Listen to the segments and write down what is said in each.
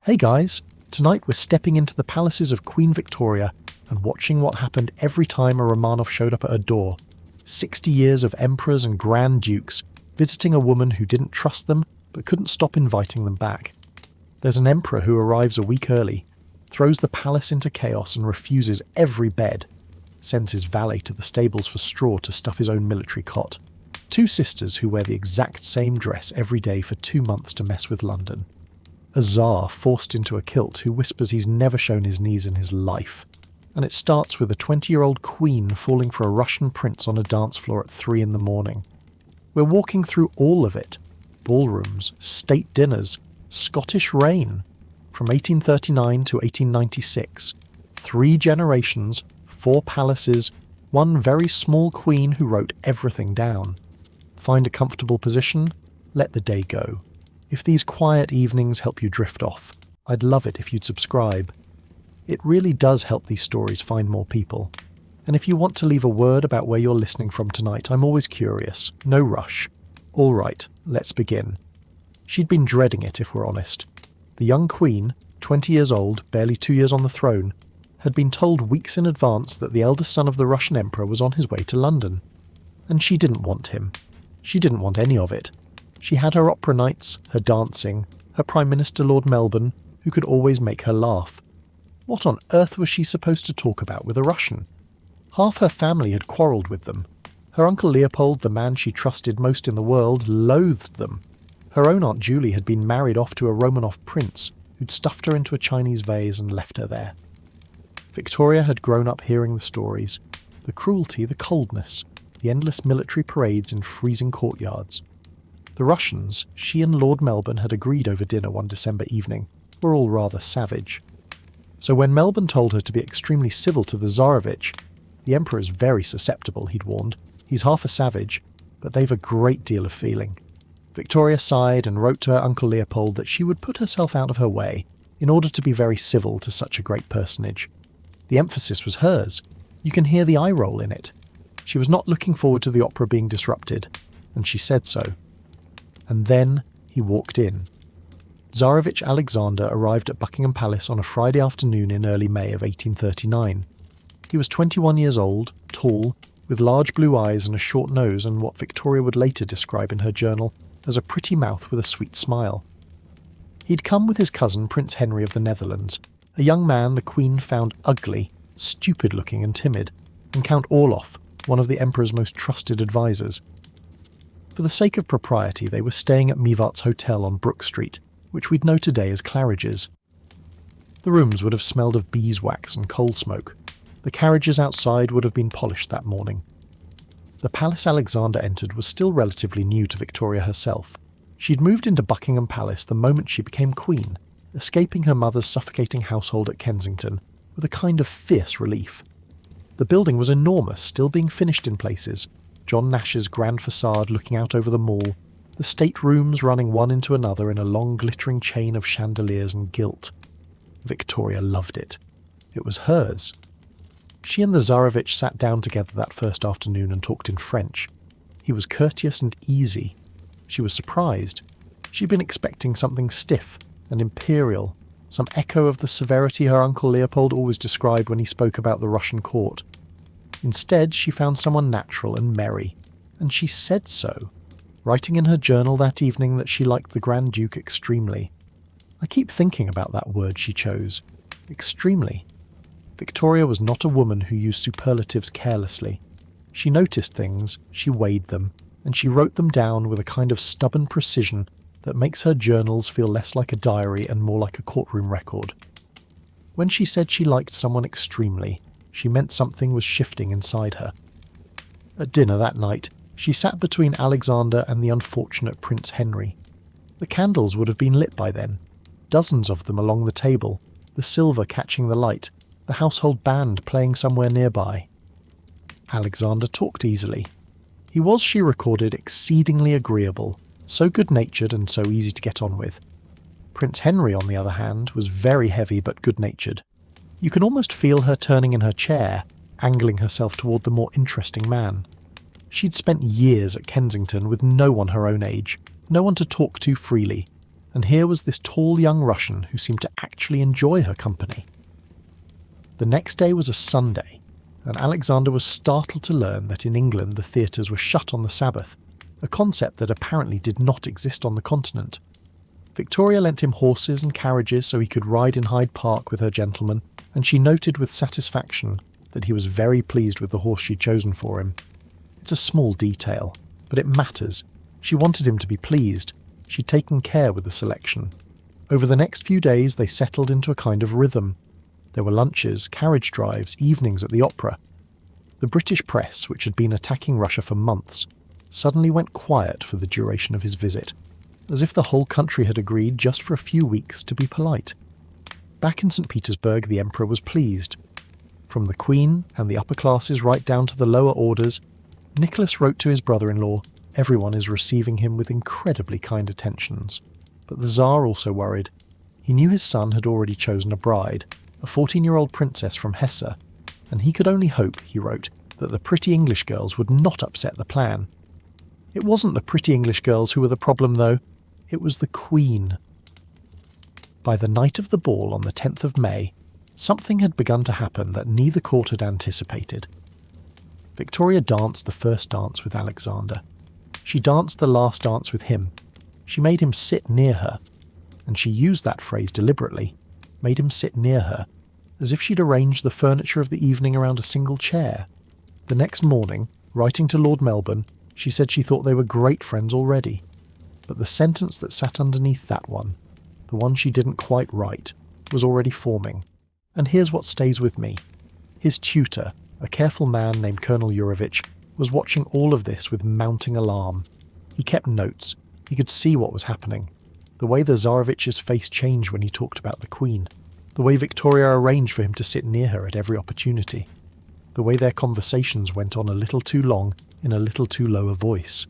Hey guys, tonight we're stepping into the palaces of Queen Victoria and watching what happened every time a Romanov showed up at her door. 60 years of emperors and grand dukes visiting a woman who didn't trust them but couldn't stop inviting them back. There's an emperor who arrives a week early, throws the palace into chaos and refuses every bed, sends his valet to the stables for straw to stuff his own military cot. Two sisters who wear the exact same dress every day for 2 months to mess with London. A tsar forced into a kilt who whispers he's never shown his knees in his life. And it starts with a 20-year-old queen falling for a Russian prince on a dance floor at 3 in the morning. We're walking through all of it. Ballrooms, state dinners, Scottish reign. From 1839 to 1896. 3 generations, 4 palaces, one very small queen who wrote everything down. Find a comfortable position, let the day go. If these quiet evenings help you drift off, I'd love it if you'd subscribe. It really does help these stories find more people. And if you want to leave a word about where you're listening from tonight, I'm always curious. No rush. All right, let's begin. She'd been dreading it, if we're honest. The young queen, 20 years old, barely 2 years on the throne, had been told weeks in advance that the eldest son of the Russian emperor was on his way to London. And she didn't want him. She didn't want any of it. She had her opera nights, her dancing, her Prime Minister Lord Melbourne, who could always make her laugh. What on earth was she supposed to talk about with a Russian? Half her family had quarrelled with them. Her uncle Leopold, the man she trusted most in the world, loathed them. Her own Aunt Julie had been married off to a Romanov prince, who'd stuffed her into a Chinese vase and left her there. Victoria had grown up hearing the stories, the cruelty, the coldness, the endless military parades in freezing courtyards. The Russians, she and Lord Melbourne had agreed over dinner one December evening, were all rather savage. So when Melbourne told her to be extremely civil to the tsarevich, the emperor is very susceptible, he'd warned. He's half a savage, but they've a great deal of feeling. Victoria sighed and wrote to her uncle Leopold that she would put herself out of her way in order to be very civil to such a great personage. The emphasis was hers. You can hear the eye roll in it. She was not looking forward to the opera being disrupted, and she said so. And then he walked in. Tsarevich Alexander arrived at Buckingham Palace on a Friday afternoon in early May of 1839. He was 21 years old, tall, with large blue eyes and a short nose and what Victoria would later describe in her journal as a pretty mouth with a sweet smile. He'd come with his cousin Prince Henry of the Netherlands, a young man the Queen found ugly, stupid-looking and timid, and Count Orloff, one of the Emperor's most trusted advisors. For the sake of propriety, they were staying at Mivart's Hotel on Brook Street, which we'd know today as Claridge's. The rooms would have smelled of beeswax and coal smoke. The carriages outside would have been polished that morning. The palace Alexander entered was still relatively new to Victoria herself. She'd moved into Buckingham Palace the moment she became queen, escaping her mother's suffocating household at Kensington with a kind of fierce relief. The building was enormous, still being finished in places. John Nash's grand facade looking out over the Mall, the state rooms running one into another in a long glittering chain of chandeliers and gilt. Victoria loved it. It was hers. She and the tsarevich sat down together that first afternoon and talked in French. He was courteous and easy. She was surprised. She'd been expecting something stiff and imperial, some echo of the severity her uncle Leopold always described when he spoke about the Russian court. Instead, she found someone natural and merry, and she said so, writing in her journal that evening that she liked the Grand Duke extremely. I keep thinking about that word she chose. Extremely. Victoria was not a woman who used superlatives carelessly. She noticed things, she weighed them, and she wrote them down with a kind of stubborn precision that makes her journals feel less like a diary and more like a courtroom record. When she said she liked someone extremely, she meant something was shifting inside her. At dinner that night, she sat between Alexander and the unfortunate Prince Henry. The candles would have been lit by then, dozens of them along the table, the silver catching the light, the household band playing somewhere nearby. Alexander talked easily. He was, she recorded, exceedingly agreeable, so good-natured and so easy to get on with. Prince Henry, on the other hand, was very heavy but good-natured. You can almost feel her turning in her chair, angling herself toward the more interesting man. She'd spent years at Kensington with no one her own age, no one to talk to freely, And here was this tall young Russian who seemed to actually enjoy her company. The next day was a Sunday, and Alexander was startled to learn that in England the theatres were shut on the Sabbath, a concept that apparently did not exist on the continent. Victoria lent him horses and carriages so he could ride in Hyde Park with her gentleman, and she noted with satisfaction that he was very pleased with the horse she'd chosen for him. It's a small detail, but it matters. She wanted him to be pleased. She'd taken care with the selection. Over the next few days they settled into a kind of rhythm. There were lunches, carriage drives, evenings at the opera. The British press, which had been attacking Russia for months, suddenly went quiet for the duration of his visit, as if the whole country had agreed just for a few weeks to be polite. Back in St. Petersburg the emperor was pleased. From the Queen and the upper classes right down to the lower orders, Nicholas wrote to his brother-in-law, everyone is receiving him with incredibly kind attentions. But the Tsar also worried. He knew his son had already chosen a bride, a 14-year-old princess from Hesse, and he could only hope, he wrote, that the pretty English girls would not upset the plan. It wasn't the pretty English girls who were the problem, though. It was the Queen. By the night of the ball on the 10th of May, something had begun to happen that neither court had anticipated. Victoria danced the first dance with Alexander. She danced the last dance with him. She made him sit near her, and she used that phrase deliberately, made him sit near her, as if she'd arranged the furniture of the evening around a single chair. The next morning, writing to Lord Melbourne, she said she thought they were great friends already. But the sentence that sat underneath that one, the one she didn't quite write, was already forming. And here's what stays with me. His tutor, a careful man named Colonel Tsarevich, was watching all of this with mounting alarm. He kept notes. He could see what was happening. The way the Tsarevich's face changed when he talked about the Queen. The way Victoria arranged for him to sit near her at every opportunity. The way their conversations went on a little too long in a little too low a voice.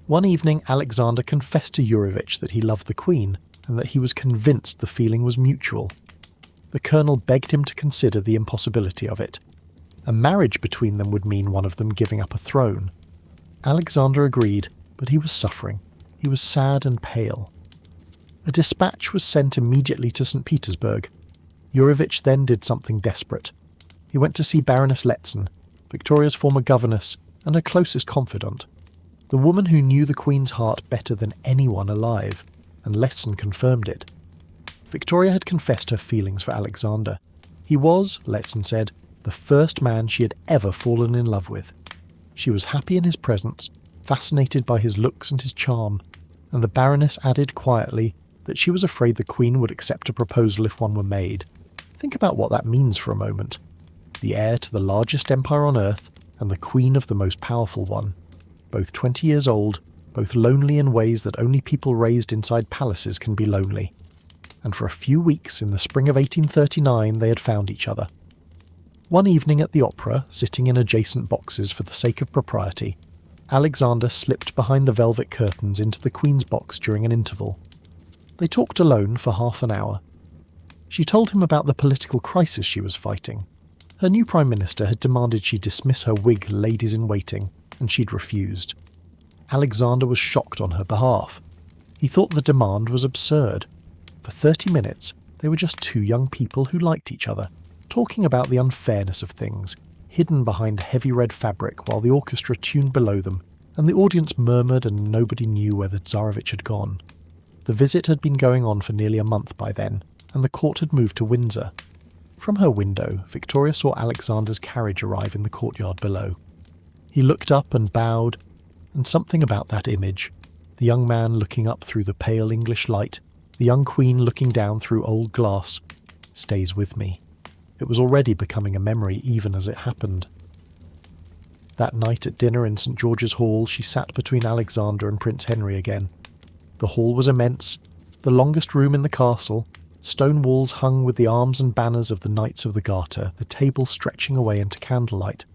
One evening Alexander confessed to Tsarevich that he loved the Queen and that he was convinced the feeling was mutual. The colonel begged him to consider the impossibility of it. A marriage between them would mean one of them giving up a throne. Alexander agreed, but he was suffering. He was sad and pale. A dispatch was sent immediately to St. Petersburg. Tsarevich then did something desperate. He went to see Baroness Letzen, Victoria's former governess and her closest confidant, the woman who knew the Queen's heart better than anyone alive, and Letzen confirmed it. Victoria had confessed her feelings for Alexander. He was, Letzen said, the first man she had ever fallen in love with. She was happy in his presence, fascinated by his looks and his charm, and the Baroness added quietly that she was afraid the Queen would accept a proposal if one were made. Think about what that means for a moment. The heir to the largest empire on earth, and the Queen of the most powerful one. Both 20 years old, both lonely in ways that only people raised inside palaces can be lonely. And for a few weeks in the spring of 1839 they had found each other. One evening at the opera, sitting in adjacent boxes for the sake of propriety, Alexander slipped behind the velvet curtains into the Queen's box during an interval. They talked alone for half an hour. She told him about the political crisis she was fighting. Her new Prime Minister had demanded she dismiss her Whig ladies-in-waiting, and she'd refused. Alexander was shocked on her behalf. He thought the demand was absurd. For 30 minutes, they were just two young people who liked each other, talking about the unfairness of things, hidden behind heavy red fabric while the orchestra tuned below them, and the audience murmured and nobody knew where the Tsarevich had gone. The visit had been going on for nearly a month by then, and the court had moved to Windsor. From her window, Victoria saw Alexander's carriage arrive in the courtyard below. He looked up and bowed, and something about that image, the young man looking up through the pale English light, the young Queen looking down through old glass, stays with me. It was already becoming a memory even as it happened. That night at dinner in St. George's Hall, she sat between Alexander and Prince Henry again. The hall was immense, the longest room in the castle, stone walls hung with the arms and banners of the Knights of the Garter, the table stretching away into candlelight.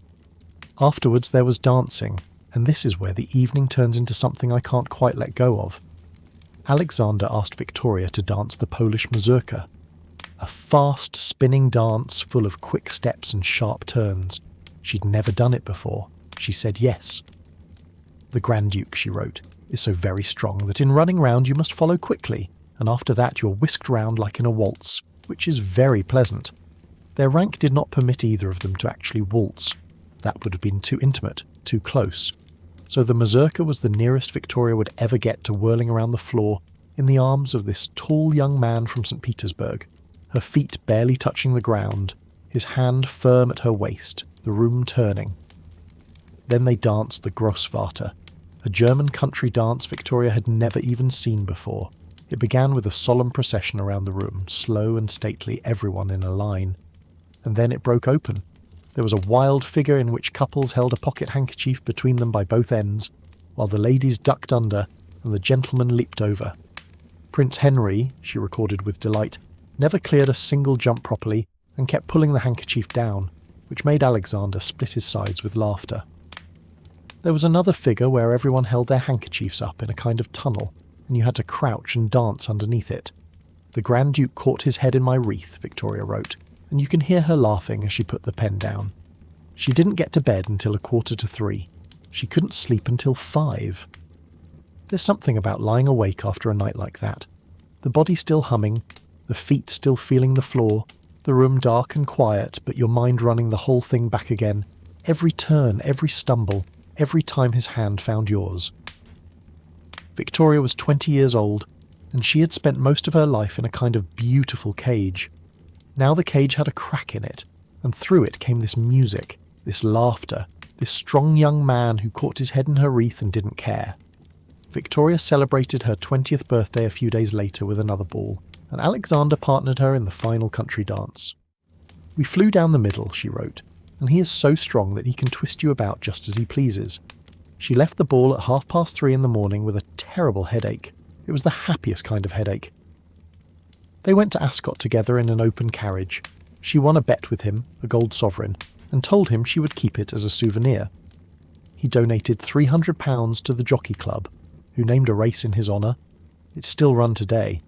Afterwards there was dancing, and this is where the evening turns into something I can't quite let go of. Alexander asked Victoria to dance the Polish mazurka, a fast, spinning dance full of quick steps and sharp turns. She'd never done it before. She said yes. The Grand Duke, she wrote, is so very strong that in running round you must follow quickly, and after that you're whisked round like in a waltz, which is very pleasant. Their rank did not permit either of them to actually waltz. That would have been too intimate, too close. So the mazurka was the nearest Victoria would ever get to whirling around the floor in the arms of this tall young man from St. Petersburg, her feet barely touching the ground, his hand firm at her waist, the room turning. Then they danced the Grossvater, a German country dance Victoria had never even seen before. It began with a solemn procession around the room, slow and stately, everyone in a line. And then it broke open. There was a wild figure in which couples held a pocket handkerchief between them by both ends, while the ladies ducked under and the gentlemen leaped over. Prince Henry, she recorded with delight, never cleared a single jump properly and kept pulling the handkerchief down, which made Alexander split his sides with laughter. There was another figure where everyone held their handkerchiefs up in a kind of tunnel, and you had to crouch and dance underneath it. The Grand Duke caught his head in my wreath, Victoria wrote, and you can hear her laughing as she put the pen down. She didn't get to bed until 2:45. She couldn't sleep until 5. There's something about lying awake after a night like that. The body still humming, the feet still feeling the floor, the room dark and quiet, but your mind running the whole thing back again, every turn, every stumble, every time his hand found yours. Victoria was 20 years old, and she had spent most of her life in a kind of beautiful cage. Now the cage had a crack in it, and through it came this music, this laughter, this strong young man who caught his head in her wreath and didn't care. Victoria celebrated her 20th birthday a few days later with another ball, and Alexander partnered her in the final country dance. "We flew down the middle," she wrote, "and he is so strong that he can twist you about just as he pleases." She left the ball at 3:30 in the morning with a terrible headache. It was the happiest kind of headache. They went to Ascot together in an open carriage. She won a bet with him, a gold sovereign, and told him she would keep it as a souvenir. He donated £300 to the Jockey Club, who named a race in his honour. It's still run today.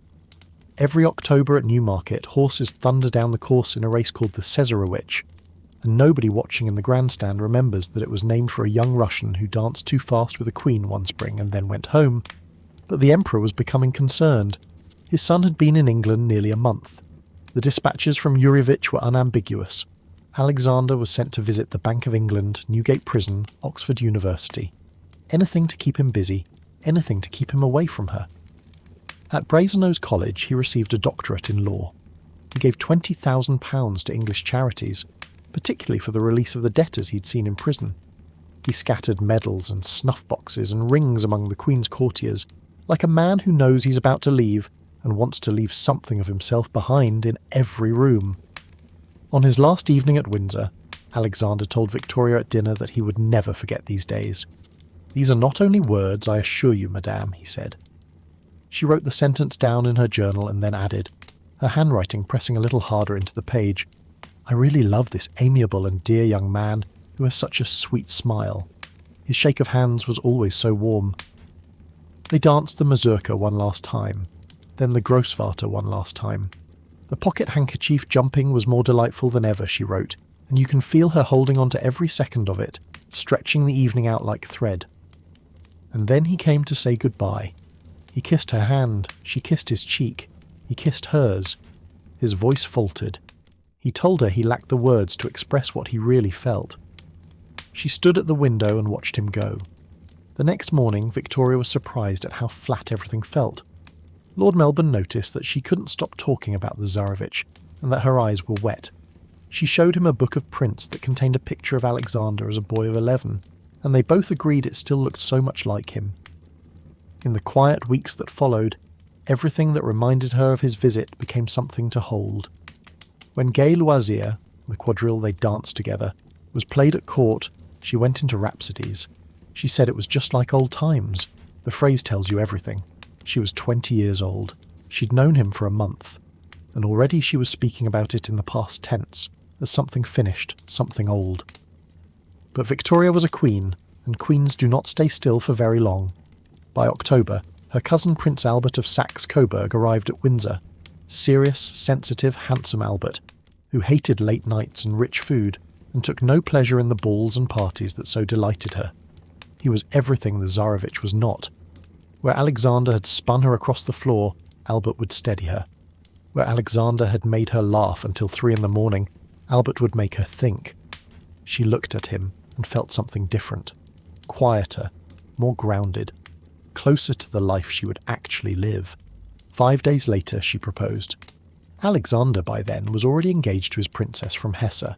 Every October at Newmarket, horses thunder down the course in a race called the tsarevich, and nobody watching in the grandstand remembers that it was named for a young Russian who danced too fast with a queen one spring and then went home. But the emperor was becoming concerned. His son had been in England nearly a month. The dispatches from Tsarevich were unambiguous. Alexander was sent to visit the Bank of England, Newgate Prison, Oxford University. Anything to keep him busy, anything to keep him away from her. At Brasenose College he received a doctorate in law. He gave £20,000 to English charities, particularly for the release of the debtors he'd seen in prison. He scattered medals and snuff boxes and rings among the Queen's courtiers, like a man who knows he's about to leave and wants to leave something of himself behind in every room. On his last evening at Windsor, Alexander told Victoria at dinner that he would never forget these days. "These are not only words, I assure you, madame," he said. She wrote the sentence down in her journal and then added, her handwriting pressing a little harder into the page, "I really love this amiable and dear young man who has such a sweet smile. His shake of hands was always so warm." They danced the mazurka one last time, then the Grossvater one last time. The pocket handkerchief jumping was more delightful than ever, she wrote, and you can feel her holding on to every second of it, stretching the evening out like thread. And then he came to say goodbye. He kissed her hand, she kissed his cheek, he kissed hers. His voice faltered. He told her he lacked the words to express what he really felt. She stood at the window and watched him go. The next morning, Victoria was surprised at how flat everything felt. Lord Melbourne noticed that she couldn't stop talking about the tsarevich, and that her eyes were wet. She showed him a book of prints that contained a picture of Alexander as a boy of 11, and they both agreed it still looked so much like him. In the quiet weeks that followed, everything that reminded her of his visit became something to hold. When Gay Loisir, the quadrille they danced together, was played at court, she went into rhapsodies. She said it was just like old times. The phrase tells you everything. She was 20 years old. She'd known him for a month, and already she was speaking about it in the past tense, as something finished, something old. But Victoria was a queen, and queens do not stay still for very long. By October, her cousin Prince Albert of Saxe-Coburg arrived at Windsor. Serious, sensitive, handsome Albert, who hated late nights and rich food, and took no pleasure in the balls and parties that so delighted her. He was everything the tsarevich was not. Where Alexander had spun her across the floor, Albert would steady her. Where Alexander had made her laugh until 3 a.m, Albert would make her think. She looked at him and felt something different. Quieter, more grounded, closer to the life she would actually live. 5 days later, she proposed. Alexander, by then, was already engaged to his princess from Hesse.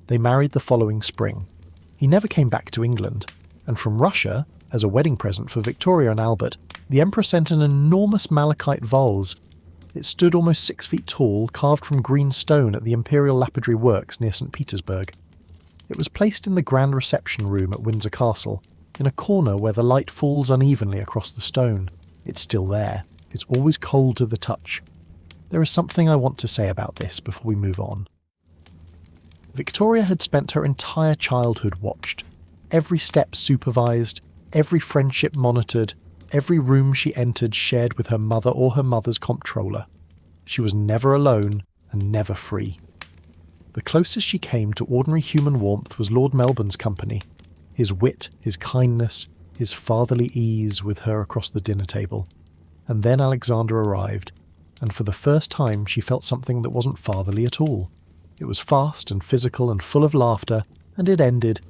They married the following spring. He never came back to England, and from Russia, as a wedding present for Victoria and Albert, the emperor sent an enormous malachite vase. It stood almost 6 feet tall, carved from green stone at the Imperial Lapidary Works near St. Petersburg. It was placed in the grand reception room at Windsor Castle, in a corner where the light falls unevenly across the stone. It's still there. It's always cold to the touch. There is something I want to say about this before we move on. Victoria had spent her entire childhood watched, every step supervised, every friendship monitored, every room she entered shared with her mother or her mother's comptroller. She was never alone and never free. The closest she came to ordinary human warmth was Lord Melbourne's company, his wit, his kindness, his fatherly ease with her across the dinner table. And then Alexander arrived, and for the first time she felt something that wasn't fatherly at all. It was fast and physical and full of laughter, and it ended.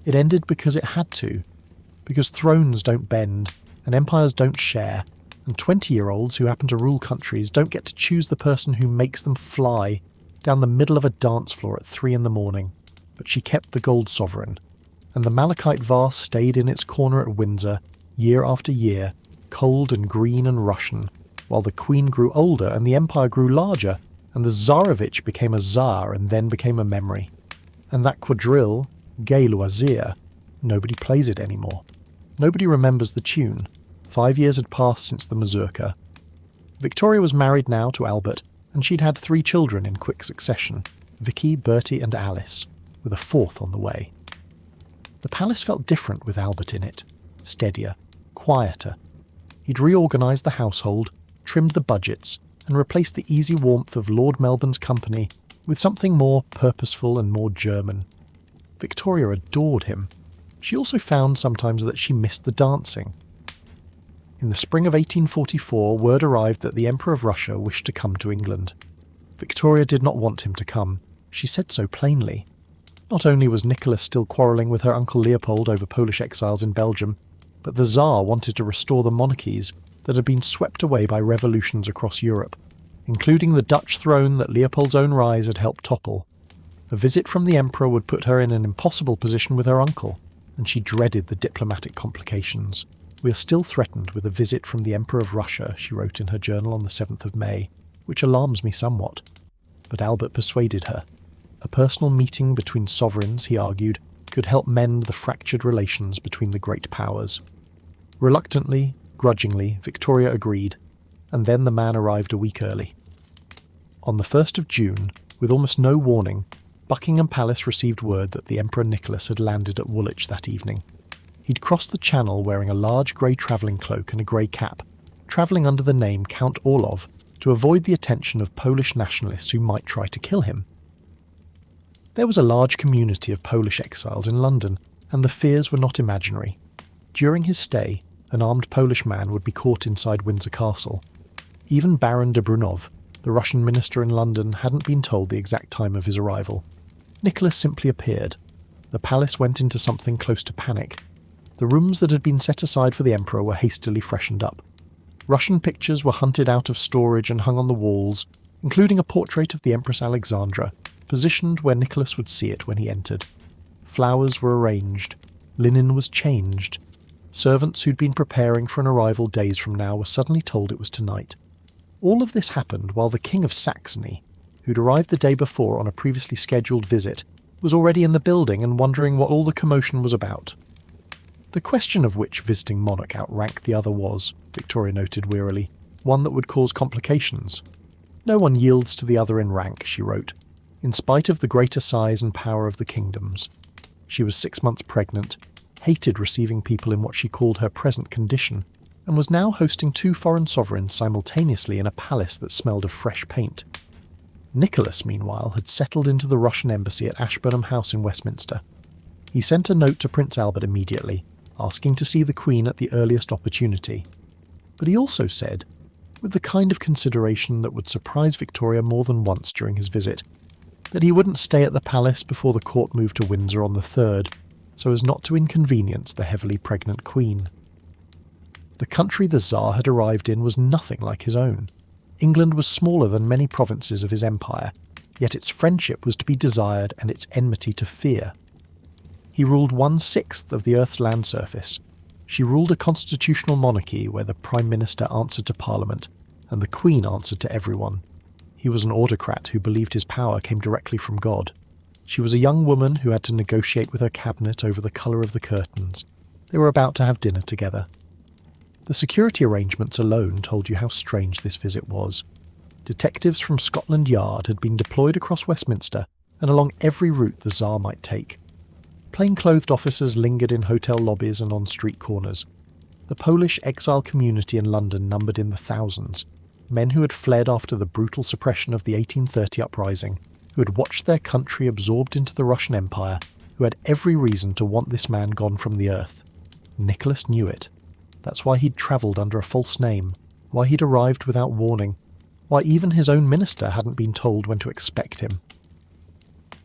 It ended because it had to. Because thrones don't bend, and empires don't share, and 20-year-olds who happen to rule countries don't get to choose the person who makes them fly down the middle of a dance floor at 3 a.m. But she kept the gold sovereign, and the malachite vase stayed in its corner at Windsor, year after year, cold and green and Russian, while the Queen grew older and the empire grew larger, and the tsarevich became a tsar and then became a memory. And that quadrille, Gay Loisir, nobody plays it anymore. Nobody remembers the tune. 5 years had passed since the mazurka. Victoria was married now to Albert, and she'd had 3 children in quick succession, Vicky, Bertie and Alice, with a 4th on the way. The palace felt different with Albert in it, steadier, quieter. He'd reorganised the household, trimmed the budgets, and replaced the easy warmth of Lord Melbourne's company with something more purposeful and more German. Victoria adored him. She also found sometimes that she missed the dancing. In the spring of 1844, word arrived that the Emperor of Russia wished to come to England. Victoria did not want him to come. She said so plainly. Not only was Nicholas still quarrelling with her uncle Leopold over Polish exiles in Belgium, but the Tsar wanted to restore the monarchies that had been swept away by revolutions across Europe, including the Dutch throne that Leopold's own rise had helped topple. A visit from the Emperor would put her in an impossible position with her uncle, and she dreaded the diplomatic complications. "We are still threatened with a visit from the Emperor of Russia," she wrote in her journal on the 7th of May, "which alarms me somewhat." But Albert persuaded her. A personal meeting between sovereigns, he argued, could help mend the fractured relations between the great powers. Reluctantly, grudgingly, Victoria agreed, and then the man arrived a week early. On the 1st of June, with almost no warning, Buckingham Palace received word that the Emperor Nicholas had landed at Woolwich that evening. He'd crossed the Channel wearing a large grey travelling cloak and a grey cap, travelling under the name Count Orlov to avoid the attention of Polish nationalists who might try to kill him. There was a large community of Polish exiles in London, and the fears were not imaginary. During his stay, an armed Polish man would be caught inside Windsor Castle. Even Baron de Brunov, the Russian minister in London, hadn't been told the exact time of his arrival. Nicholas simply appeared. The palace went into something close to panic. The rooms that had been set aside for the emperor were hastily freshened up. Russian pictures were hunted out of storage and hung on the walls, including a portrait of the Empress Alexandra, positioned where Nicholas would see it when he entered. Flowers were arranged. Linen was changed. Servants who'd been preparing for an arrival days from now were suddenly told it was tonight. All of this happened while the King of Saxony, who'd arrived the day before on a previously scheduled visit, was already in the building and wondering what all the commotion was about. The question of which visiting monarch outranked the other was, Victoria noted wearily, one that would cause complications. "No one yields to the other in rank," she wrote, in spite of the greater size and power of the kingdoms. She was 6 months pregnant, hated receiving people in what she called her present condition, and was now hosting 2 foreign sovereigns simultaneously in a palace that smelled of fresh paint. Nicholas, meanwhile, had settled into the Russian embassy at Ashburnham House in Westminster. He sent a note to Prince Albert immediately, asking to see the Queen at the earliest opportunity. But he also said, with the kind of consideration that would surprise Victoria more than once during his visit, that he wouldn't stay at the palace before the court moved to Windsor on the 3rd, so as not to inconvenience the heavily pregnant Queen. The country the Tsar had arrived in was nothing like his own. England was smaller than many provinces of his empire, yet its friendship was to be desired and its enmity to fear. He ruled 1/6 of the Earth's land surface. She ruled a constitutional monarchy where the Prime Minister answered to Parliament and the Queen answered to everyone. He was an autocrat who believed his power came directly from God. She was a young woman who had to negotiate with her cabinet over the colour of the curtains. They were about to have dinner together. The security arrangements alone told you how strange this visit was. Detectives from Scotland Yard had been deployed across Westminster and along every route the Tsar might take. Plain-clothed officers lingered in hotel lobbies and on street corners. The Polish exile community in London numbered in the thousands, men who had fled after the brutal suppression of the 1830 uprising, who had watched their country absorbed into the Russian Empire, who had every reason to want this man gone from the earth. Nicholas knew it. That's why he'd travelled under a false name, why he'd arrived without warning, why even his own minister hadn't been told when to expect him.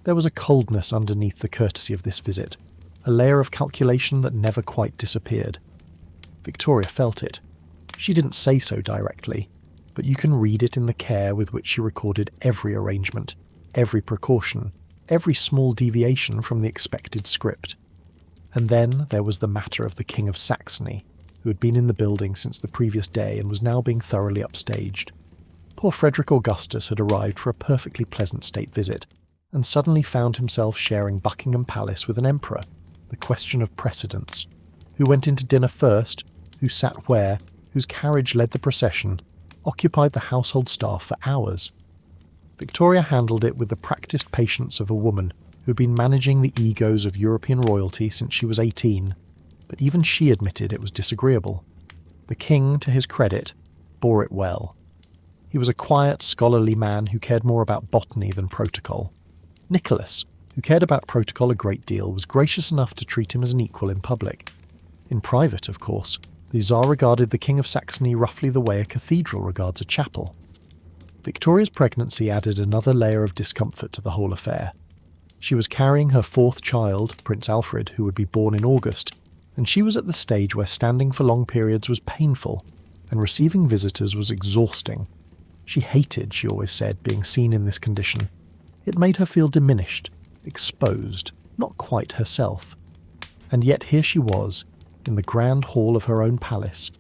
There was a coldness underneath the courtesy of this visit, a layer of calculation that never quite disappeared. Victoria felt it. She didn't say so directly, but you can read it in the care with which she recorded every arrangement, every precaution, every small deviation from the expected script. And then there was the matter of the King of Saxony, who had been in the building since the previous day and was now being thoroughly upstaged. Poor Frederick Augustus had arrived for a perfectly pleasant state visit, and suddenly found himself sharing Buckingham Palace with an emperor, the question of precedence. Who went into dinner first, who sat where, whose carriage led the procession, occupied the household staff for hours. Victoria handled it with the practised patience of a woman who had been managing the egos of European royalty since she was 18, but even she admitted it was disagreeable. The king, to his credit, bore it well. He was a quiet, scholarly man who cared more about botany than protocol. Nicholas, who cared about protocol a great deal, was gracious enough to treat him as an equal in public. In private, of course, the Tsar regarded the King of Saxony roughly the way a cathedral regards a chapel. Victoria's pregnancy added another layer of discomfort to the whole affair. She was carrying her 4th child, Prince Alfred, who would be born in August, and she was at the stage where standing for long periods was painful, and receiving visitors was exhausting. She hated, she always said, being seen in this condition. It made her feel diminished, exposed, not quite herself. And yet here she was, in the grand hall of her own palace,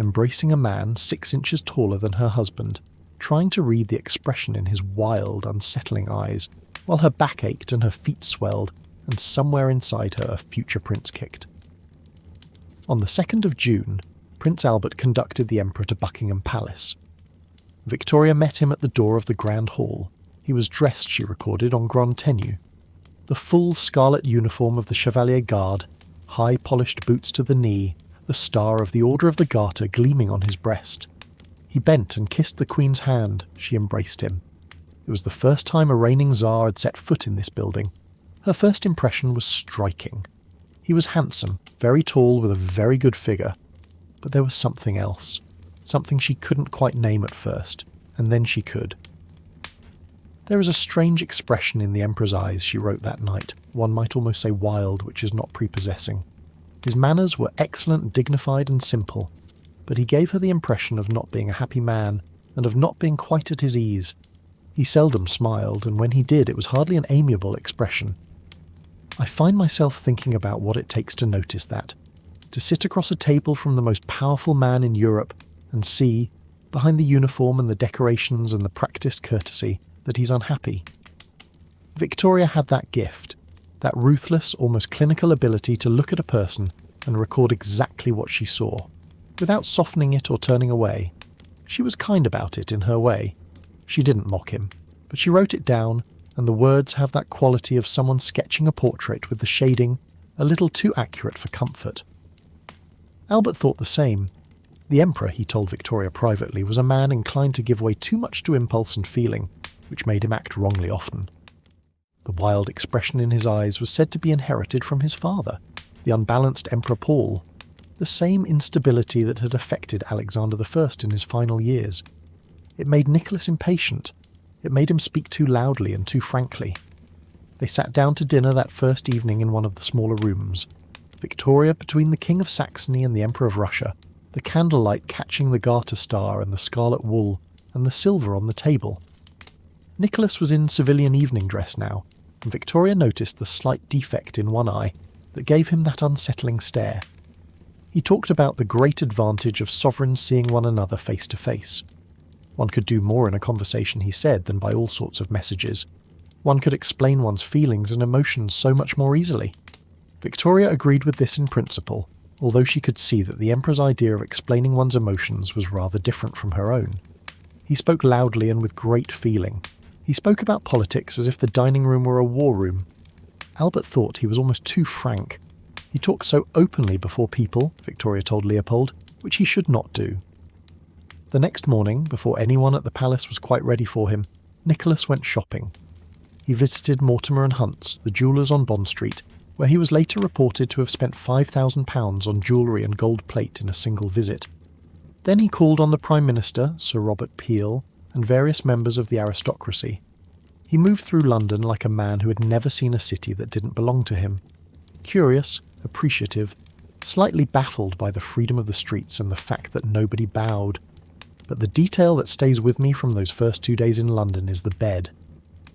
embracing a man 6 inches taller than her husband, trying to read the expression in his wild, unsettling eyes, while her back ached and her feet swelled, and somewhere inside her a future prince kicked. On the 2nd of June, Prince Albert conducted the Emperor to Buckingham Palace. Victoria met him at the door of the Grand Hall. He was dressed, she recorded, en grande tenue. The full scarlet uniform of the Chevalier Guard, high polished boots to the knee, the star of the Order of the Garter gleaming on his breast. He bent and kissed the Queen's hand. She embraced him. It was the first time a reigning Tsar had set foot in this building. Her first impression was striking. He was handsome, very tall with a very good figure. But there was something else. Something she couldn't quite name at first, and then she could. There is a strange expression in the Emperor's eyes, she wrote that night, one might almost say wild, which is not prepossessing. His manners were excellent, dignified and simple, but he gave her the impression of not being a happy man, and of not being quite at his ease. He seldom smiled, and when he did it was hardly an amiable expression. I find myself thinking about what it takes to notice that, to sit across a table from the most powerful man in Europe and see, behind the uniform and the decorations and the practised courtesy, that he's unhappy. Victoria had that gift, that ruthless, almost clinical ability to look at a person and record exactly what she saw, without softening it or turning away. She was kind about it in her way. She didn't mock him, but she wrote it down, and the words have that quality of someone sketching a portrait with the shading a little too accurate for comfort. Albert thought the same. The Emperor, he told Victoria privately, was a man inclined to give way too much to impulse and feeling, which made him act wrongly often. The wild expression in his eyes was said to be inherited from his father, the unbalanced Emperor Paul. the same instability that had affected Alexander I in his final years. It made Nicholas impatient. It made him speak too loudly and too frankly. They sat down to dinner that first evening in one of the smaller rooms. Victoria between the King of Saxony and the Emperor of Russia, the candlelight catching the garter star and the scarlet wool, and the silver on the table. Nicholas was in civilian evening dress now, and Victoria noticed the slight defect in one eye that gave him that unsettling stare. He talked about the great advantage of sovereigns seeing one another face to face. One could do more in a conversation, he said, than by all sorts of messages. One could explain one's feelings and emotions so much more easily. Victoria agreed with this in principle, although she could see that the Emperor's idea of explaining one's emotions was rather different from her own. He spoke loudly and with great feeling. He spoke about politics as if the dining room were a war room. Albert thought he was almost too frank. He talked so openly before people, Victoria told Leopold, which he should not do. The next morning, before anyone at the palace was quite ready for him, Nicholas went shopping. He visited Mortimer and Hunt's, the jewellers on Bond Street, where he was later reported to have spent £5,000 on jewellery and gold plate in a single visit. Then he called on the Prime Minister, Sir Robert Peel, and various members of the aristocracy. He moved through London like a man who had never seen a city that didn't belong to him. Curious, appreciative, slightly baffled by the freedom of the streets and the fact that nobody bowed. But the detail that stays with me from those first 2 days in London is the bed.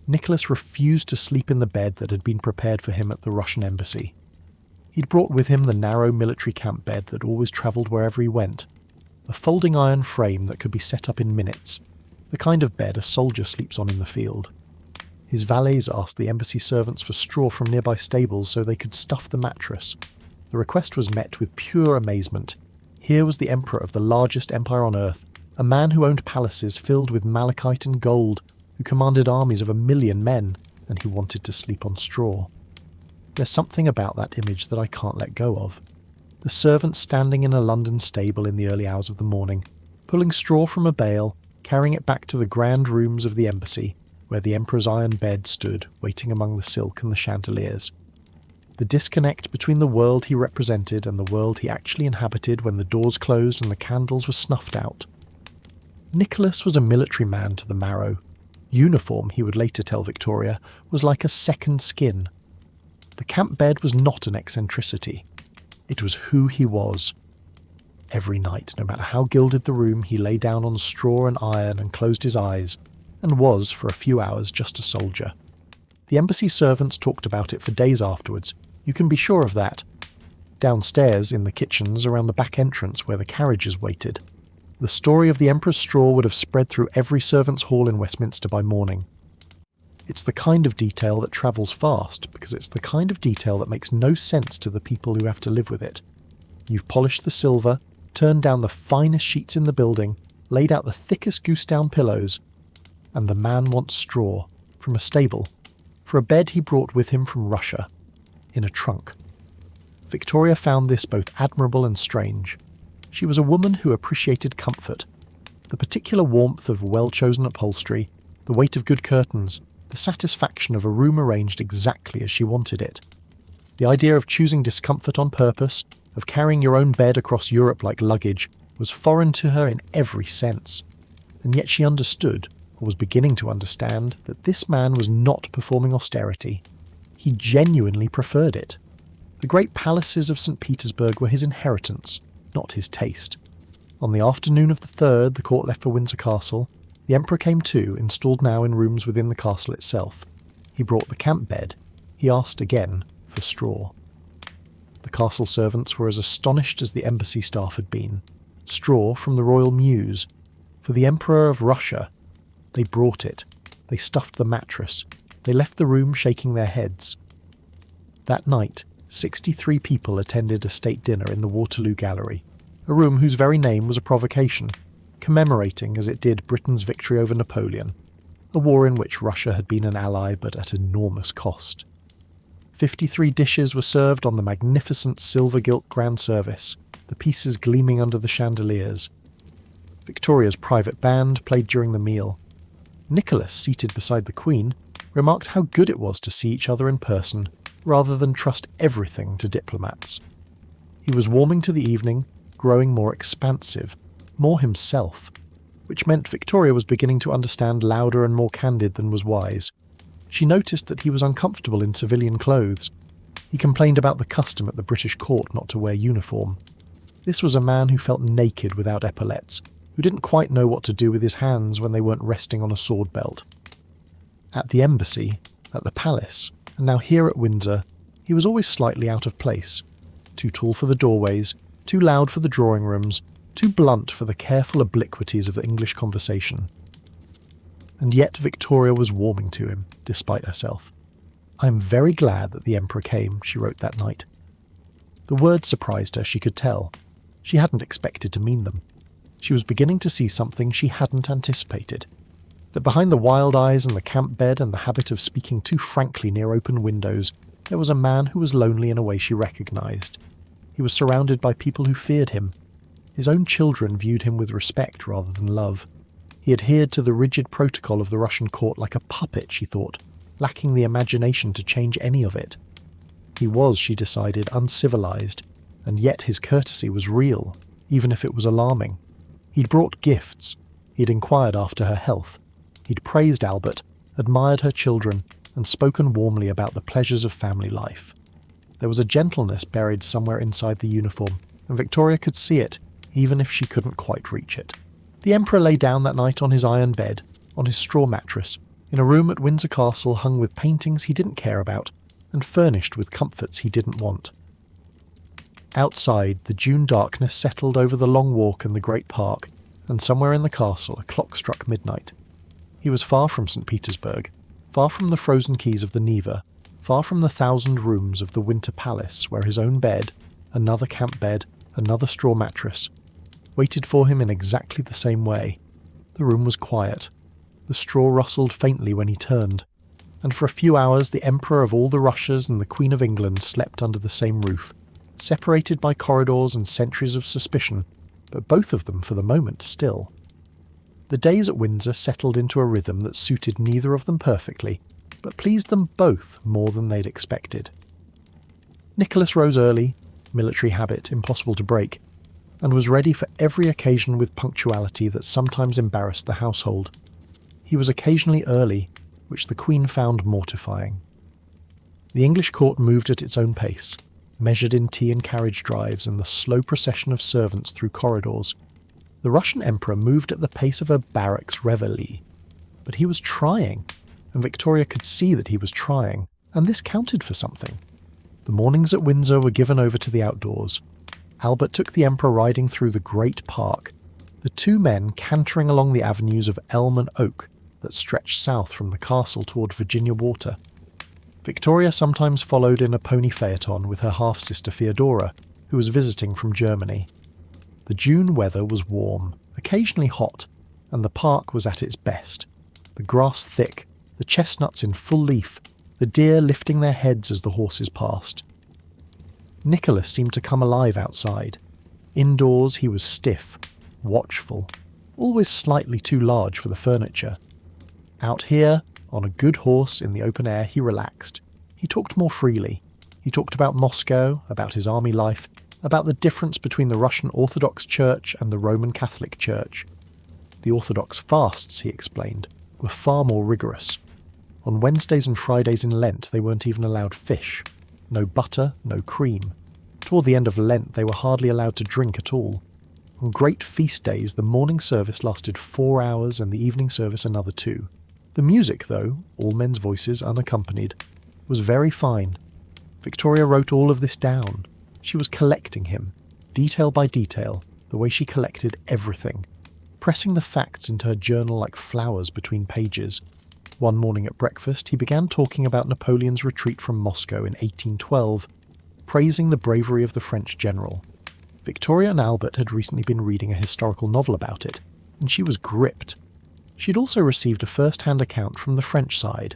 Nicholas refused to sleep in the bed that had been prepared for him at the Russian embassy. He'd brought with him the narrow military camp bed that always travelled wherever he went, a folding iron frame that could be set up in minutes, the kind of bed a soldier sleeps on in the field. His valets asked the embassy servants for straw from nearby stables so they could stuff the mattress. The request was met with pure amazement. Here was the emperor of the largest empire on earth, a man who owned palaces filled with malachite and gold, who commanded armies of 1 million men, and he wanted to sleep on straw. There's something about that image that I can't let go of. The servant standing in a London stable in the early hours of the morning, pulling straw from a bale, carrying it back to the grand rooms of the embassy, where the emperor's iron bed stood, waiting among the silk and the chandeliers. The disconnect between the world he represented and the world he actually inhabited when the doors closed and the candles were snuffed out. Nicholas was a military man to the marrow. Uniform, he would later tell Victoria, was like a second skin. The camp bed was not an eccentricity. It was who he was. Every night, no matter how gilded the room, he lay down on straw and iron and closed his eyes, and was, for a few hours, just a soldier. The embassy servants talked about it for days afterwards. You can be sure of that. Downstairs, in the kitchens, around the back entrance where the carriages waited, the story of the Emperor's straw would have spread through every servants' hall in Westminster by morning. It's the kind of detail that travels fast, because it's the kind of detail that makes no sense to the people who have to live with it. You've polished the silver, turned down the finest sheets in the building, laid out the thickest goose-down pillows, and the man wants straw, from a stable, for a bed he brought with him from Russia, in a trunk. Victoria found this both admirable and strange. She was a woman who appreciated comfort, the particular warmth of well-chosen upholstery, the weight of good curtains, the satisfaction of a room arranged exactly as she wanted it. The idea of choosing discomfort on purpose, of carrying your own bed across Europe like luggage, was foreign to her in every sense. And yet she understood, or was beginning to understand, that this man was not performing austerity. He genuinely preferred it. The great palaces of St. Petersburg were his inheritance, not his taste. On the afternoon of the 3rd, the court left for Windsor Castle. The Emperor came too, installed now in rooms within the castle itself. He brought the camp bed. He asked again for straw. The castle servants were as astonished as the embassy staff had been. Straw from the royal mews. For the Emperor of Russia. They brought it. They stuffed the mattress. They left the room shaking their heads. That night, 63 people attended a state dinner in the Waterloo Gallery, a room whose very name was a provocation, commemorating as it did Britain's victory over Napoleon, a war in which Russia had been an ally but at enormous cost. 53 dishes were served on the magnificent silver-gilt grand service, the pieces gleaming under the chandeliers. Victoria's private band played during the meal. Nicholas, seated beside the Queen, remarked how good it was to see each other in person, rather than trust everything to diplomats. He was warming to the evening, growing more expansive, more himself, which meant Victoria was beginning to understand louder and more candid than was wise. She noticed that he was uncomfortable in civilian clothes. He complained about the custom at the British court not to wear uniform. This was a man who felt naked without epaulets, who didn't quite know what to do with his hands when they weren't resting on a sword belt. At the embassy, at the palace, and now here at Windsor, he was always slightly out of place. Too tall for the doorways, too loud for the drawing rooms, too blunt for the careful obliquities of English conversation. And yet Victoria was warming to him, despite herself. "I am very glad that the Emperor came," she wrote that night. The words surprised her, she could tell. She hadn't expected to mean them. She was beginning to see something she hadn't anticipated. That behind the wild eyes and the camp bed and the habit of speaking too frankly near open windows, there was a man who was lonely in a way she recognised. He was surrounded by people who feared him. His own children viewed him with respect rather than love. He adhered to the rigid protocol of the Russian court like a puppet, she thought, lacking the imagination to change any of it. He was, she decided, uncivilised, and yet his courtesy was real, even if it was alarming. He'd brought gifts. He'd inquired after her health. He'd praised Albert, admired her children, and spoken warmly about the pleasures of family life. There was a gentleness buried somewhere inside the uniform, and Victoria could see it, even if she couldn't quite reach it. The Emperor lay down that night on his iron bed, on his straw mattress, in a room at Windsor Castle hung with paintings he didn't care about, and furnished with comforts he didn't want. Outside, the June darkness settled over the long walk and the great park, and somewhere in the castle a clock struck midnight. He was far from St. Petersburg, far from the frozen quays of the Neva, far from the 1,000 rooms of the Winter Palace, where his own bed, another camp bed, another straw mattress, waited for him in exactly the same way. The room was quiet. The straw rustled faintly when he turned, and for a few hours the Emperor of all the Russias and the Queen of England slept under the same roof, separated by corridors and centuries of suspicion, but both of them for the moment still. The days at Windsor settled into a rhythm that suited neither of them perfectly, but pleased them both more than they'd expected. Nicholas rose early, military habit impossible to break, and was ready for every occasion with punctuality that sometimes embarrassed the household. He was occasionally early, which the Queen found mortifying. The English court moved at its own pace, measured in tea and carriage drives and the slow procession of servants through corridors. The Russian Emperor moved at the pace of a barracks reveille. But he was trying, and Victoria could see that he was trying, and this counted for something. The mornings at Windsor were given over to the outdoors. Albert took the Emperor riding through the great park, the two men cantering along the avenues of elm and oak that stretched south from the castle toward Virginia Water. Victoria sometimes followed in a pony phaeton with her half-sister Theodora, who was visiting from Germany. The June weather was warm, occasionally hot, and the park was at its best. The grass thick, the chestnuts in full leaf, the deer lifting their heads as the horses passed. Nicholas seemed to come alive outside. Indoors he was stiff, watchful, always slightly too large for the furniture. Out here, on a good horse in the open air, he relaxed. He talked more freely. He talked about Moscow, about his army life, about the difference between the Russian Orthodox Church and the Roman Catholic Church. The Orthodox fasts, he explained, were far more rigorous. On Wednesdays and Fridays in Lent they weren't even allowed fish. No butter, no cream. Toward the end of Lent they were hardly allowed to drink at all. On great feast days the morning service lasted 4 hours and the evening service another 2. The music, though, all men's voices unaccompanied, was very fine. Victoria wrote all of this down. She was collecting him, detail by detail, the way she collected everything, pressing the facts into her journal like flowers between pages. One morning at breakfast he began talking about Napoleon's retreat from Moscow in 1812, praising the bravery of the French general. Victoria and Albert had recently been reading a historical novel about it, and she was gripped. She'd also received a first-hand account from the French side.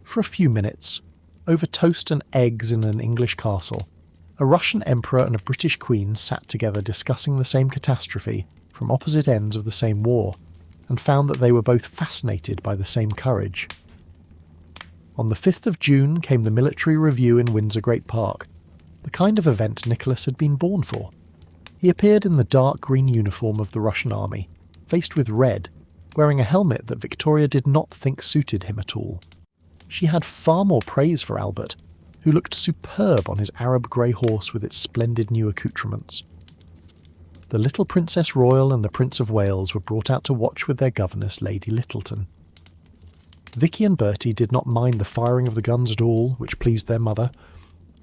For a few minutes, over toast and eggs in an English castle, a Russian emperor and a British queen sat together discussing the same catastrophe from opposite ends of the same war, and found that they were both fascinated by the same courage. On the 5th of June came the military review in Windsor Great Park. the kind of event Nicholas had been born for. He appeared in the dark green uniform of the Russian army, faced with red, wearing a helmet that Victoria did not think suited him at all. She had far more praise for Albert, who looked superb on his Arab grey horse with its splendid new accoutrements. The little Princess Royal and the Prince of Wales were brought out to watch with their governess, Lady Littleton. Vicky and Bertie did not mind the firing of the guns at all, which pleased their mother.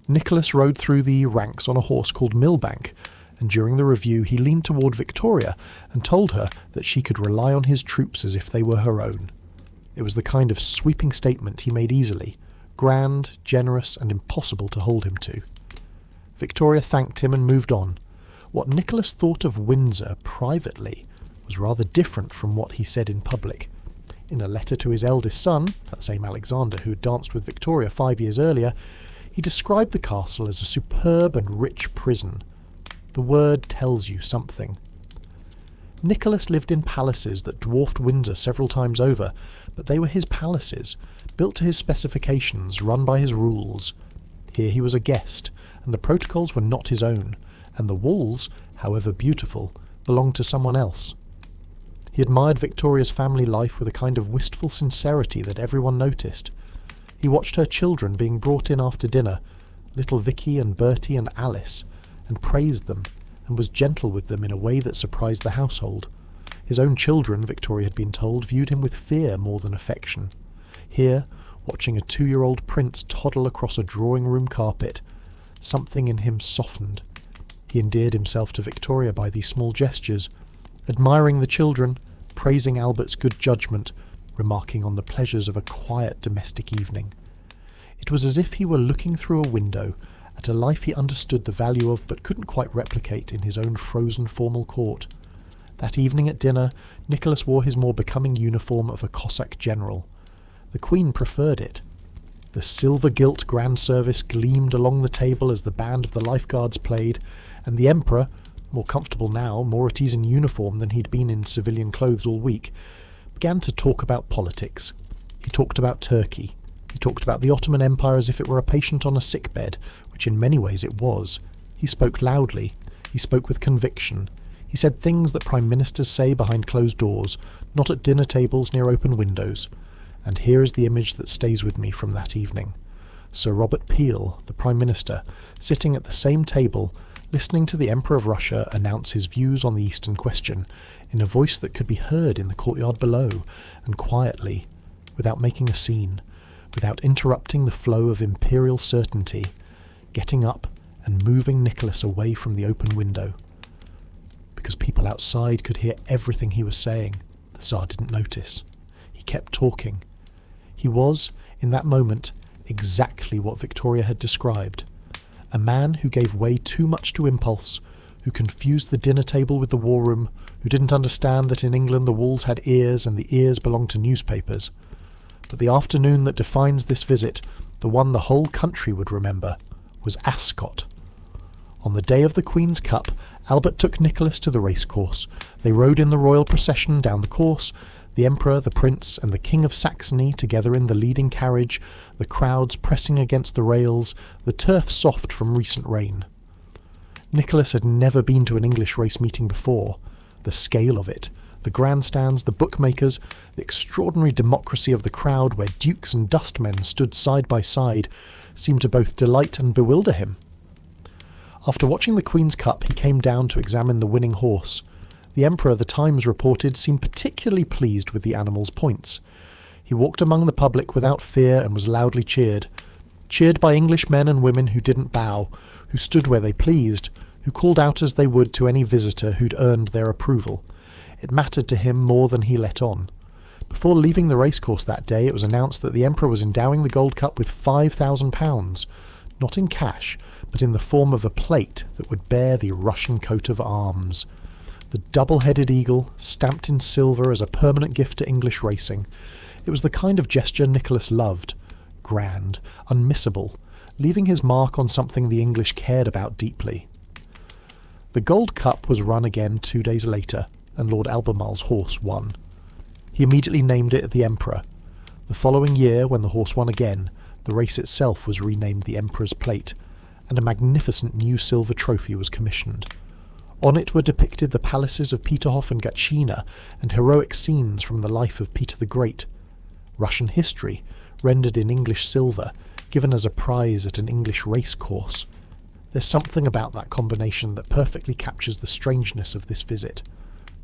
Nicholas rode through the ranks on a horse called Millbank, and during the review he leaned toward Victoria and told her that she could rely on his troops as if they were her own. It was the kind of sweeping statement he made easily, grand, generous, and impossible to hold him to. Victoria thanked him and moved on. What Nicholas thought of Windsor privately was rather different from what he said in public. In a letter to his eldest son, that same Alexander who had danced with Victoria 5 years earlier, he described the castle as a superb and rich prison. The word tells you something. Nicholas lived in palaces that dwarfed Windsor several times over, but they were his palaces, built to his specifications, run by his rules. Here he was a guest, and the protocols were not his own, and the walls, however beautiful, belonged to someone else. He admired Victoria's family life with a kind of wistful sincerity that everyone noticed. He watched her children being brought in after dinner, little Vicky and Bertie and Alice, and praised them, and was gentle with them in a way that surprised the household. His own children, Victoria had been told, viewed him with fear more than affection. Here, watching a 2-year-old prince toddle across a drawing-room carpet, something in him softened. He endeared himself to Victoria by these small gestures, admiring the children, praising Albert's good judgment, remarking on the pleasures of a quiet domestic evening. It was as if he were looking through a window at a life he understood the value of but couldn't quite replicate in his own frozen formal court. That evening at dinner, Nicholas wore his more becoming uniform of a Cossack general. The Queen preferred it. The silver-gilt grand service gleamed along the table as the band of the lifeguards played, and the Emperor, more comfortable now, more at ease in uniform than he'd been in civilian clothes all week, began to talk about politics. He talked about Turkey. He talked about the Ottoman Empire as if it were a patient on a sickbed, which in many ways it was. He spoke loudly. He spoke with conviction. He said things that prime ministers say behind closed doors, not at dinner tables near open windows. And here is the image that stays with me from that evening. Sir Robert Peel, the Prime Minister, sitting at the same table, listening to the Emperor of Russia announce his views on the Eastern question, in a voice that could be heard in the courtyard below, and quietly, without making a scene, without interrupting the flow of imperial certainty, getting up and moving Nicholas away from the open window. Because people outside could hear everything he was saying, the Tsar didn't notice. He kept talking. He was, in that moment, exactly what Victoria had described. A man who gave way too much to impulse, who confused the dinner table with the war room, who didn't understand that in England the walls had ears and the ears belonged to newspapers. But the afternoon that defines this visit, the one the whole country would remember, was Ascot. On the day of the Queen's Cup, Albert took Nicholas to the racecourse. They rode in the royal procession down the course, the Emperor, the Prince, and the King of Saxony together in the leading carriage, the crowds pressing against the rails, the turf soft from recent rain. Nicholas had never been to an English race meeting before. The scale of it, the grandstands, the bookmakers, the extraordinary democracy of the crowd where dukes and dustmen stood side by side, seemed to both delight and bewilder him. After watching the Queen's Cup, he came down to examine the winning horse. The Emperor, the Times reported, seemed particularly pleased with the animal's points. He walked among the public without fear and was loudly cheered. Cheered by English men and women who didn't bow, who stood where they pleased, who called out as they would to any visitor who'd earned their approval. It mattered to him more than he let on. Before leaving the racecourse that day, it was announced that the Emperor was endowing the Gold Cup with £5,000, not in cash, but in the form of a plate that would bear the Russian coat of arms. The double-headed eagle, stamped in silver as a permanent gift to English racing. It was the kind of gesture Nicholas loved. Grand, unmissable, leaving his mark on something the English cared about deeply. The Gold Cup was run again 2 days later, and Lord Albemarle's horse won. He immediately named it the Emperor. The following year, when the horse won again, the race itself was renamed the Emperor's Plate, and a magnificent new silver trophy was commissioned. On it were depicted the palaces of Peterhof and Gatchina, and heroic scenes from the life of Peter the Great. Russian history, rendered in English silver, given as a prize at an English race course. There's something about that combination that perfectly captures the strangeness of this visit.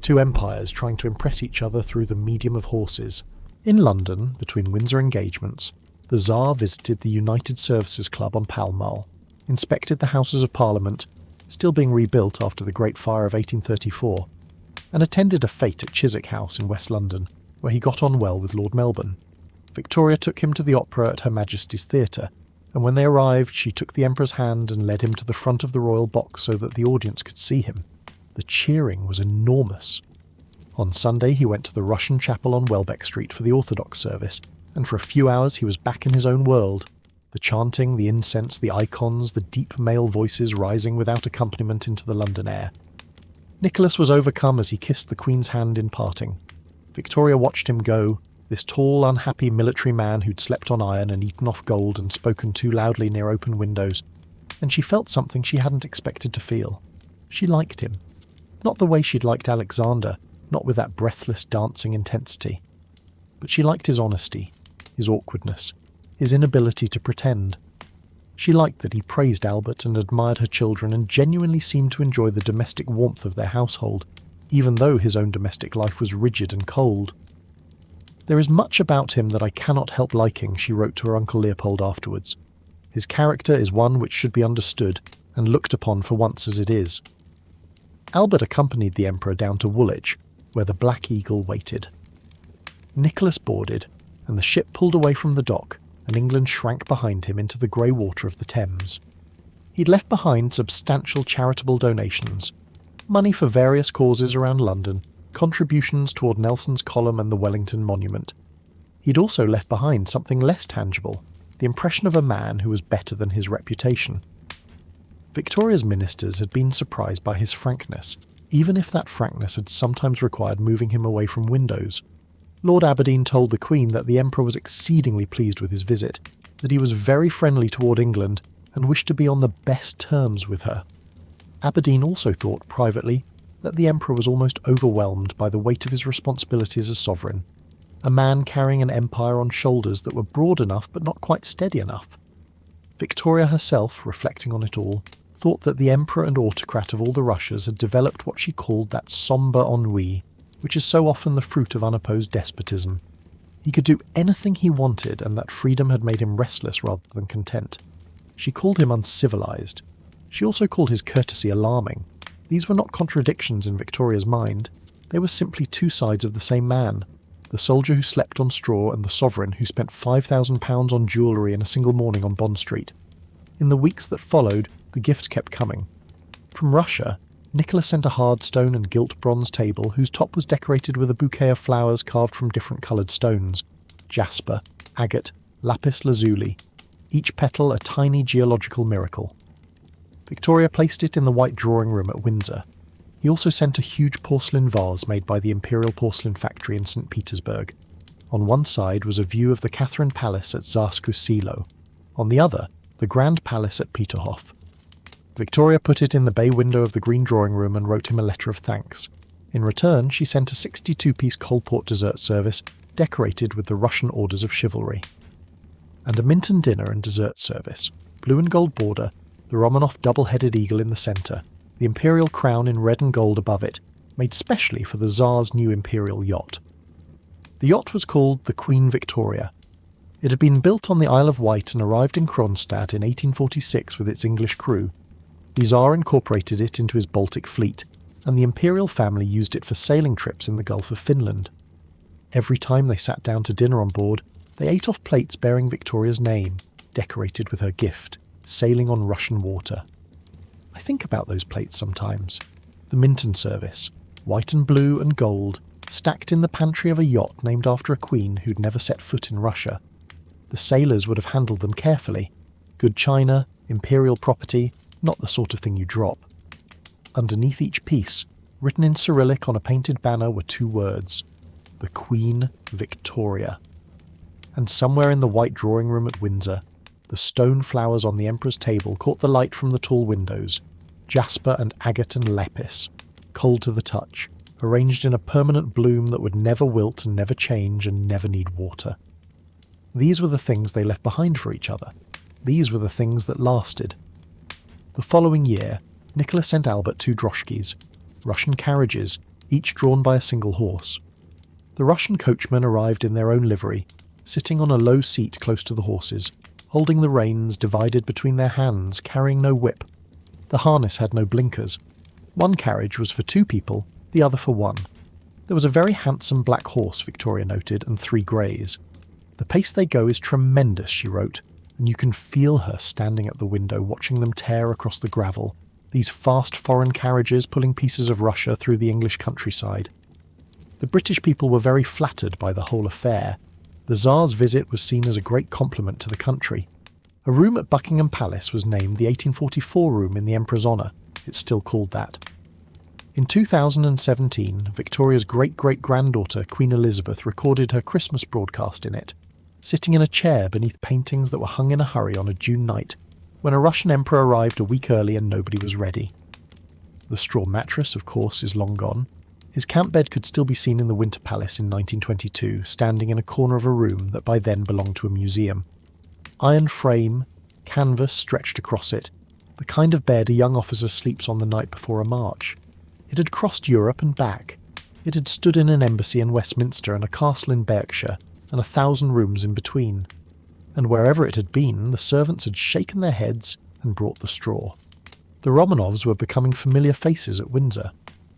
Two empires trying to impress each other through the medium of horses. In London, between Windsor engagements, the Tsar visited the United Services Club on Pall Mall, inspected the Houses of Parliament, still being rebuilt after the Great Fire of 1834, and attended a fete at Chiswick House in West London, where he got on well with Lord Melbourne. Victoria took him to the opera at Her Majesty's Theatre, and when they arrived she took the Emperor's hand and led him to the front of the royal box so that the audience could see him. The cheering was enormous. On Sunday he went to the Russian chapel on Welbeck Street for the Orthodox service, and for a few hours he was back in his own world. The chanting, the incense, the icons, the deep male voices rising without accompaniment into the London air. Nicholas was overcome as he kissed the Queen's hand in parting. Victoria watched him go, this tall, unhappy military man who'd slept on iron and eaten off gold and spoken too loudly near open windows, and she felt something she hadn't expected to feel. She liked him. Not the way she'd liked Alexander, not with that breathless dancing intensity. But she liked his honesty, his awkwardness, his inability to pretend. She liked that he praised Albert and admired her children and genuinely seemed to enjoy the domestic warmth of their household, even though his own domestic life was rigid and cold. "There is much about him that I cannot help liking," she wrote to her Uncle Leopold afterwards. "His character is one which should be understood and looked upon for once as it is." Albert accompanied the Emperor down to Woolwich, where the Black Eagle waited. Nicholas boarded, and the ship pulled away from the dock, and England shrank behind him into the grey water of the Thames. He'd left behind substantial charitable donations, money for various causes around London, contributions toward Nelson's column and the Wellington Monument. He'd also left behind something less tangible, the impression of a man who was better than his reputation. Victoria's ministers had been surprised by his frankness, even if that frankness had sometimes required moving him away from windows. Lord Aberdeen told the Queen that the Emperor was exceedingly pleased with his visit, that he was very friendly toward England and wished to be on the best terms with her. Aberdeen also thought, privately, that the Emperor was almost overwhelmed by the weight of his responsibilities as sovereign, a man carrying an empire on shoulders that were broad enough but not quite steady enough. Victoria herself, reflecting on it all, thought that the Emperor and autocrat of all the Russias had developed what she called that sombre ennui, which is so often the fruit of unopposed despotism. He could do anything he wanted, and that freedom had made him restless rather than content. She called him uncivilized. She also called his courtesy alarming. These were not contradictions in Victoria's mind. They were simply two sides of the same man, the soldier who slept on straw and the sovereign who spent £5,000 on jewellery in a single morning on Bond Street. In the weeks that followed, the gifts kept coming. From Russia, Nicholas sent a hard stone and gilt bronze table whose top was decorated with a bouquet of flowers carved from different coloured stones: jasper, agate, lapis lazuli, each petal a tiny geological miracle. Victoria placed it in the white drawing room at Windsor. He also sent a huge porcelain vase made by the Imperial Porcelain Factory in St. Petersburg. On one side was a view of the Catherine Palace at Tsarsku Selo. On the other, the Grand Palace at Peterhof. Victoria put it in the bay window of the green drawing room and wrote him a letter of thanks. In return, she sent a 62-piece Coalport dessert service decorated with the Russian orders of chivalry. And a Minton dinner and dessert service, blue and gold border, the Romanov double-headed eagle in the centre, the imperial crown in red and gold above it, made specially for the Tsar's new imperial yacht. The yacht was called the Queen Victoria. It had been built on the Isle of Wight and arrived in Kronstadt in 1846 with its English crew. The Tsar incorporated it into his Baltic fleet, and the imperial family used it for sailing trips in the Gulf of Finland. Every time they sat down to dinner on board, they ate off plates bearing Victoria's name, decorated with her gift, sailing on Russian water. I think about those plates sometimes. The Minton service, white and blue and gold, stacked in the pantry of a yacht named after a queen who'd never set foot in Russia. The sailors would have handled them carefully. Good china, imperial property, not the sort of thing you drop. Underneath each piece, written in Cyrillic on a painted banner, were two words: the Queen Victoria. And somewhere in the white drawing room at Windsor, The stone flowers on the emperor's table caught the light from the tall windows, jasper and agate and lapis, cold to the touch, arranged in a permanent bloom that would never wilt and never change and never need water. These were the things they left behind for each other. These were the things that lasted. The following year, Nicholas sent Albert 2 droshkis, Russian carriages, each drawn by a single horse. The Russian coachmen arrived in their own livery, sitting on a low seat close to the horses, holding the reins divided between their hands, carrying no whip. The harness had no blinkers. One carriage was for 2 people, the other for 1. There was a very handsome black horse, Victoria noted, and 3 greys. The pace they go is tremendous, she wrote, and you can feel her standing at the window watching them tear across the gravel, these fast foreign carriages pulling pieces of Russia through the English countryside. The British people were very flattered by the whole affair. The Tsar's visit was seen as a great compliment to the country. A room at Buckingham Palace was named the 1844 room in the Emperor's honour. It's still called that. In 2017, Victoria's great-great-granddaughter, Queen Elizabeth, recorded her Christmas broadcast in it, sitting in a chair beneath paintings that were hung in a hurry on a June night, when a Russian emperor arrived a week early and nobody was ready. The straw mattress, of course, is long gone. His camp bed could still be seen in the Winter Palace in 1922, standing in a corner of a room that by then belonged to a museum. Iron frame, canvas stretched across it, the kind of bed a young officer sleeps on the night before a march. It had crossed Europe and back. It had stood in an embassy in Westminster and a castle in Berkshire, and 1,000 rooms in between. And wherever it had been, the servants had shaken their heads and brought the straw. The Romanovs were becoming familiar faces at Windsor.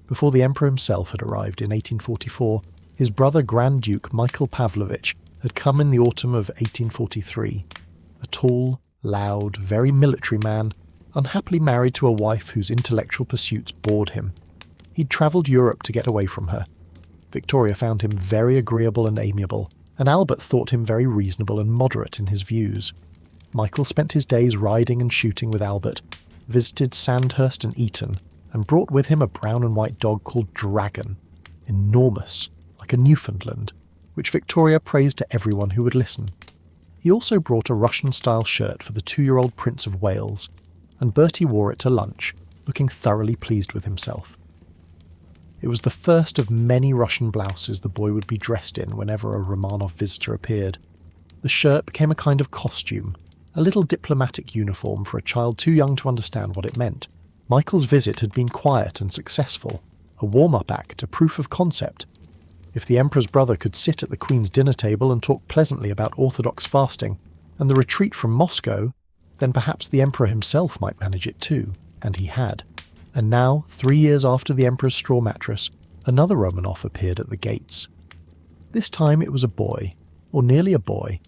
Before the emperor himself had arrived in 1844, his brother Grand Duke Michael Pavlovich had come in the autumn of 1843. A tall, loud, very military man, unhappily married to a wife whose intellectual pursuits bored him. He'd travelled Europe to get away from her. Victoria found him very agreeable and amiable, and Albert thought him very reasonable and moderate in his views. Michael spent his days riding and shooting with Albert, visited Sandhurst and Eton, and brought with him a brown and white dog called Dragon, enormous, like a Newfoundland, which Victoria praised to everyone who would listen. He also brought a Russian-style shirt for the 2-year-old Prince of Wales, and Bertie wore it to lunch, looking thoroughly pleased with himself. It was the first of many Russian blouses the boy would be dressed in whenever a Romanov visitor appeared. The shirt became a kind of costume, a little diplomatic uniform for a child too young to understand what it meant. Michael's visit had been quiet and successful, a warm-up act, a proof of concept. If the emperor's brother could sit at the Queen's dinner table and talk pleasantly about orthodox fasting and the retreat from Moscow, then perhaps the emperor himself might manage it too, and he had. And now, 3 years after the emperor's straw mattress, another Romanov appeared at the gates. This time it was a boy, or nearly a boy.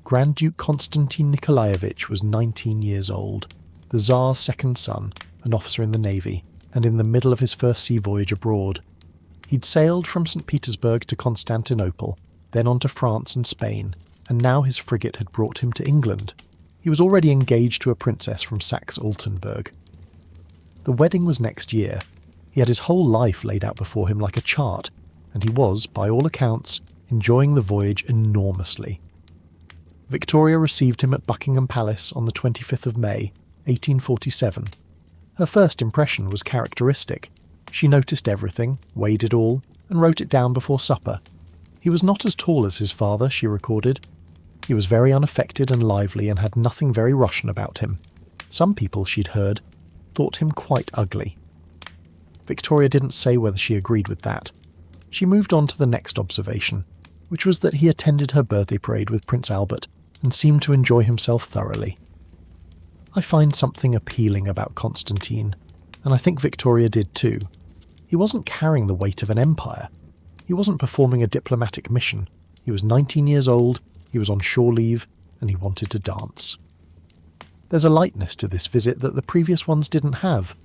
Grand Duke Konstantin Nikolaevich was 19 years old, the Tsar's second son, an officer in the navy, and in the middle of his first sea voyage abroad. He'd sailed from St. Petersburg to Constantinople, then on to France and Spain, and now his frigate had brought him to England. He was already engaged to a princess from Saxe-Altenburg. The wedding was next year. He had his whole life laid out before him like a chart, and he was, by all accounts, enjoying the voyage enormously. Victoria received him at Buckingham Palace on the 25th of May, 1847. Her first impression was characteristic. She noticed everything, weighed it all, and wrote it down before supper. He was not as tall as his father, she recorded. He was very unaffected and lively and had nothing very Russian about him. Some people, she'd heard, thought him quite ugly. Victoria didn't say whether she agreed with that. She moved on to the next observation, which was that he attended her birthday parade with Prince Albert and seemed to enjoy himself thoroughly. I find something appealing about Constantine, and I think Victoria did too. He wasn't carrying the weight of an empire. He wasn't performing a diplomatic mission. He was 19 years old, he was on shore leave, and he wanted to dance. There's a lightness to this visit that the previous ones didn't have.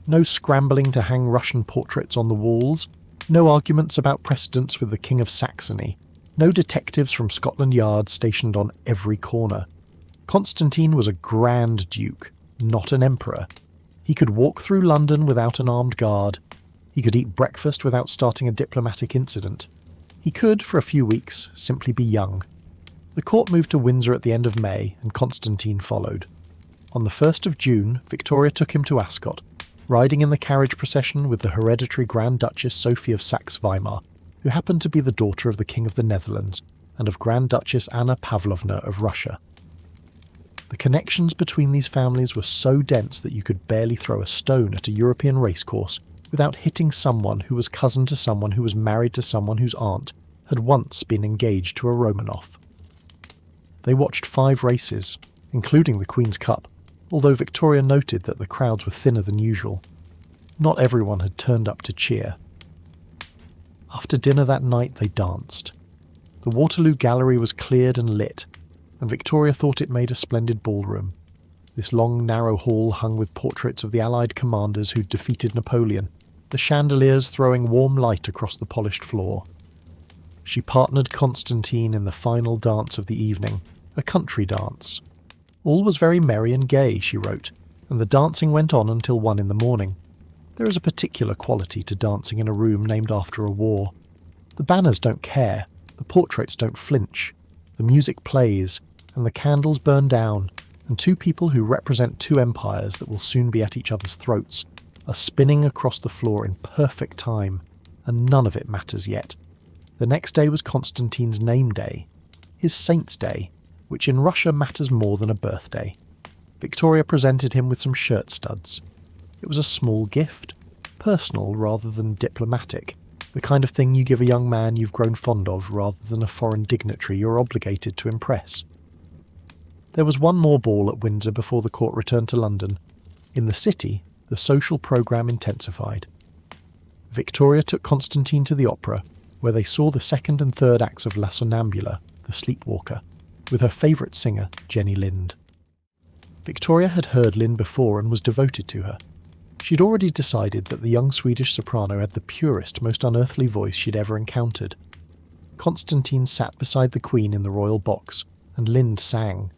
No scrambling to hang Russian portraits on the walls, no arguments about precedence with the King of Saxony, no detectives from Scotland Yard stationed on every corner. Constantine was a Grand Duke, not an emperor. He could walk through London without an armed guard. He could eat breakfast without starting a diplomatic incident. He could, for a few weeks, simply be young. The court moved to Windsor at the end of May, and Constantine followed. On the 1st of June, Victoria took him to Ascot, riding in the carriage procession with the hereditary Grand Duchess Sophie of Saxe-Weimar, who happened to be the daughter of the King of the Netherlands and of Grand Duchess Anna Pavlovna of Russia. The connections between these families were so dense that you could barely throw a stone at a European racecourse without hitting someone who was cousin to someone who was married to someone whose aunt had once been engaged to a Romanov. They watched 5 races, including the Queen's Cup, although Victoria noted that the crowds were thinner than usual. Not everyone had turned up to cheer. After dinner that night they danced. The Waterloo Gallery was cleared and lit, and Victoria thought it made a splendid ballroom. This long, narrow hall hung with portraits of the Allied commanders who'd defeated Napoleon, the chandeliers throwing warm light across the polished floor. She partnered Constantine in the final dance of the evening, a country dance. All was very merry and gay, she wrote, and the dancing went on until 1 in the morning. There is a particular quality to dancing in a room named after a war. The banners don't care, the portraits don't flinch, the music plays, and the candles burn down, and 2 people who represent 2 empires that will soon be at each other's throats are spinning across the floor in perfect time, and none of it matters yet. The next day was Constantine's name day, his saint's day, which in Russia matters more than a birthday. Victoria presented him with some shirt studs. It was a small gift, personal rather than diplomatic, the kind of thing you give a young man you've grown fond of rather than a foreign dignitary you're obligated to impress. There was one more ball at Windsor before the court returned to London. In the city, the social programme intensified. Victoria took Constantine to the opera, where they saw the 2nd and 3rd acts of La Sonnambula, the Sleepwalker, with her favourite singer, Jenny Lind. Victoria had heard Lind before and was devoted to her. She'd already decided that the young Swedish soprano had the purest, most unearthly voice she'd ever encountered. Constantine sat beside the Queen in the royal box, and Lind sang,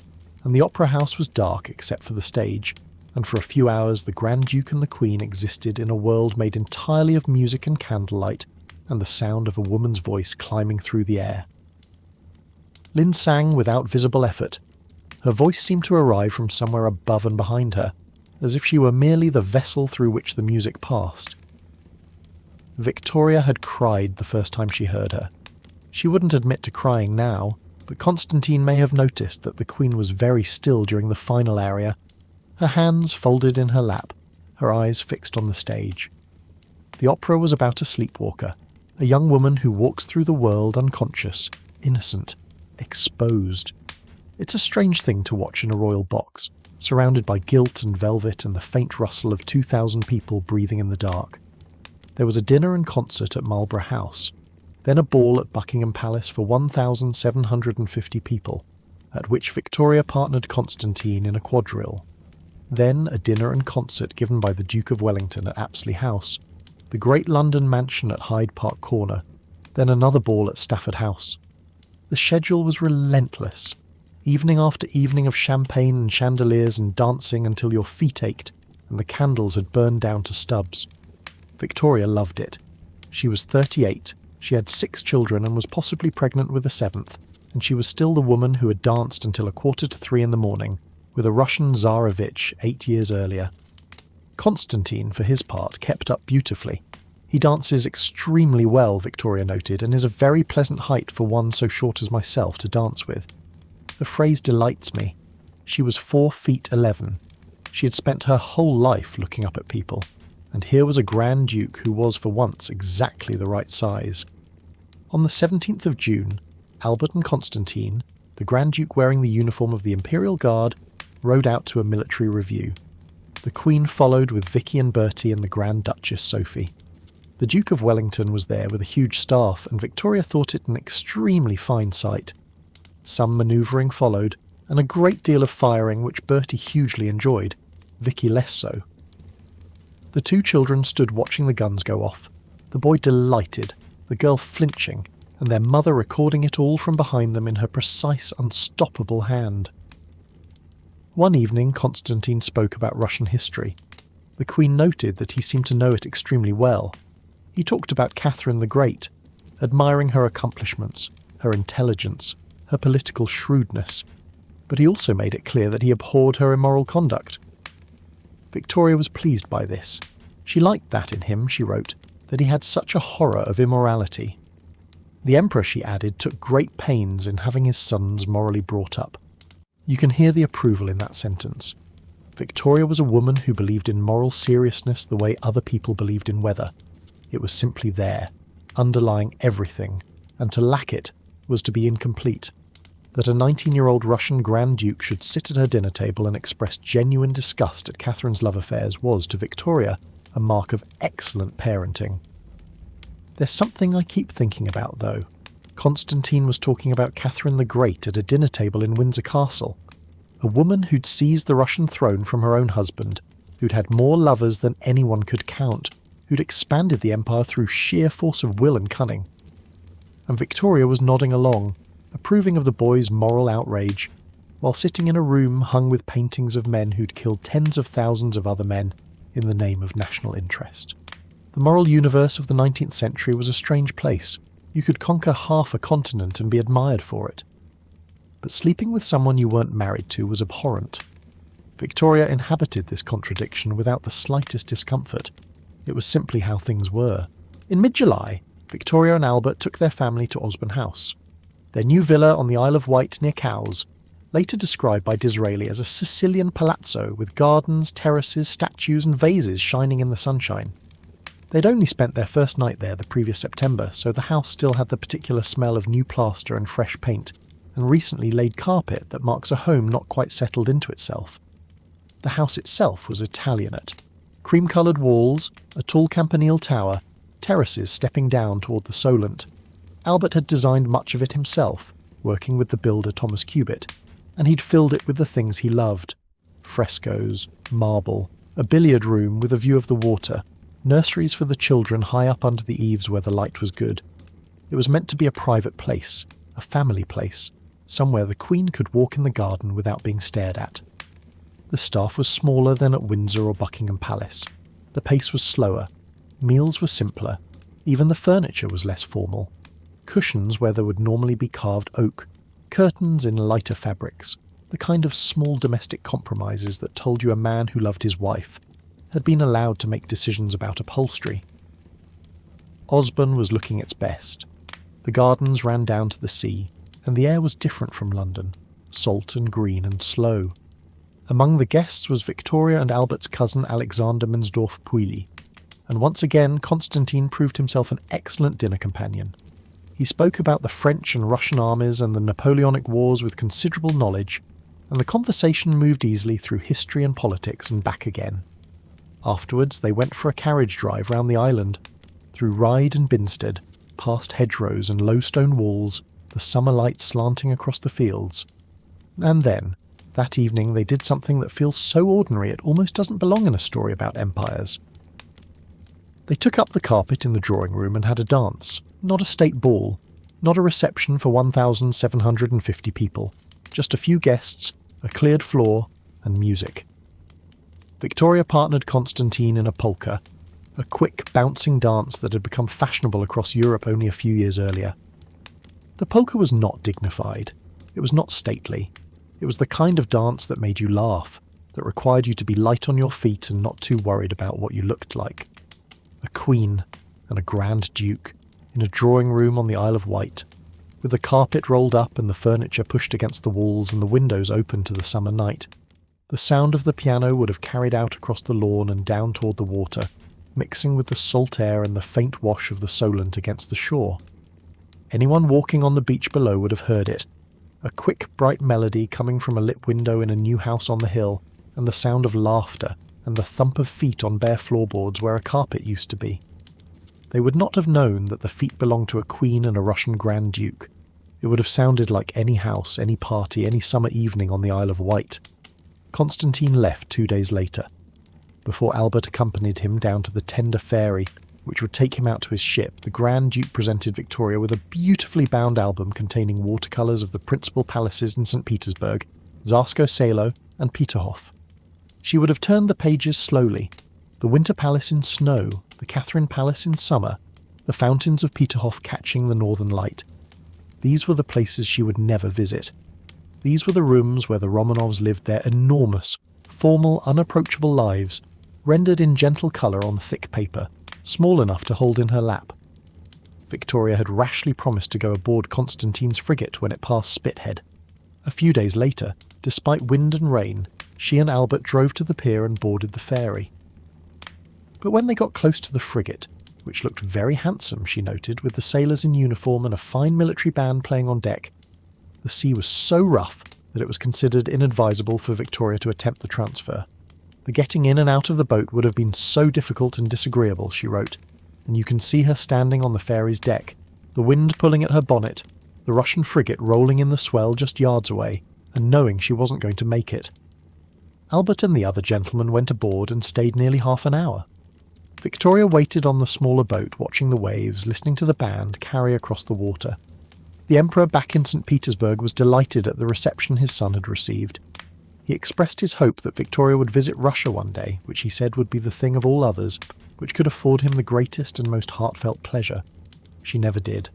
and the opera house was dark except for the stage, and for a few hours the Grand Duke and the Queen existed in a world made entirely of music and candlelight and the sound of a woman's voice climbing through the air. Lind sang without visible effort. Her voice seemed to arrive from somewhere above and behind her, as if she were merely the vessel through which the music passed. Victoria had cried the first time she heard her. She wouldn't admit to crying now, but Constantine may have noticed that the Queen was very still during the final aria, her hands folded in her lap, her eyes fixed on the stage. The opera was about a sleepwalker, a young woman who walks through the world unconscious, innocent, exposed. It's a strange thing to watch in a royal box, surrounded by gilt and velvet and the faint rustle of 2,000 people breathing in the dark. There was a dinner and concert at Marlborough House, then a ball at Buckingham Palace for 1,750 people, at which Victoria partnered Constantine in a quadrille. Then a dinner and concert given by the Duke of Wellington at Apsley House, the great London mansion at Hyde Park Corner, then another ball at Stafford House. The schedule was relentless. Evening after evening of champagne and chandeliers and dancing until your feet ached and the candles had burned down to stubs. Victoria loved it. She was 38, she had 6 children and was possibly pregnant with a 7th, and she was still the woman who had danced until 2:45 in the morning with a Russian tsarevich 8 years earlier. Constantine, for his part, kept up beautifully. He dances extremely well, Victoria noted, and is a very pleasant height for one so short as myself to dance with. The phrase delights me. She was 4 feet 11. She had spent her whole life looking up at people, and here was a Grand Duke who was for once exactly the right size. On the 17th of June, Albert and Constantine, the Grand Duke wearing the uniform of the Imperial Guard, rode out to a military review. The Queen followed with Vicky and Bertie and the Grand Duchess Sophie. The Duke of Wellington was there with a huge staff, and Victoria thought it an extremely fine sight. Some manoeuvring followed, and a great deal of firing which Bertie hugely enjoyed, Vicky less so. The 2 children stood watching the guns go off, the boy delighted, the girl flinching, and their mother recording it all from behind them in her precise, unstoppable hand. One evening Constantine spoke about Russian history. The Queen noted that he seemed to know it extremely well. He talked about Catherine the Great, admiring her accomplishments, her intelligence, her political shrewdness, but he also made it clear that he abhorred her immoral conduct. Victoria was pleased by this. She liked that in him, she wrote, that he had such a horror of immorality. The emperor, she added, took great pains in having his sons morally brought up. You can hear the approval in that sentence. Victoria was a woman who believed in moral seriousness the way other people believed in weather. It was simply there, underlying everything, and to lack it was to be incomplete. That a 19-year-old Russian Grand Duke should sit at her dinner table and express genuine disgust at Catherine's love affairs was, to Victoria, a mark of excellent parenting. There's something I keep thinking about, though. Constantine was talking about Catherine the Great at a dinner table in Windsor Castle. A woman who'd seized the Russian throne from her own husband, who'd had more lovers than anyone could count, who'd expanded the empire through sheer force of will and cunning. And Victoria was nodding along, approving of the boy's moral outrage, while sitting in a room hung with paintings of men who'd killed tens of thousands of other men in the name of national interest. The moral universe of the 19th century was a strange place. You could conquer half a continent and be admired for it. But sleeping with someone you weren't married to was abhorrent. Victoria inhabited this contradiction without the slightest discomfort. It was simply how things were. In mid-July, Victoria and Albert took their family to Osborne House. Their new villa on the Isle of Wight near Cowes, later described by Disraeli as a Sicilian palazzo with gardens, terraces, statues and vases shining in the sunshine. They'd only spent their first night there the previous September, so the house still had the particular smell of new plaster and fresh paint, and recently laid carpet that marks a home not quite settled into itself. The house itself was Italianate. Cream-coloured walls, a tall campanile tower, terraces stepping down toward the Solent. Albert had designed much of it himself, working with the builder Thomas Cubitt, and he'd filled it with the things he loved. Frescoes, marble, a billiard room with a view of the water, nurseries for the children high up under the eaves where the light was good. It was meant to be a private place, a family place, somewhere the Queen could walk in the garden without being stared at. The staff was smaller than at Windsor or Buckingham Palace. The pace was slower. Meals were simpler. Even the furniture was less formal. Cushions where there would normally be carved oak. Curtains in lighter fabrics. The kind of small domestic compromises that told you a man who loved his wife had been allowed to make decisions about upholstery. Osborne was looking its best. The gardens ran down to the sea, and the air was different from London, salt and green and slow. Among the guests was Victoria and Albert's cousin Alexander Mensdorff-Pouilly, and once again Constantine proved himself an excellent dinner companion. He spoke about the French and Russian armies and the Napoleonic Wars with considerable knowledge, and the conversation moved easily through history and politics and back again. Afterwards they went for a carriage drive round the island, through Ryde and Binstead, past hedgerows and low stone walls, the summer light slanting across the fields. And then, that evening they did something that feels so ordinary it almost doesn't belong in a story about empires. They took up the carpet in the drawing room and had a dance, not a state ball, not a reception for 1,750 people, just a few guests, a cleared floor, and music. Victoria partnered Constantine in a polka, a quick, bouncing dance that had become fashionable across Europe only a few years earlier. The polka was not dignified. It was not stately. It was the kind of dance that made you laugh, that required you to be light on your feet and not too worried about what you looked like. A queen and a grand duke in a drawing room on the Isle of Wight, with the carpet rolled up and the furniture pushed against the walls and the windows open to the summer night. The sound of the piano would have carried out across the lawn and down toward the water, mixing with the salt air and the faint wash of the Solent against the shore. Anyone walking on the beach below would have heard it, a quick, bright melody coming from a lit window in a new house on the hill, and the sound of laughter, and the thump of feet on bare floorboards where a carpet used to be. They would not have known that the feet belonged to a queen and a Russian Grand Duke. It would have sounded like any house, any party, any summer evening on the Isle of Wight. Constantine left 2 days later, before Albert accompanied him down to the tender ferry, which would take him out to his ship. The Grand Duke presented Victoria with a beautifully bound album containing watercolours of the principal palaces in St. Petersburg, Tsarskoe Selo and Peterhof. She would have turned the pages slowly. The Winter Palace in snow, the Catherine Palace in summer, the fountains of Peterhof catching the northern light. These were the places she would never visit. These were the rooms where the Romanovs lived their enormous, formal, unapproachable lives, rendered in gentle colour on thick paper, small enough to hold in her lap. Victoria had rashly promised to go aboard Constantine's frigate when it passed Spithead. A few days later, despite wind and rain, she and Albert drove to the pier and boarded the ferry. But when they got close to the frigate, which looked very handsome, she noted, with the sailors in uniform and a fine military band playing on deck, the sea was so rough that it was considered inadvisable for Victoria to attempt the transfer. The getting in and out of the boat would have been so difficult and disagreeable, she wrote, and you can see her standing on the ferry's deck, the wind pulling at her bonnet, the Russian frigate rolling in the swell just yards away, and knowing she wasn't going to make it. Albert and the other gentlemen went aboard and stayed nearly half an hour. Victoria waited on the smaller boat, watching the waves, listening to the band carry across the water. The Emperor back in St. Petersburg was delighted at the reception his son had received. He expressed his hope that Victoria would visit Russia one day, which he said would be the thing of all others, which could afford him the greatest and most heartfelt pleasure. She never did.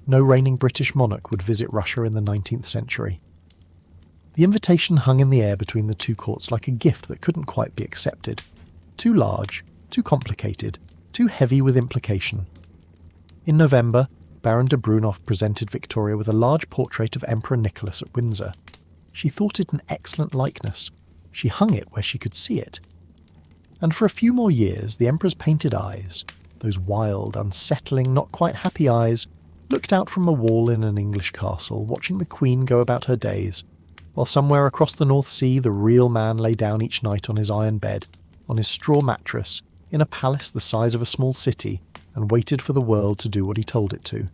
No reigning British monarch would visit Russia in the 19th century. The invitation hung in the air between the two courts like a gift that couldn't quite be accepted. Too large, too complicated, too heavy with implication. In November, Baron de Brunoff presented Victoria with a large portrait of Emperor Nicholas at Windsor. She thought it an excellent likeness. She hung it where she could see it. And for a few more years, the Emperor's painted eyes, those wild, unsettling, not quite happy eyes, looked out from a wall in an English castle, watching the Queen go about her days, while somewhere across the North Sea the real man lay down each night on his iron bed, on his straw mattress, in a palace the size of a small city, and waited for the world to do what he told it to.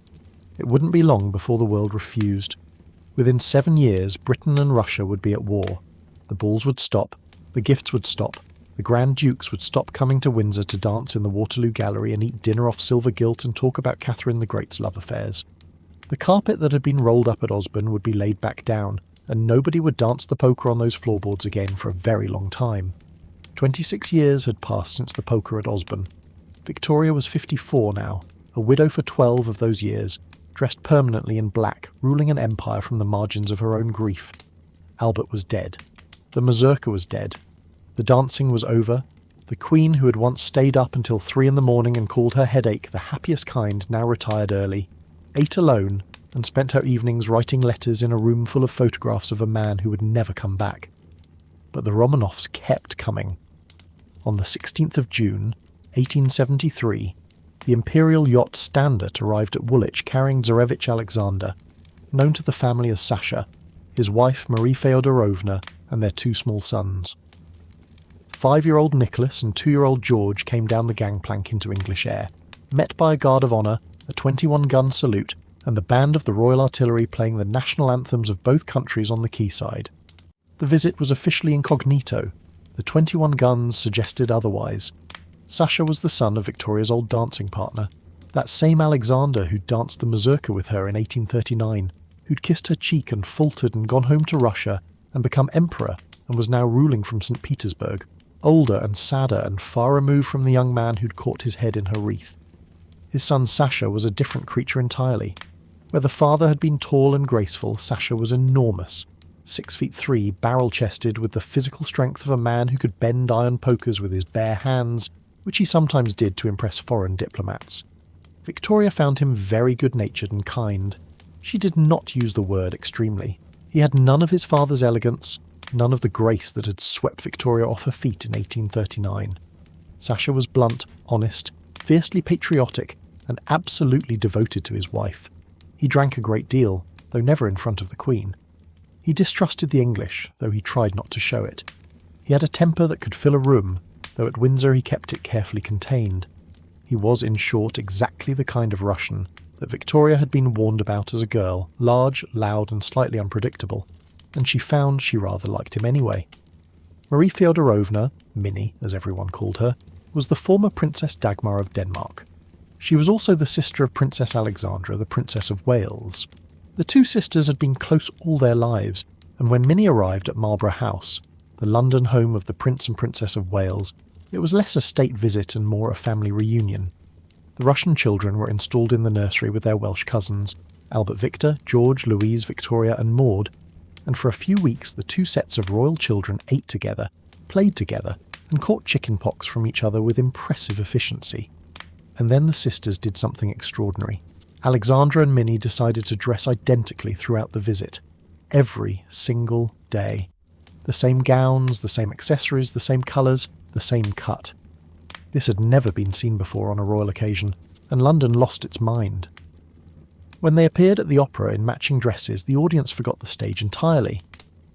It wouldn't be long before the world refused. Within 7 years, Britain and Russia would be at war. The balls would stop, the gifts would stop, the Grand Dukes would stop coming to Windsor to dance in the Waterloo Gallery and eat dinner off silver gilt and talk about Catherine the Great's love affairs. The carpet that had been rolled up at Osborne would be laid back down, and nobody would dance the poker on those floorboards again for a very long time. 26 years had passed since the poker at Osborne. Victoria was 54 now, a widow for 12 of those years, dressed permanently in black, ruling an empire from the margins of her own grief. Albert was dead. The mazurka was dead. The dancing was over. The Queen, who had once stayed up until 3 in the morning and called her headache the happiest kind, now retired early, ate alone, and spent her evenings writing letters in a room full of photographs of a man who would never come back. But the Romanovs kept coming. On the 16th of June, 1873, the imperial yacht Standard arrived at Woolwich carrying Tsarevich Alexander, known to the family as Sasha, his wife Marie Feodorovna, and their 2 small sons. 5-year-old Nicholas and 2-year-old George came down the gangplank into English air, met by a guard of honour, a 21-gun salute, and the band of the Royal Artillery playing the national anthems of both countries on the quayside. The visit was officially incognito. The 21 guns suggested otherwise. Sasha was the son of Victoria's old dancing partner, that same Alexander who'd danced the mazurka with her in 1839, who'd kissed her cheek and faltered and gone home to Russia and become emperor and was now ruling from St. Petersburg, older and sadder and far removed from the young man who'd caught his head in her wreath. His son Sasha was a different creature entirely. Where the father had been tall and graceful, Sasha was enormous, 6'3", barrel-chested, with the physical strength of a man who could bend iron pokers with his bare hands, which he sometimes did to impress foreign diplomats. Victoria found him very good-natured and kind. She did not use the word extremely. He had none of his father's elegance, none of the grace that had swept Victoria off her feet in 1839. Sasha was blunt, honest, fiercely patriotic, and absolutely devoted to his wife. He drank a great deal, though never in front of the Queen. He distrusted the English, though he tried not to show it. He had a temper that could fill a room, though at Windsor he kept it carefully contained. He was, in short, exactly the kind of Russian that Victoria had been warned about as a girl, large, loud, and slightly unpredictable, and she found she rather liked him anyway. Marie Feodorovna, Minnie as everyone called her, was the former Princess Dagmar of Denmark. She was also the sister of Princess Alexandra, the Princess of Wales. The 2 sisters had been close all their lives, and when Minnie arrived at Marlborough House, the London home of the Prince and Princess of Wales, it was less a state visit and more a family reunion. The Russian children were installed in the nursery with their Welsh cousins, Albert Victor, George, Louise, Victoria and Maud, and for a few weeks the two sets of royal children ate together, played together, and caught chickenpox from each other with impressive efficiency. And then the sisters did something extraordinary. Alexandra and Minnie decided to dress identically throughout the visit. Every single day. The same gowns, the same accessories, the same colours, the same cut. This had never been seen before on a royal occasion, and London lost its mind. When they appeared at the opera in matching dresses, the audience forgot the stage entirely.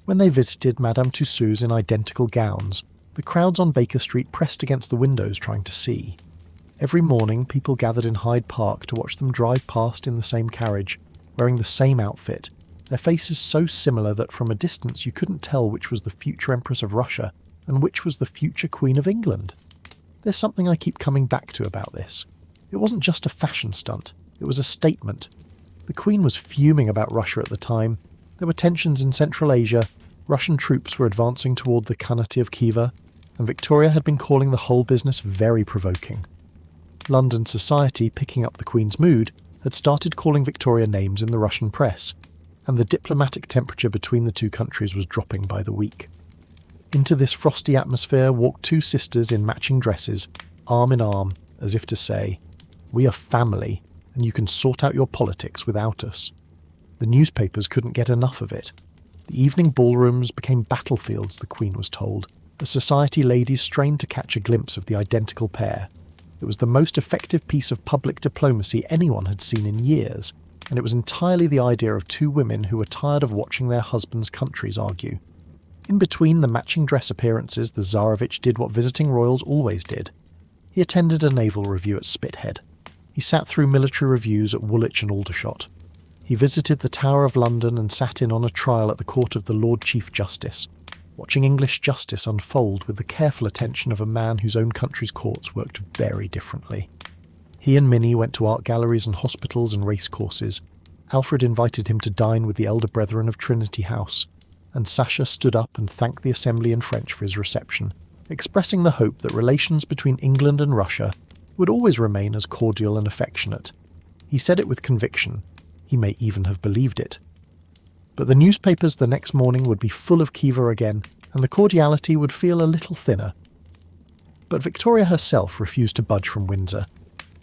When they visited Madame Tussauds in identical gowns, the crowds on Baker Street pressed against the windows trying to see. Every morning, people gathered in Hyde Park to watch them drive past in the same carriage, wearing the same outfit, their faces so similar that from a distance you couldn't tell which was the future Empress of Russia and which was the future Queen of England. There's something I keep coming back to about this. It wasn't just a fashion stunt, it was a statement. The Queen was fuming about Russia at the time. There were tensions in Central Asia, Russian troops were advancing toward the Khanate of Khiva, and Victoria had been calling the whole business very provoking. London society, picking up the Queen's mood, had started calling Victoria names in the Russian press, and the diplomatic temperature between the two countries was dropping by the week. Into this frosty atmosphere walked two sisters in matching dresses, arm in arm, as if to say, "We are family, and you can sort out your politics without us." The newspapers couldn't get enough of it. The evening ballrooms became battlefields, the Queen was told, as society ladies strained to catch a glimpse of the identical pair. It was the most effective piece of public diplomacy anyone had seen in years, and it was entirely the idea of two women who were tired of watching their husbands' countries argue. In between the matching dress appearances, the tsarevich did what visiting royals always did. He attended a naval review at Spithead. He sat through military reviews at Woolwich and Aldershot. He visited the Tower of London and sat in on a trial at the court of the Lord Chief Justice, watching English justice unfold with the careful attention of a man whose own country's courts worked very differently. He and Minnie went to art galleries and hospitals and racecourses. Alfred invited him to dine with the elder brethren of Trinity House, and Sasha stood up and thanked the Assembly in French for his reception, expressing the hope that relations between England and Russia would always remain as cordial and affectionate. He said it with conviction. He may even have believed it. But the newspapers the next morning would be full of Khiva again, and the cordiality would feel a little thinner. But Victoria herself refused to budge from Windsor.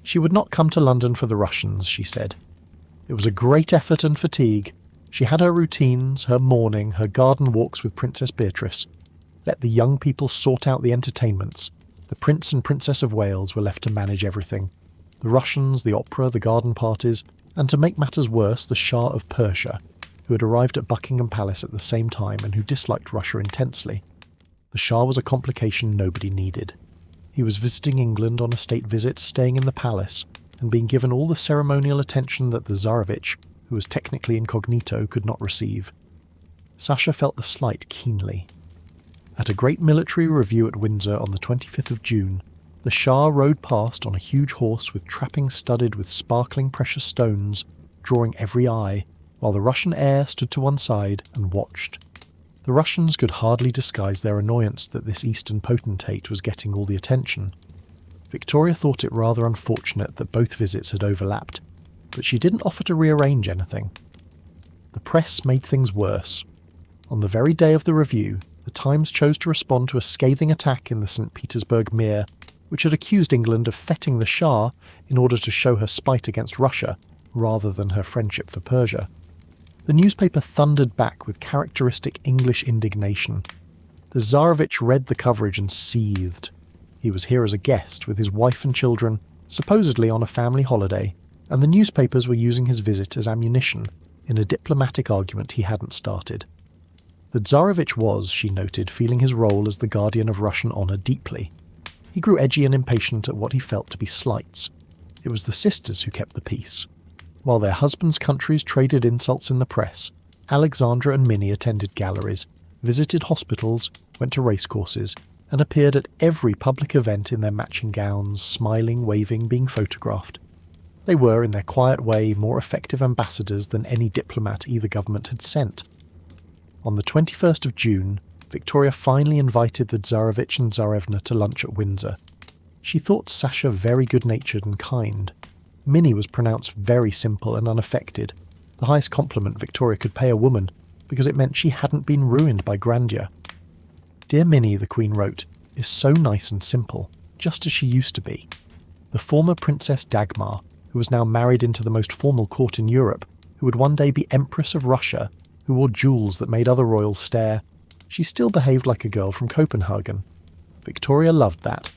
She would not come to London for the Russians, she said. It was a great effort and fatigue. She had her routines, her mourning, her garden walks with Princess Beatrice. Let the young people sort out the entertainments. The Prince and Princess of Wales were left to manage everything. The Russians, the opera, the garden parties, and to make matters worse, the Shah of Persia, who had arrived at Buckingham Palace at the same time and who disliked Russia intensely. The Shah was a complication nobody needed. He was visiting England on a state visit, staying in the palace, and being given all the ceremonial attention that the tsarevich, who was technically incognito, could not receive. Sasha felt the slight keenly. At a great military review at Windsor on the 25th of June, the Shah rode past on a huge horse with trappings studded with sparkling precious stones, drawing every eye, while the Russian heir stood to one side and watched. The Russians could hardly disguise their annoyance that this Eastern potentate was getting all the attention. Victoria thought it rather unfortunate that both visits had overlapped, but she didn't offer to rearrange anything. The press made things worse. On the very day of the review, the Times chose to respond to a scathing attack in the St. Petersburg Mirror, which had accused England of feting the Shah in order to show her spite against Russia, rather than her friendship for Persia. The newspaper thundered back with characteristic English indignation. The tsarevich read the coverage and seethed. He was here as a guest with his wife and children, supposedly on a family holiday, and the newspapers were using his visit as ammunition in a diplomatic argument he hadn't started. The tsarevich was, she noted, feeling his role as the guardian of Russian honour deeply. He grew edgy and impatient at what he felt to be slights. It was the sisters who kept the peace. While their husbands' countries traded insults in the press, Alexandra and Minnie attended galleries, visited hospitals, went to racecourses, and appeared at every public event in their matching gowns, smiling, waving, being photographed. They were, in their quiet way, more effective ambassadors than any diplomat either government had sent. On the 21st of June, Victoria finally invited the Tsarevich and Tsarevna to lunch at Windsor. She thought Sasha very good-natured and kind. Minnie was pronounced very simple and unaffected, the highest compliment Victoria could pay a woman, because it meant she hadn't been ruined by grandeur. "Dear Minnie," the Queen wrote, "is so nice and simple, just as she used to be. The former Princess Dagmar, who was now married into the most formal court in Europe, who would one day be Empress of Russia, who wore jewels that made other royals stare, she still behaved like a girl from Copenhagen. Victoria loved that.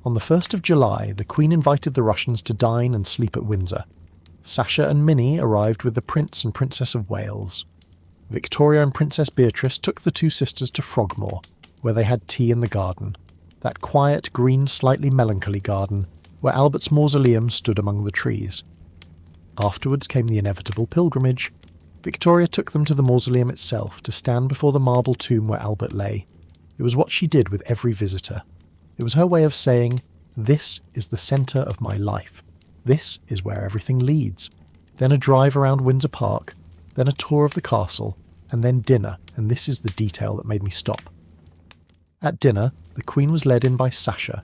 On the 1st of July, the Queen invited the Russians to dine and sleep at Windsor. Sasha and Minnie arrived with the Prince and Princess of Wales. Victoria and Princess Beatrice took the two sisters to Frogmore, where they had tea in the garden, that quiet, green, slightly melancholy garden where Albert's mausoleum stood among the trees. Afterwards came the inevitable pilgrimage. Victoria took them to the mausoleum itself to stand before the marble tomb where Albert lay. It was what she did with every visitor. It was her way of saying, "This is the centre of my life. This is where everything leads." Then a drive around Windsor Park, then a tour of the castle, and then dinner, and this is the detail that made me stop. At dinner, the Queen was led in by Sasha,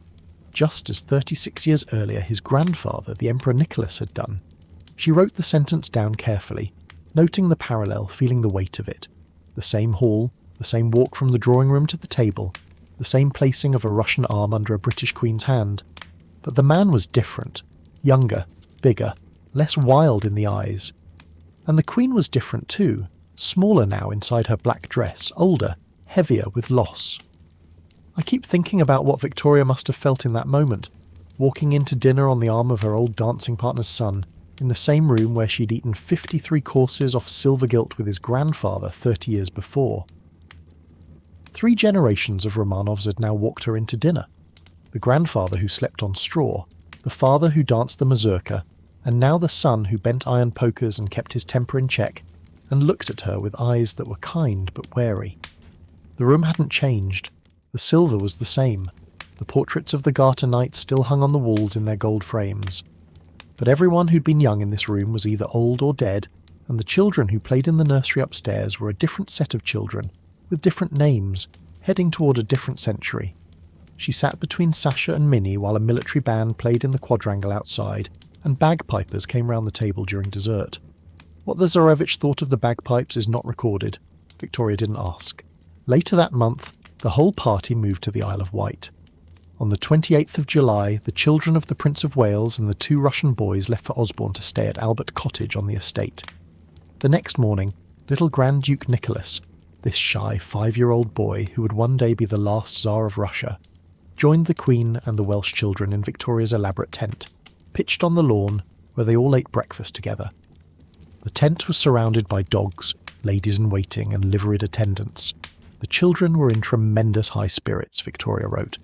just as 36 years earlier his grandfather, the Emperor Nicholas, had done. She wrote the sentence down carefully, noting the parallel, feeling the weight of it. The same hall, the same walk from the drawing room to the table, the same placing of a Russian arm under a British Queen's hand. But the man was different, younger, bigger, less wild in the eyes. And the Queen was different too, smaller now inside her black dress, older, heavier with loss. I keep thinking about what Victoria must have felt in that moment, walking into dinner on the arm of her old dancing partner's son, in the same room where she'd eaten 53 courses off silver gilt with his grandfather 30 years before. 3 generations of Romanovs had now walked her into dinner. The grandfather who slept on straw, the father who danced the mazurka, and now the son who bent iron pokers and kept his temper in check, and looked at her with eyes that were kind but wary. The room hadn't changed. The silver was the same. The portraits of the Garter knights still hung on the walls in their gold frames. But everyone who'd been young in this room was either old or dead, and the children who played in the nursery upstairs were a different set of children, with different names, heading toward a different century. She sat between Sasha and Minnie while a military band played in the quadrangle outside, and bagpipers came round the table during dessert. What the tsarevich thought of the bagpipes is not recorded. Victoria didn't ask. Later that month, the whole party moved to the Isle of Wight. On the 28th of July, the children of the Prince of Wales and the 2 Russian boys left for Osborne to stay at Albert Cottage on the estate. The next morning, little Grand Duke Nicholas, this shy 5-year-old boy who would one day be the last Tsar of Russia, joined the Queen and the Welsh children in Victoria's elaborate tent, pitched on the lawn, where they all ate breakfast together. The tent was surrounded by dogs, ladies-in-waiting and liveried attendants. The children were in tremendous high spirits, Victoria wrote.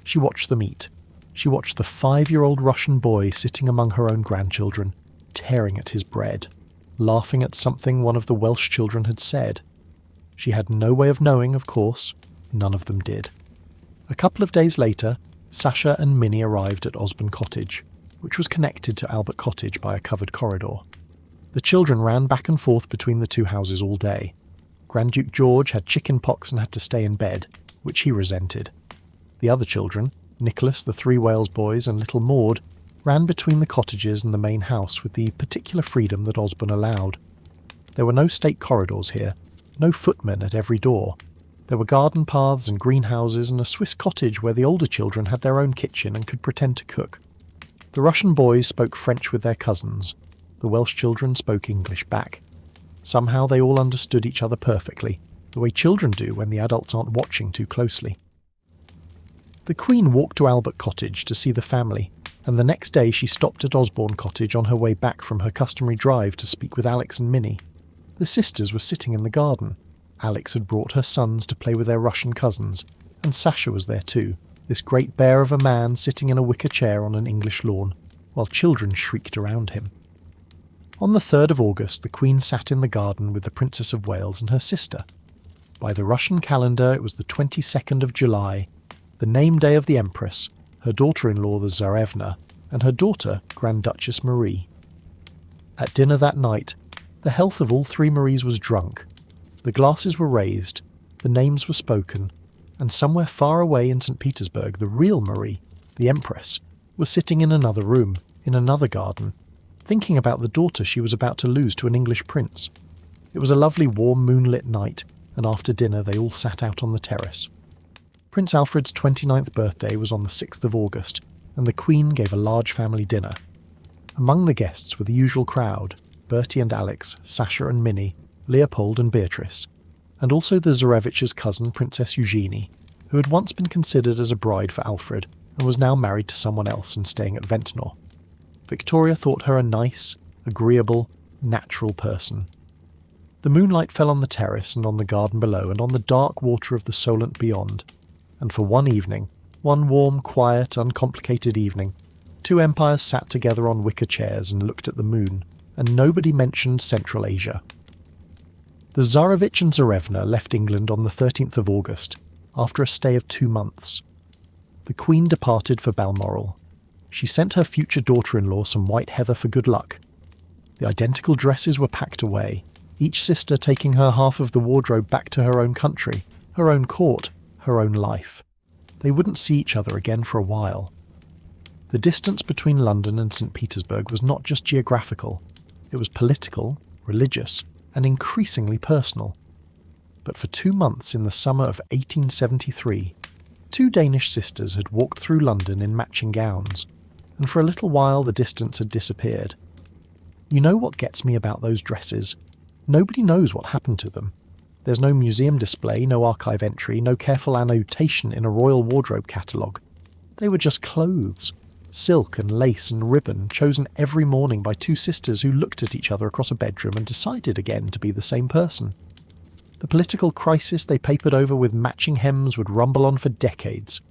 She watched them eat. She watched the 5-year-old Russian boy sitting among her own grandchildren, tearing at his bread, laughing at something one of the Welsh children had said. She had no way of knowing, of course. None of them did. A couple of days later, Sasha and Minnie arrived at Osborne Cottage, which was connected to Albert Cottage by a covered corridor. The children ran back and forth between the 2 houses all day. Grand Duke George had chicken pox and had to stay in bed, which he resented. The other children, Nicholas, the 3 Wales boys, and little Maud, ran between the cottages and the main house with the particular freedom that Osborne allowed. There were no state corridors here, no footmen at every door. There were garden paths and greenhouses and a Swiss cottage where the older children had their own kitchen and could pretend to cook. The Russian boys spoke French with their cousins. The Welsh children spoke English back. Somehow they all understood each other perfectly, the way children do when the adults aren't watching too closely. The Queen walked to Albert Cottage to see the family, and the next day she stopped at Osborne Cottage on her way back from her customary drive to speak with Alex and Minnie. The sisters were sitting in the garden. Alex had brought her sons to play with their Russian cousins, and Sasha was there too, this great bear of a man sitting in a wicker chair on an English lawn, while children shrieked around him. On the 3rd of August, the Queen sat in the garden with the Princess of Wales and her sister. By the Russian calendar, it was the 22nd of July, the name day of the Empress, her daughter-in-law the Tsarevna, and her daughter, Grand Duchess Marie. At dinner that night, the health of all 3 Maries was drunk. The glasses were raised, the names were spoken, and somewhere far away in St. Petersburg, the real Marie, the Empress, was sitting in another room, in another garden, thinking about the daughter she was about to lose to an English prince. It was a lovely warm moonlit night, and after dinner they all sat out on the terrace. Prince Alfred's 29th birthday was on the 6th of August, and the Queen gave a large family dinner. Among the guests were the usual crowd: Bertie and Alex, Sasha and Minnie, Leopold and Beatrice, and also the Tsarevich's cousin Princess Eugenie, who had once been considered as a bride for Alfred and was now married to someone else and staying at Ventnor. Victoria thought her a nice, agreeable, natural person. The moonlight fell on the terrace and on the garden below and on the dark water of the Solent beyond, and for one evening, one warm, quiet, uncomplicated evening, two empires sat together on wicker chairs and looked at the moon, and nobody mentioned Central Asia. The Tsarevich and Tsarevna left England on the 13th of August, after a stay of 2 months. The Queen departed for Balmoral. She sent her future daughter-in-law some white heather for good luck. The identical dresses were packed away, each sister taking her half of the wardrobe back to her own country, her own court, her own life. They wouldn't see each other again for a while. The distance between London and St. Petersburg was not just geographical, it was political, religious, and increasingly personal. But for 2 months in the summer of 1873, two Danish sisters had walked through London in matching gowns, and for a little while the distance had disappeared. You know what gets me about those dresses? Nobody knows what happened to them. There's no museum display, no archive entry, no careful annotation in a royal wardrobe catalogue. They were just clothes. Silk and lace and ribbon, chosen every morning by two sisters who looked at each other across a bedroom and decided again to be the same person. The political crisis they papered over with matching hems would rumble on for decades.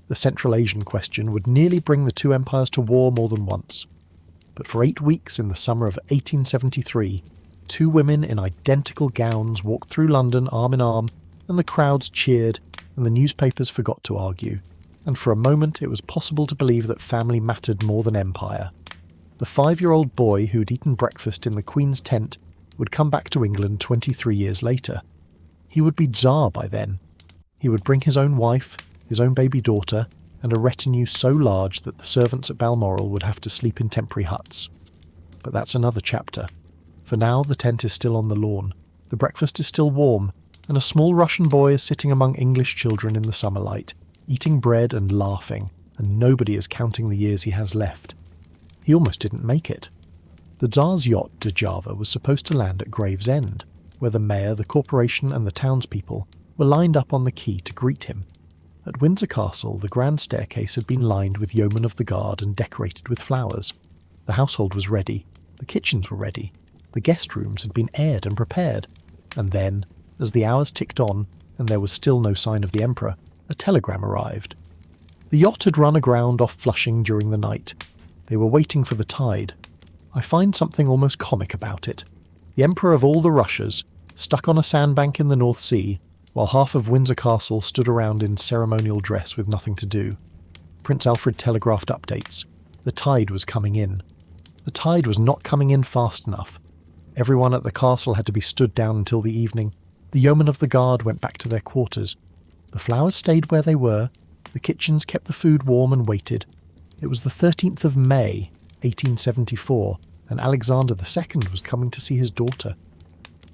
The Central Asian question would nearly bring the two empires to war more than once. But for 8 weeks in the summer of 1873, two women in identical gowns walked through London arm in arm, and the crowds cheered, and the newspapers forgot to argue. And for a moment it was possible to believe that family mattered more than empire. The 5-year-old boy who had eaten breakfast in the Queen's tent would come back to England 23 years later. He would be Tsar by then. He would bring his own wife, his own baby daughter, and a retinue so large that the servants at Balmoral would have to sleep in temporary huts. But that's another chapter. For now the tent is still on the lawn, the breakfast is still warm, and a small Russian boy is sitting among English children in the summer light, eating bread and laughing, and nobody is counting the years he has left. He almost didn't make it. The Tsar's yacht, the Java, was supposed to land at Gravesend, where the mayor, the corporation and the townspeople were lined up on the quay to greet him. At Windsor Castle, the grand staircase had been lined with yeomen of the guard and decorated with flowers. The household was ready, the kitchens were ready, the guest rooms had been aired and prepared, and then, as the hours ticked on and there was still no sign of the Emperor, a telegram arrived. The yacht had run aground off Flushing during the night. They were waiting for the tide. I find something almost comic about it. The Emperor of all the Russias, stuck on a sandbank in the North Sea, while half of Windsor Castle stood around in ceremonial dress with nothing to do. Prince Alfred telegraphed updates. The tide was coming in. The tide was not coming in fast enough. Everyone at the castle had to be stood down until the evening. The yeomen of the guard went back to their quarters. The flowers stayed where they were. The kitchens kept the food warm and waited. It was the 13th of May, 1874, and Alexander II was coming to see his daughter.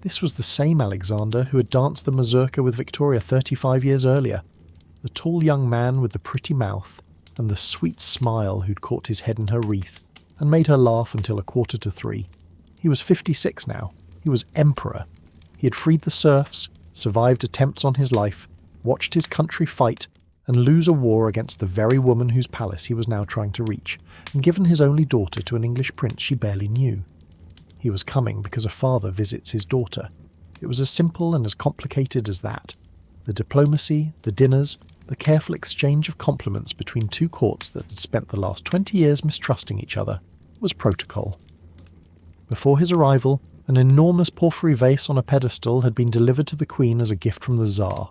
This was the same Alexander who had danced the mazurka with Victoria 35 years earlier. The tall young man with the pretty mouth and the sweet smile who'd caught his head in her wreath and made her laugh until 2:45. He was 56 now. He was emperor. He had freed the serfs, survived attempts on his life, watched his country fight and lose a war against the very woman whose palace he was now trying to reach, and given his only daughter to an English prince she barely knew. He was coming because a father visits his daughter. It was as simple and as complicated as that. The diplomacy, the dinners, the careful exchange of compliments between two courts that had spent the last 20 years mistrusting each other was protocol. Before his arrival, an enormous porphyry vase on a pedestal had been delivered to the Queen as a gift from the Tsar.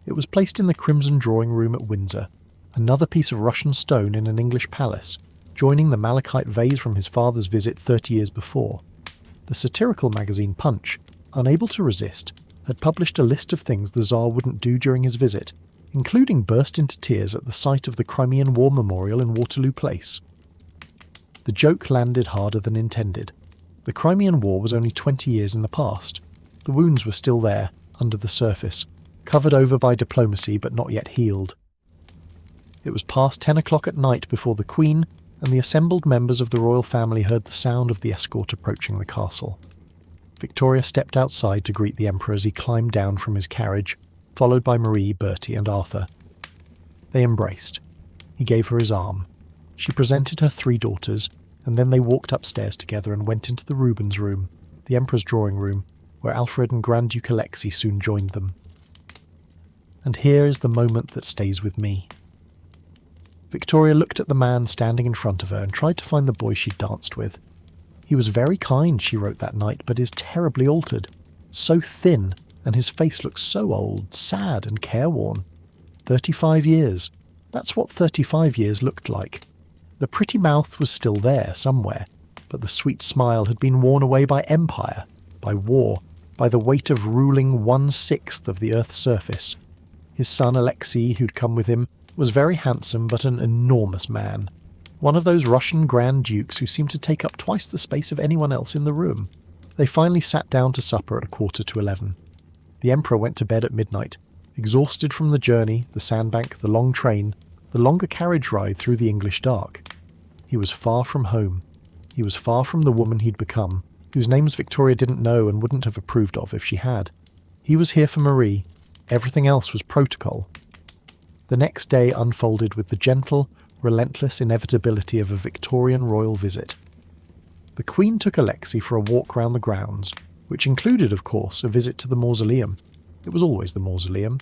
It was placed in the Crimson Drawing Room at Windsor, another piece of Russian stone in an English palace, joining the malachite vase from his father's visit 30 years before. The satirical magazine Punch, unable to resist, had published a list of things the Tsar wouldn't do during his visit, including burst into tears at the sight of the Crimean War Memorial in Waterloo Place. The joke landed harder than intended. The Crimean War was only 20 years in the past. The wounds were still there, under the surface, covered over by diplomacy but not yet healed. It was past 10 o'clock at night before the Queen and the assembled members of the royal family heard the sound of the escort approaching the castle. Victoria stepped outside to greet the Emperor as he climbed down from his carriage, followed by Marie, Bertie and Arthur. They embraced. He gave her his arm. She presented her 3 daughters, and then they walked upstairs together and went into the Rubens room, the Emperor's drawing room, where Alfred and Grand Duke Alexei soon joined them. And here is the moment that stays with me. Victoria looked at the man standing in front of her and tried to find the boy she'd danced with. He was very kind, she wrote that night, but is terribly altered. So thin, and his face looks so old, sad and careworn. 35 years. That's what 35 years looked like. The pretty mouth was still there somewhere, but the sweet smile had been worn away by empire, by war, by the weight of ruling 1/6 of the earth's surface. His son Alexei, who'd come with him, was very handsome but an enormous man. One of those Russian Grand Dukes who seemed to take up twice the space of anyone else in the room. They finally sat down to supper at 11:15. The Emperor went to bed at midnight, exhausted from the journey, the sandbank, the long train, the longer carriage ride through the English dark. He was far from home. He was far from the woman he'd become, whose names Victoria didn't know and wouldn't have approved of if she had. He was here for Marie. Everything else was protocol. The next day unfolded with the gentle, relentless inevitability of a Victorian royal visit. The Queen took Alexei for a walk round the grounds, which included, of course, a visit to the mausoleum. It was always the mausoleum.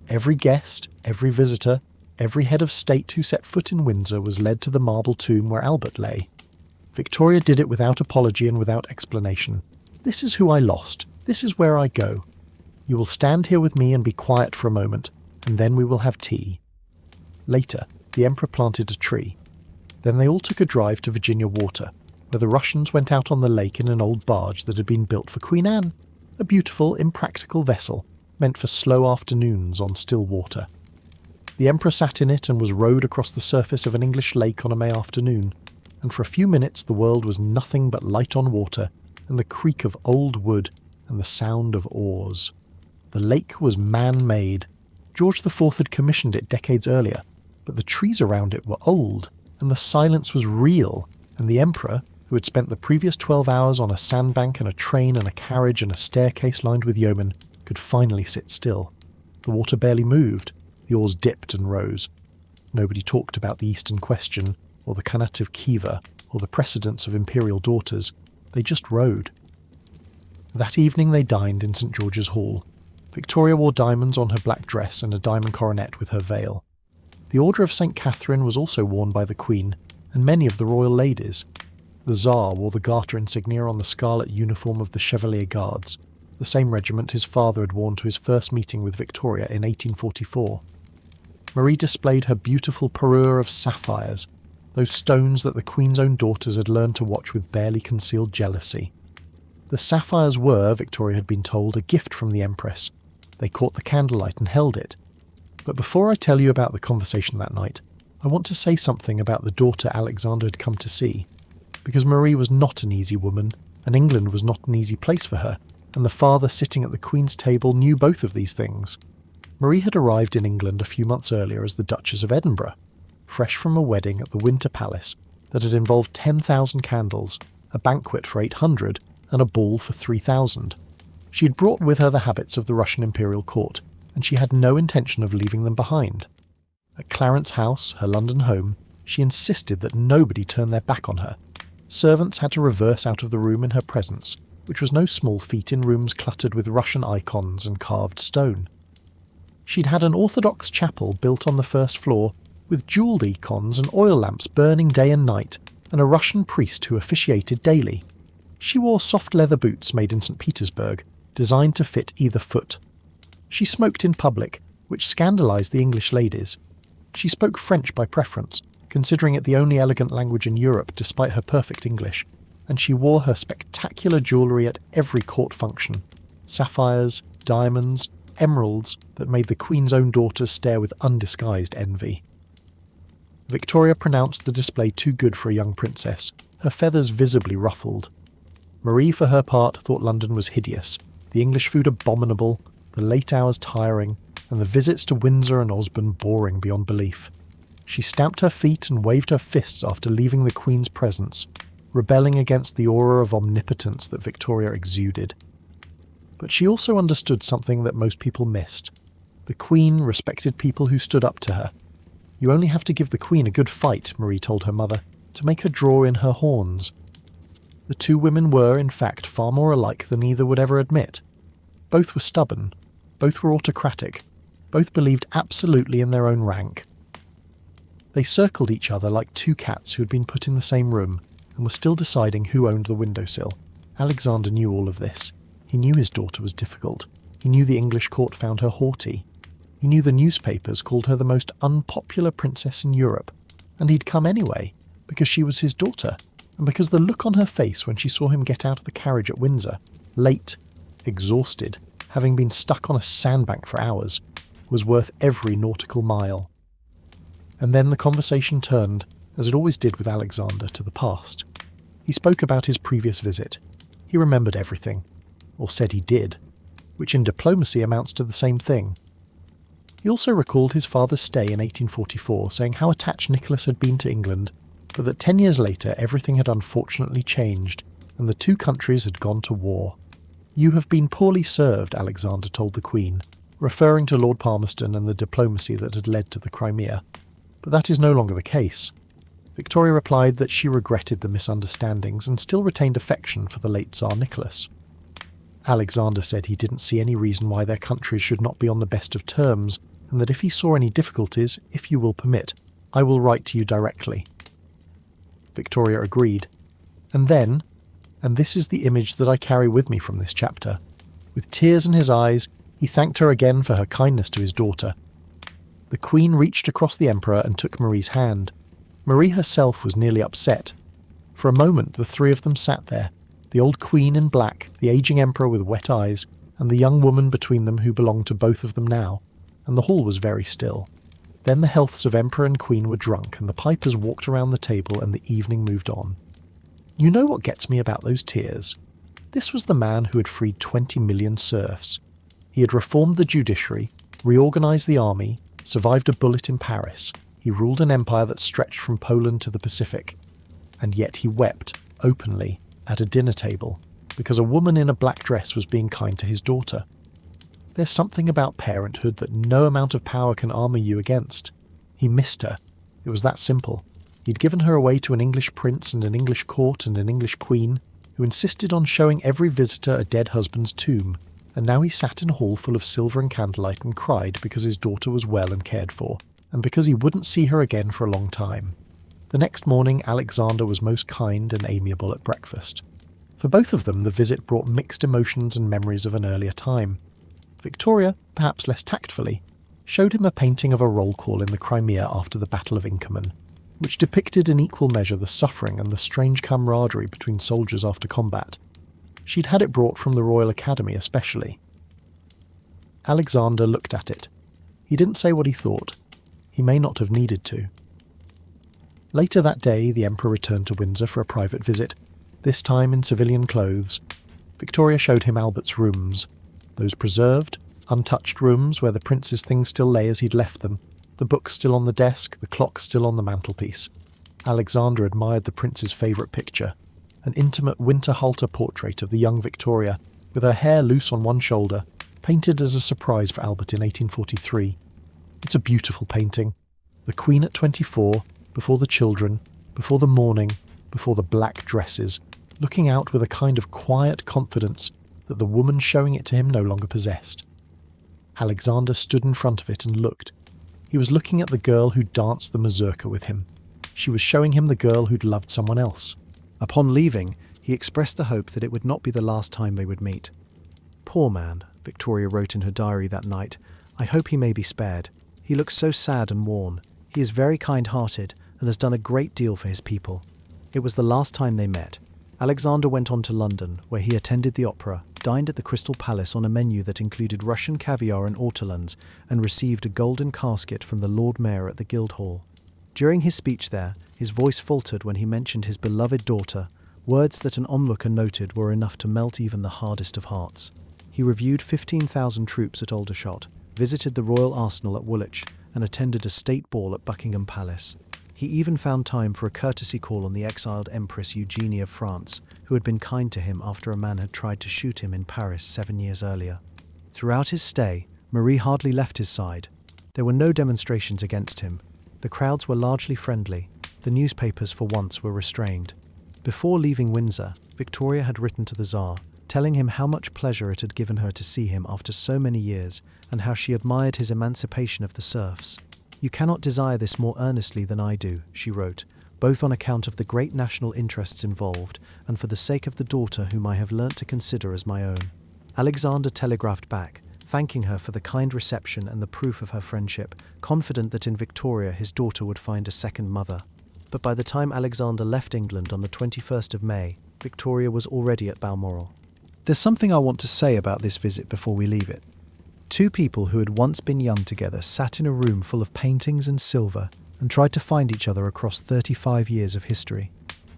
Every guest, every visitor, every head of state who set foot in Windsor was led to the marble tomb where Albert lay. Victoria did it without apology and without explanation. This is who I lost. This is where I go. You will stand here with me and be quiet for a moment, and then we will have tea. Later, the Emperor planted a tree. Then they all took a drive to Virginia Water, where the Russians went out on the lake in an old barge that had been built for Queen Anne, a beautiful, impractical vessel meant for slow afternoons on still water. The Emperor sat in it and was rowed across the surface of an English lake on a May afternoon, and for a few minutes the world was nothing but light on water and the creak of old wood and the sound of oars. The lake was man-made. George IV had commissioned it decades earlier, but the trees around it were old, and the silence was real, and the Emperor, who had spent the previous 12 hours on a sandbank and a train and a carriage and a staircase lined with yeomen, could finally sit still. The water barely moved, the oars dipped and rose. Nobody talked about the Eastern Question, or the Khanate of Khiva, or the precedents of imperial daughters. They just rowed. That evening they dined in St. George's Hall. Victoria wore diamonds on her black dress and a diamond coronet with her veil. The Order of St. Catherine was also worn by the Queen, and many of the royal ladies. The Tsar wore the Garter insignia on the scarlet uniform of the Chevalier Guards, the same regiment his father had worn to his first meeting with Victoria in 1844. Marie displayed her beautiful parure of sapphires, those stones that the Queen's own daughters had learned to watch with barely concealed jealousy. The sapphires were, Victoria had been told, a gift from the Empress. They caught the candlelight and held it. But before I tell you about the conversation that night, I want to say something about the daughter Alexander had come to see, because Marie was not an easy woman, and England was not an easy place for her, and the father sitting at the Queen's table knew both of these things. Marie had arrived in England a few months earlier as the Duchess of Edinburgh, fresh from a wedding at the Winter Palace that had involved 10,000 candles, a banquet for 800, and a ball for 3,000. She had brought with her the habits of the Russian imperial court, and she had no intention of leaving them behind. At Clarence House, her London home, she insisted that nobody turn their back on her. Servants had to reverse out of the room in her presence, which was no small feat in rooms cluttered with Russian icons and carved stone. She'd had an Orthodox chapel built on the first floor, with jewelled icons and oil lamps burning day and night, and a Russian priest who officiated daily. She wore soft leather boots made in St. Petersburg, designed to fit either foot. She smoked in public, which scandalised the English ladies. She spoke French by preference, considering it the only elegant language in Europe despite her perfect English, and she wore her spectacular jewellery at every court function. Sapphires, diamonds, emeralds that made the Queen's own daughters stare with undisguised envy. Victoria pronounced the display too good for a young princess, her feathers visibly ruffled. Marie, for her part, thought London was hideous, the English food abominable, the late hours tiring, and the visits to Windsor and Osborne boring beyond belief. She stamped her feet and waved her fists after leaving the Queen's presence, rebelling against the aura of omnipotence that Victoria exuded. But she also understood something that most people missed. The Queen respected people who stood up to her. You only have to give the Queen a good fight, Marie told her mother, to make her draw in her horns. The two women were, in fact, far more alike than either would ever admit. Both were stubborn, both were autocratic, both believed absolutely in their own rank. They circled each other like two cats who had been put in the same room and were still deciding who owned the windowsill. Alexander knew all of this. He knew his daughter was difficult. He knew the English court found her haughty. He knew the newspapers called her the most unpopular princess in Europe. And he'd come anyway, because she was his daughter, and because the look on her face when she saw him get out of the carriage at Windsor, late, exhausted, having been stuck on a sandbank for hours, was worth every nautical mile. And then the conversation turned, as it always did with Alexander, to the past. He spoke about his previous visit. He remembered everything, or said he did, which in diplomacy amounts to the same thing. He also recalled his father's stay in 1844, saying how attached Nicholas had been to England, but that 10 years later everything had unfortunately changed, and the two countries had gone to war. "You have been poorly served," Alexander told the Queen, referring to Lord Palmerston and the diplomacy that had led to the Crimea. But that is no longer the case. Victoria replied that she regretted the misunderstandings and still retained affection for the late Tsar Nicholas. Alexander said he didn't see any reason why their countries should not be on the best of terms, and that if he saw any difficulties, if you will permit, I will write to you directly. Victoria agreed. And then, and this is the image that I carry with me from this chapter, with tears in his eyes, he thanked her again for her kindness to his daughter. The Queen reached across the Emperor and took Marie's hand. Marie herself was nearly upset. For a moment the three of them sat there, the old Queen in black, the aging Emperor with wet eyes, and the young woman between them who belonged to both of them now, and the hall was very still. Then the healths of Emperor and Queen were drunk, and the pipers walked around the table, and the evening moved on. You know what gets me about those tears? This was the man who had freed 20 million serfs. He had reformed the judiciary, reorganised the army, survived a bullet in Paris. He ruled an empire that stretched from Poland to the Pacific. And yet he wept, openly, at a dinner table, because a woman in a black dress was being kind to his daughter. There's something about parenthood that no amount of power can armour you against. He missed her. It was that simple. He'd given her away to an English prince and an English court and an English queen, who insisted on showing every visitor a dead husband's tomb, and now he sat in a hall full of silver and candlelight and cried because his daughter was well and cared for, and because he wouldn't see her again for a long time. The next morning Alexander was most kind and amiable at breakfast. For both of them the visit brought mixed emotions and memories of an earlier time. Victoria, perhaps less tactfully, showed him a painting of a roll call in the Crimea after the Battle of Inkerman, which depicted in equal measure the suffering and the strange camaraderie between soldiers after combat. She'd had it brought from the Royal Academy especially. Alexander looked at it. He didn't say what he thought. He may not have needed to. Later that day the Emperor returned to Windsor for a private visit, this time in civilian clothes. Victoria showed him Albert's rooms, those preserved, untouched rooms where the prince's things still lay as he'd left them, the books still on the desk, the clock still on the mantelpiece. Alexander admired the prince's favourite picture, an intimate Winterhalter portrait of the young Victoria, with her hair loose on one shoulder, painted as a surprise for Albert in 1843. It's a beautiful painting. The Queen at 24, before the children, before the mourning, before the black dresses, looking out with a kind of quiet confidence that the woman showing it to him no longer possessed. Alexander stood in front of it and looked. He was looking at the girl who danced the mazurka with him. She was showing him the girl who'd loved someone else. Upon leaving, he expressed the hope that it would not be the last time they would meet. "Poor man," Victoria wrote in her diary that night, "I hope he may be spared. He looks so sad and worn. He is very kind-hearted and has done a great deal for his people." It was the last time they met. Alexander went on to London, where he attended the opera, dined at the Crystal Palace on a menu that included Russian caviar and ortolans, and received a golden casket from the Lord Mayor at the Guildhall. During his speech there, his voice faltered when he mentioned his beloved daughter, words that an onlooker noted were enough to melt even the hardest of hearts. He reviewed 15,000 troops at Aldershot, visited the Royal Arsenal at Woolwich, and attended a state ball at Buckingham Palace. He even found time for a courtesy call on the exiled Empress Eugenie of France, who had been kind to him after a man had tried to shoot him in Paris 7 years earlier. Throughout his stay, Marie hardly left his side. There were no demonstrations against him. The crowds were largely friendly. The newspapers, for once, were restrained. Before leaving Windsor, Victoria had written to the Tsar, telling him how much pleasure it had given her to see him after so many years, and how she admired his emancipation of the serfs. "You cannot desire this more earnestly than I do," she wrote, "both on account of the great national interests involved, and for the sake of the daughter whom I have learnt to consider as my own." Alexander telegraphed back, thanking her for the kind reception and the proof of her friendship, confident that in Victoria his daughter would find a second mother. But by the time Alexander left England on the 21st of May, Victoria was already at Balmoral. There's something I want to say about this visit before we leave it. Two people who had once been young together sat in a room full of paintings and silver and tried to find each other across 35 years of history.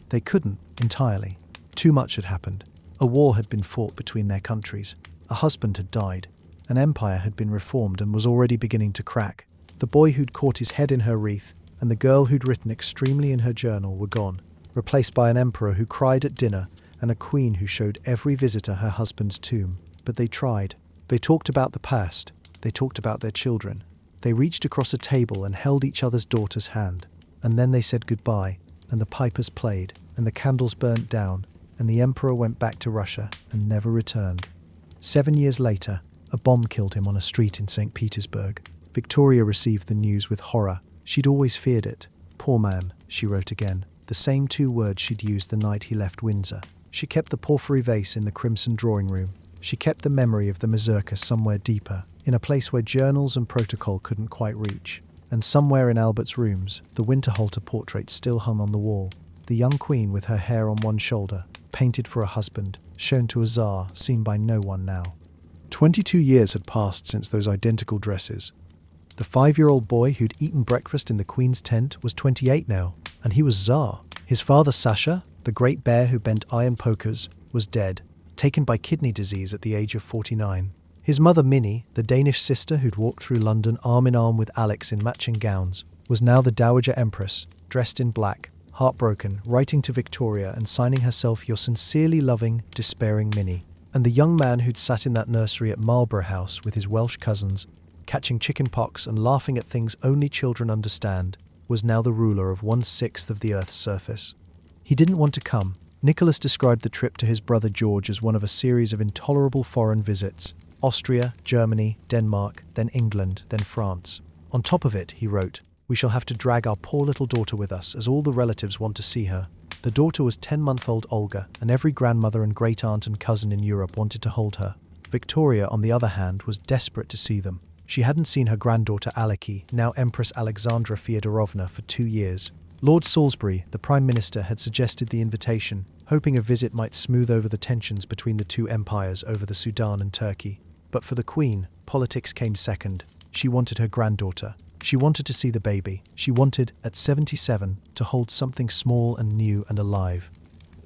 They couldn't, entirely. Too much had happened. A war had been fought between their countries. A husband had died. An empire had been reformed and was already beginning to crack. The boy who'd caught his head in her wreath and the girl who'd written extremely in her journal were gone, replaced by an emperor who cried at dinner and a queen who showed every visitor her husband's tomb. But they tried. They talked about the past. They talked about their children. They reached across a table and held each other's daughter's hand. And then they said goodbye, and the pipers played, and the candles burnt down, and the emperor went back to Russia and never returned. 7 years later, a bomb killed him on a street in St. Petersburg. Victoria received the news with horror. She'd always feared it. "Poor man," she wrote again, the same 2 words she'd used the night he left Windsor. She kept the porphyry vase in the crimson drawing room. She kept the memory of the mazurka somewhere deeper, in a place where journals and protocol couldn't quite reach. And somewhere in Albert's rooms, the Winterhalter portrait still hung on the wall. The young queen with her hair on one shoulder, painted for a husband, shown to a Tsar, seen by no one now. 22 years had passed since those identical dresses. The 5-year-old boy who'd eaten breakfast in the Queen's tent was 28 now, and he was Tsar. His father Sasha, the great bear who bent iron pokers, was dead, taken by kidney disease at the age of 49. His mother Minnie, the Danish sister who'd walked through London arm in arm with Alex in matching gowns, was now the Dowager Empress, dressed in black, heartbroken, writing to Victoria and signing herself your sincerely loving, despairing Minnie. And the young man who'd sat in that nursery at Marlborough House with his Welsh cousins, catching chicken pox and laughing at things only children understand, was now the ruler of 1/6 of the Earth's surface. He didn't want to come. Nicholas described the trip to his brother George as one of a series of intolerable foreign visits. Austria, Germany, Denmark, then England, then France. On top of it, he wrote, "We shall have to drag our poor little daughter with us, as all the relatives want to see her." The daughter was 10-month-old Olga, and every grandmother and great-aunt and cousin in Europe wanted to hold her. Victoria, on the other hand, was desperate to see them. She hadn't seen her granddaughter Aleki, now Empress Alexandra Feodorovna, for 2 years. Lord Salisbury, the Prime Minister, had suggested the invitation, hoping a visit might smooth over the tensions between the two empires over the Sudan and Turkey. But for the Queen, politics came second. She wanted her granddaughter. She wanted to see the baby. She wanted, at 77, to hold something small and new and alive.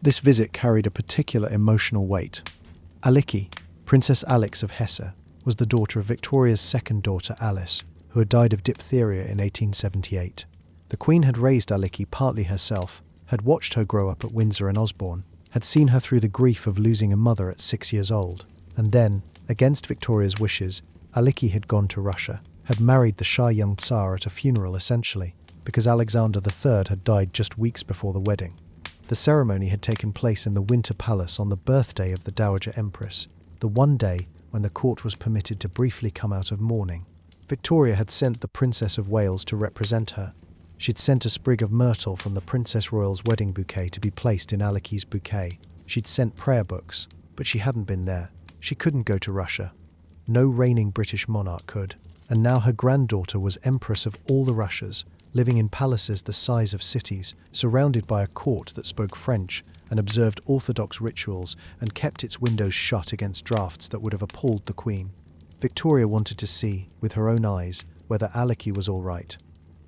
This visit carried a particular emotional weight. Aliki, Princess Alix of Hesse, was the daughter of Victoria's second daughter Alice, who had died of diphtheria in 1878. The Queen had raised Aliki partly herself, had watched her grow up at Windsor and Osborne, had seen her through the grief of losing a mother at 6 years old, and then, against Victoria's wishes, Aliki had gone to Russia, had married the shy young Tsar at a funeral essentially, because Alexander III had died just weeks before the wedding. The ceremony had taken place in the Winter Palace on the birthday of the Dowager Empress, the one day when the court was permitted to briefly come out of mourning. Victoria had sent the Princess of Wales to represent her. She'd sent a sprig of myrtle from the Princess Royal's wedding bouquet to be placed in Aliki's bouquet. She'd sent prayer books, but she hadn't been there. She couldn't go to Russia. No reigning British monarch could. And now her granddaughter was Empress of all the Russias, living in palaces the size of cities, surrounded by a court that spoke French and observed Orthodox rituals and kept its windows shut against drafts that would have appalled the Queen. Victoria wanted to see, with her own eyes, whether Aliki was all right.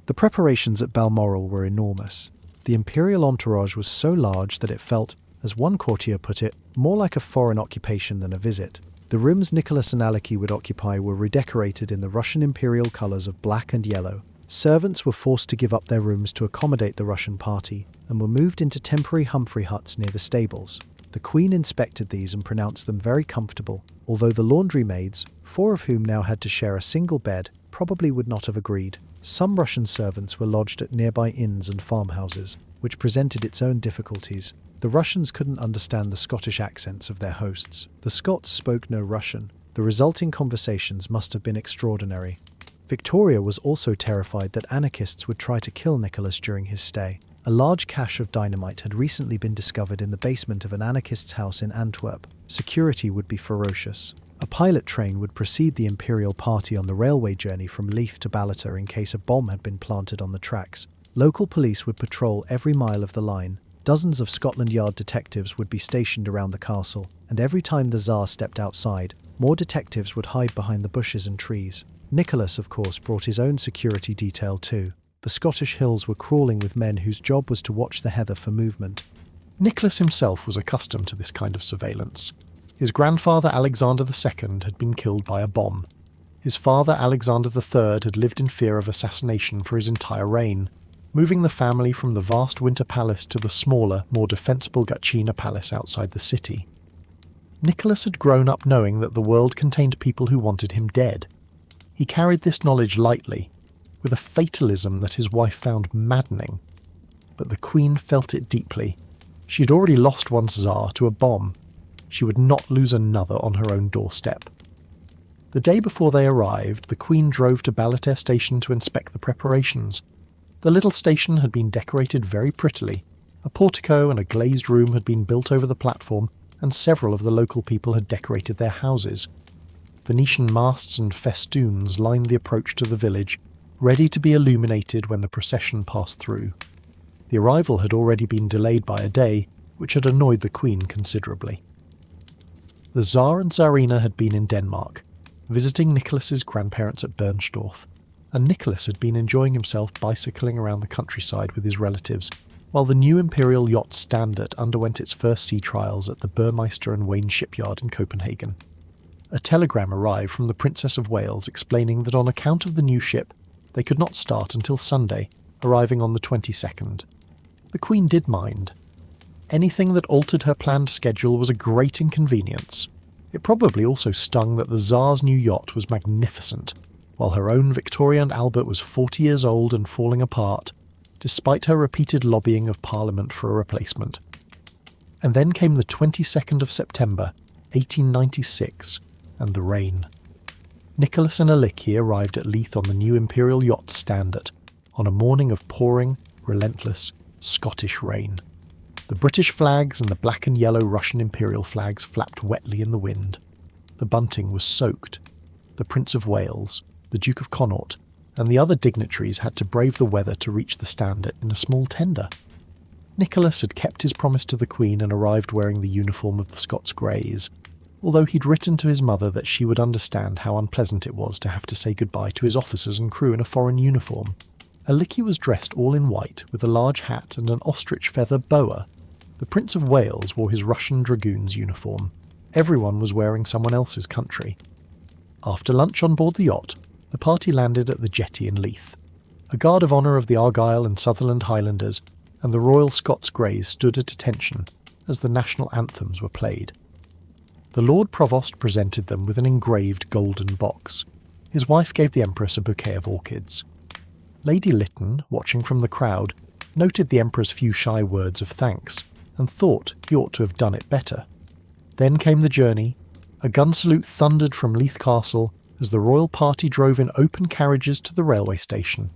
The preparations at Balmoral were enormous. The imperial entourage was so large that it felt, as one courtier put it, more like a foreign occupation than a visit. The rooms Nicholas and Aleki would occupy were redecorated in the Russian imperial colours of black and yellow. Servants were forced to give up their rooms to accommodate the Russian party and were moved into temporary Humphrey huts near the stables. The Queen inspected these and pronounced them very comfortable, although the laundry maids, 4 of whom now had to share a single bed, probably would not have agreed. Some Russian servants were lodged at nearby inns and farmhouses, which presented its own difficulties. The Russians couldn't understand the Scottish accents of their hosts. The Scots spoke no Russian. The resulting conversations must have been extraordinary. Victoria was also terrified that anarchists would try to kill Nicholas during his stay. A large cache of dynamite had recently been discovered in the basement of an anarchist's house in Antwerp. Security would be ferocious. A pilot train would precede the imperial party on the railway journey from Leith to Balata in case a bomb had been planted on the tracks. Local police would patrol every mile of the line. Dozens of Scotland Yard detectives would be stationed around the castle, and every time the Tsar stepped outside, more detectives would hide behind the bushes and trees. Nicholas, of course, brought his own security detail too. The Scottish hills were crawling with men whose job was to watch the heather for movement. Nicholas himself was accustomed to this kind of surveillance. His grandfather Alexander II had been killed by a bomb. His father Alexander III had lived in fear of assassination for his entire reign, moving the family from the vast Winter Palace to the smaller, more defensible Gatchina Palace outside the city. Nicholas had grown up knowing that the world contained people who wanted him dead. He carried this knowledge lightly, with a fatalism that his wife found maddening. But the Queen felt it deeply. She had already lost one Tsar to a bomb. She would not lose another on her own doorstep. The day before they arrived, the Queen drove to Balata station to inspect the preparations. The little station had been decorated very prettily. A portico and a glazed room had been built over the platform, and several of the local people had decorated their houses. Venetian masts and festoons lined the approach to the village, ready to be illuminated when the procession passed through. The arrival had already been delayed by a day, which had annoyed the Queen considerably. The Tsar and Tsarina had been in Denmark, visiting Nicholas's grandparents at Bernstorff, and Nicholas had been enjoying himself bicycling around the countryside with his relatives, while the new imperial yacht Standard underwent its first sea trials at the Burmeister and Wain shipyard in Copenhagen. A telegram arrived from the Princess of Wales explaining that on account of the new ship, they could not start until Sunday, arriving on the 22nd. The Queen did mind. Anything that altered her planned schedule was a great inconvenience. It probably also stung that the Tsar's new yacht was magnificent, while her own Victorian Albert was 40 years old and falling apart, despite her repeated lobbying of Parliament for a replacement. And then came the 22nd of September, 1896, and the rain. Nicholas and Aleki arrived at Leith on the new imperial yacht Standard, on a morning of pouring, relentless, Scottish rain. The British flags and the black and yellow Russian imperial flags flapped wetly in the wind. The bunting was soaked. The Prince of Wales, the Duke of Connaught, and the other dignitaries had to brave the weather to reach the Standard in a small tender. Nicholas had kept his promise to the Queen and arrived wearing the uniform of the Scots Greys, although he'd written to his mother that she would understand how unpleasant it was to have to say goodbye to his officers and crew in a foreign uniform. Aleki was dressed all in white, with a large hat and an ostrich feather boa. The Prince of Wales wore his Russian dragoon's uniform. Everyone was wearing someone else's country. After lunch on board the yacht, the party landed at the jetty in Leith. A guard of honour of the Argyll and Sutherland Highlanders and the Royal Scots Greys stood at attention as the national anthems were played. The Lord Provost presented them with an engraved golden box. His wife gave the Empress a bouquet of orchids. Lady Lytton, watching from the crowd, noted the Emperor's few shy words of thanks, and thought he ought to have done it better. Then came the journey. A gun salute thundered from Leith Castle as the royal party drove in open carriages to the railway station.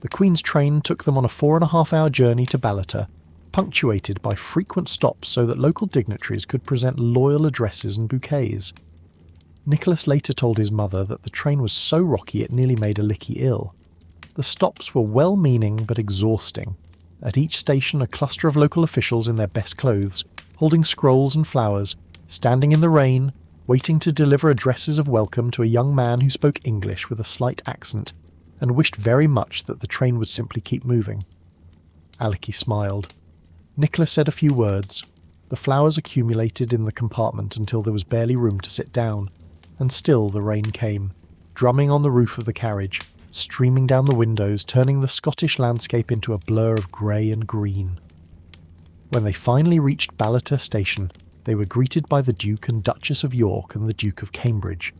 The Queen's train took them on a 4.5-hour journey to Balata, punctuated by frequent stops so that local dignitaries could present loyal addresses and bouquets. Nicholas later told his mother that the train was so rocky it nearly made Aleki ill. The stops were well-meaning but exhausting. At each station a cluster of local officials in their best clothes, holding scrolls and flowers, standing in the rain, waiting to deliver addresses of welcome to a young man who spoke English with a slight accent, and wished very much that the train would simply keep moving. Alicky smiled. Nicholas said a few words. The flowers accumulated in the compartment until there was barely room to sit down, and still the rain came, drumming on the roof of the carriage, streaming down the windows, turning the Scottish landscape into a blur of grey and green. When they finally reached Ballater station, they were greeted by the Duke and Duchess of York and the Duke of Cambridge.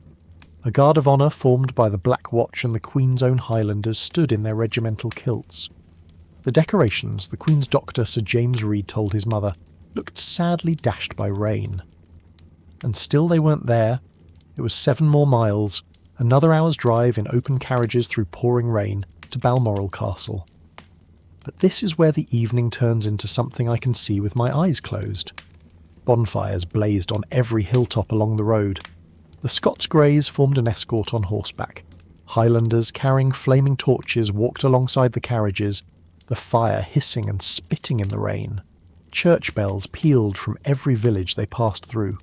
A guard of honour formed by the Black Watch and the Queen's own Highlanders stood in their regimental kilts. The decorations, the Queen's doctor Sir James Reed told his mother, looked sadly dashed by rain. And still they weren't there. It was 7 more miles, another hour's drive in open carriages through pouring rain, to Balmoral Castle. But this is where the evening turns into something I can see with my eyes closed. Bonfires blazed on every hilltop along the road. The Scots Greys formed an escort on horseback. Highlanders carrying flaming torches walked alongside the carriages, the fire hissing and spitting in the rain. Church bells pealed from every village they passed through.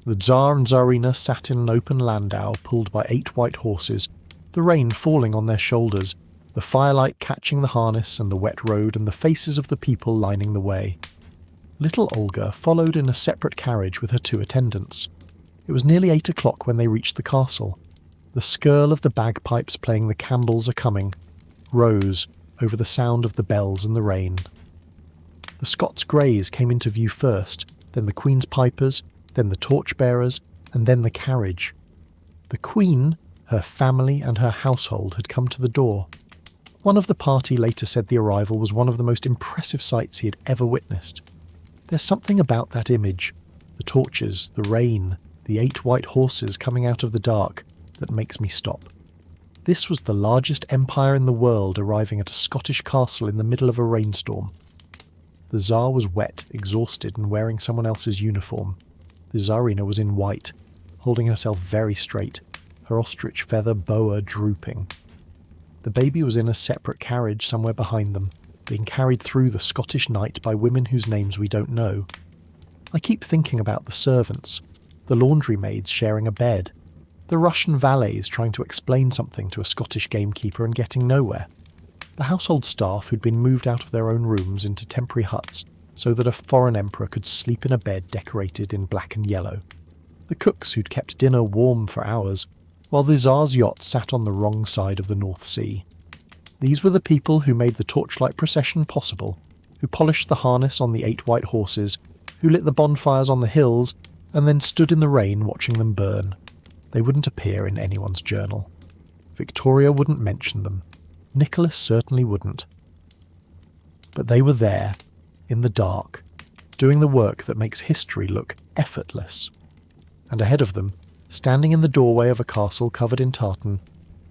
The Tsar and Tsarina sat in an open landau pulled by 8 white horses, the rain falling on their shoulders, the firelight catching the harness and the wet road and the faces of the people lining the way. Little Olga followed in a separate carriage with her 2 attendants. It was nearly 8 o'clock when they reached the castle. The skirl of the bagpipes playing The Campbells Are Coming rose over the sound of the bells and the rain. The Scots Greys came into view first, then the Queen's pipers, then the torchbearers, and then the carriage. The Queen, her family and her household had come to the door. One of the party later said the arrival was one of the most impressive sights he had ever witnessed. There's something about that image, the torches, the rain, the 8 white horses coming out of the dark, that makes me stop. This was the largest empire in the world arriving at a Scottish castle in the middle of a rainstorm. The Tsar was wet, exhausted, and wearing someone else's uniform. The Tsarina was in white, holding herself very straight, her ostrich feather boa drooping. The baby was in a separate carriage somewhere behind them, being carried through the Scottish night by women whose names we don't know. I keep thinking about the servants, the laundry maids sharing a bed, the Russian valets trying to explain something to a Scottish gamekeeper and getting nowhere, the household staff who'd been moved out of their own rooms into temporary huts so that a foreign emperor could sleep in a bed decorated in black and yellow, the cooks who'd kept dinner warm for hours, while the Tsar's yacht sat on the wrong side of the North Sea. These were the people who made the torchlight procession possible, who polished the harness on the 8 white horses, who lit the bonfires on the hills, and then stood in the rain watching them burn. They wouldn't appear in anyone's journal. Victoria wouldn't mention them. Nicholas certainly wouldn't. But they were there, in the dark, doing the work that makes history look effortless. And ahead of them, standing in the doorway of a castle covered in tartan,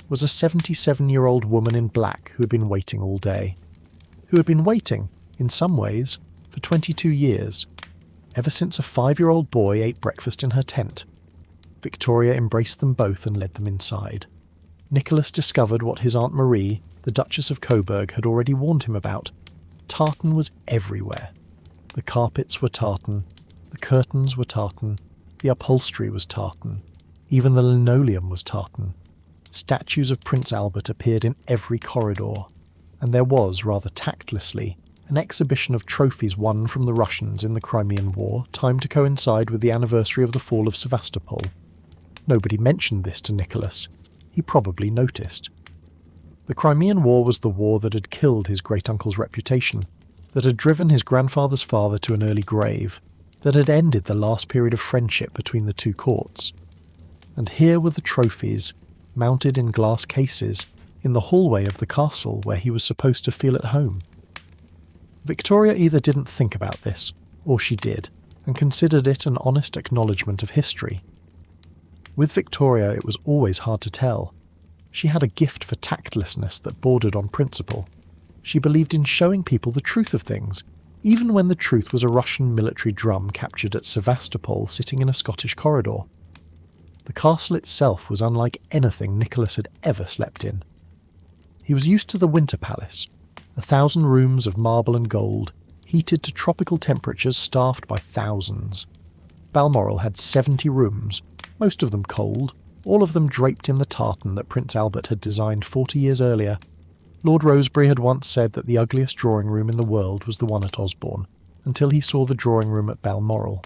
was a 77-year-old woman in black who had been waiting all day. Who had been waiting, in some ways, for 22 years, ever since a 5-year-old boy ate breakfast in her tent. Victoria embraced them both and led them inside. Nicholas discovered what his Aunt Marie, the Duchess of Coburg, had already warned him about. Tartan was everywhere. The carpets were tartan, the curtains were tartan, the upholstery was tartan, even the linoleum was tartan. Statues of Prince Albert appeared in every corridor, and there was, rather tactlessly, an exhibition of trophies won from the Russians in the Crimean War, timed to coincide with the anniversary of the fall of Sevastopol. Nobody mentioned this to Nicholas. He probably noticed. The Crimean War was the war that had killed his great-uncle's reputation, that had driven his grandfather's father to an early grave, that had ended the last period of friendship between the two courts. And here were the trophies, mounted in glass cases, in the hallway of the castle where he was supposed to feel at home. Victoria either didn't think about this, or she did, and considered it an honest acknowledgement of history. With Victoria it was always hard to tell. She had a gift for tactlessness that bordered on principle. She believed in showing people the truth of things, even when the truth was a Russian military drum captured at Sevastopol sitting in a Scottish corridor. The castle itself was unlike anything Nicholas had ever slept in. He was used to the Winter Palace, 1,000 rooms of marble and gold, heated to tropical temperatures, staffed by thousands. Balmoral had 70 rooms, most of them cold, all of them draped in the tartan that Prince Albert had designed 40 years earlier. Lord Rosebery had once said that the ugliest drawing room in the world was the one at Osborne, until he saw the drawing room at Balmoral.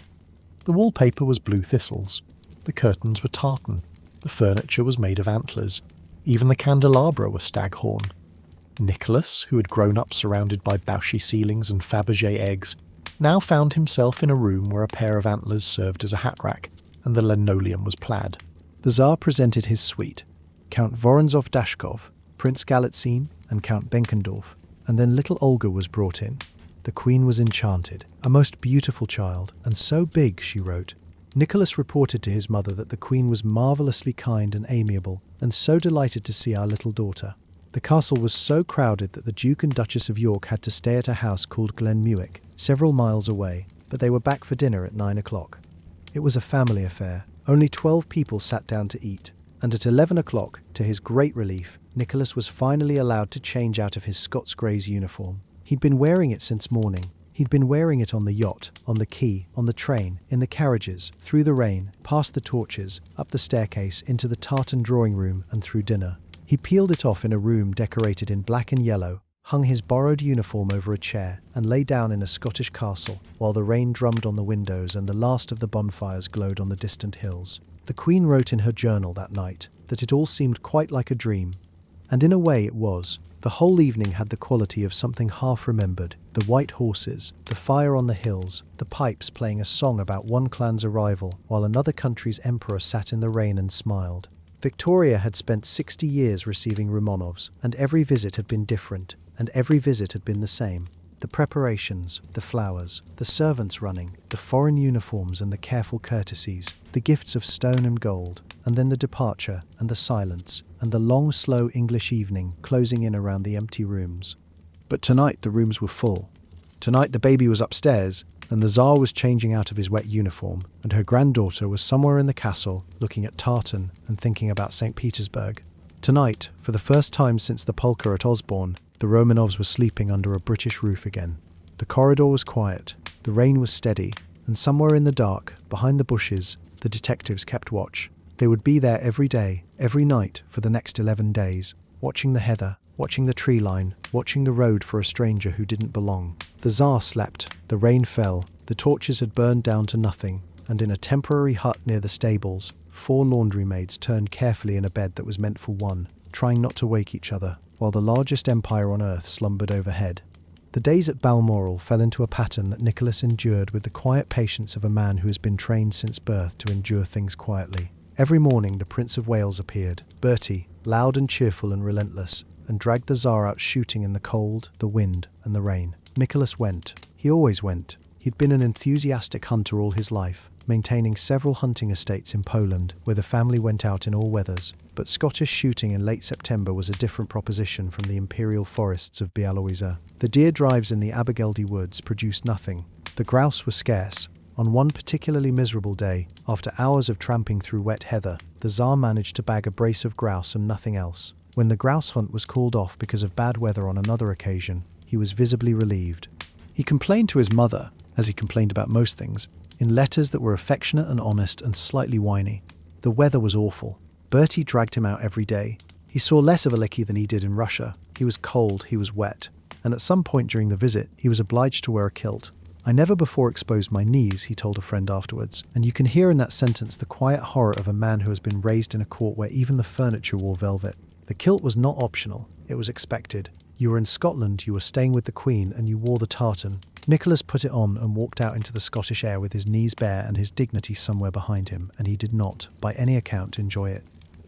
The wallpaper was blue thistles, the curtains were tartan, the furniture was made of antlers, even the candelabra were staghorn. Nicholas, who had grown up surrounded by Bouchy ceilings and Fabergé eggs, now found himself in a room where a pair of antlers served as a hat rack, and the linoleum was plaid. The Tsar presented his suite, Count Vorontsov-Dashkov, Prince Galitzin, and Count Benkendorf, and then little Olga was brought in. The Queen was enchanted, a most beautiful child, and so big, she wrote. Nicholas reported to his mother that the Queen was marvellously kind and amiable, and so delighted to see our little daughter. The castle was so crowded that the Duke and Duchess of York had to stay at a house called Glenmuick, several miles away, but they were back for dinner at 9 o'clock. It was a family affair. Only 12 people sat down to eat, and at 11 o'clock, to his great relief, Nicholas was finally allowed to change out of his Scots Greys uniform. He'd been wearing it since morning. He'd been wearing it on the yacht, on the quay, on the train, in the carriages, through the rain, past the torches, up the staircase, into the tartan drawing room, and through dinner. He peeled it off in a room decorated in black and yellow, hung his borrowed uniform over a chair, and lay down in a Scottish castle, while the rain drummed on the windows and the last of the bonfires glowed on the distant hills. The Queen wrote in her journal that night that it all seemed quite like a dream. And in a way it was. The whole evening had the quality of something half-remembered. The white horses, the fire on the hills, the pipes playing a song about one clan's arrival, while another country's emperor sat in the rain and smiled. Victoria had spent 60 years receiving Romanovs, and every visit had been different, and every visit had been the same. The preparations, the flowers, the servants running, the foreign uniforms and the careful courtesies, the gifts of stone and gold, and then the departure and the silence, and the long, slow English evening closing in around the empty rooms. But tonight the rooms were full. Tonight the baby was upstairs, and the Tsar was changing out of his wet uniform, and her granddaughter was somewhere in the castle looking at tartan and thinking about St. Petersburg. Tonight, for the first time since the polka at Osborne, the Romanovs were sleeping under a British roof again. The corridor was quiet, the rain was steady, and somewhere in the dark, behind the bushes, the detectives kept watch. They would be there every day, every night, for the next 11 days, watching the heather, watching the tree line, watching the road for a stranger who didn't belong. The Tsar slept, the rain fell, the torches had burned down to nothing, and in a temporary hut near the stables, 4 laundry maids turned carefully in a bed that was meant for one, trying not to wake each other, while the largest empire on earth slumbered overhead. The days at Balmoral fell into a pattern that Nicholas endured with the quiet patience of a man who has been trained since birth to endure things quietly. Every morning the Prince of Wales appeared, Bertie, loud and cheerful and relentless, and dragged the Tsar out shooting in the cold, the wind, and the rain. Nicholas went. He always went. He'd been an enthusiastic hunter all his life, maintaining several hunting estates in Poland, where the family went out in all weathers. But Scottish shooting in late September was a different proposition from the imperial forests of Białowieża. The deer drives in the Abergeldy woods produced nothing. The grouse were scarce. On one particularly miserable day, after hours of tramping through wet heather, the Tsar managed to bag a brace of grouse and nothing else. When the grouse hunt was called off because of bad weather on another occasion, he was visibly relieved. He complained to his mother, as he complained about most things, in letters that were affectionate and honest and slightly whiny. The weather was awful. Bertie dragged him out every day. He saw less of Alecki than he did in Russia. He was cold, he was wet, and at some point during the visit, he was obliged to wear a kilt. "I never before exposed my knees," he told a friend afterwards, and you can hear in that sentence the quiet horror of a man who has been raised in a court where even the furniture wore velvet. The kilt was not optional, it was expected. You were in Scotland, you were staying with the Queen, and you wore the tartan. Nicholas put it on and walked out into the Scottish air with his knees bare and his dignity somewhere behind him, and he did not, by any account, enjoy it.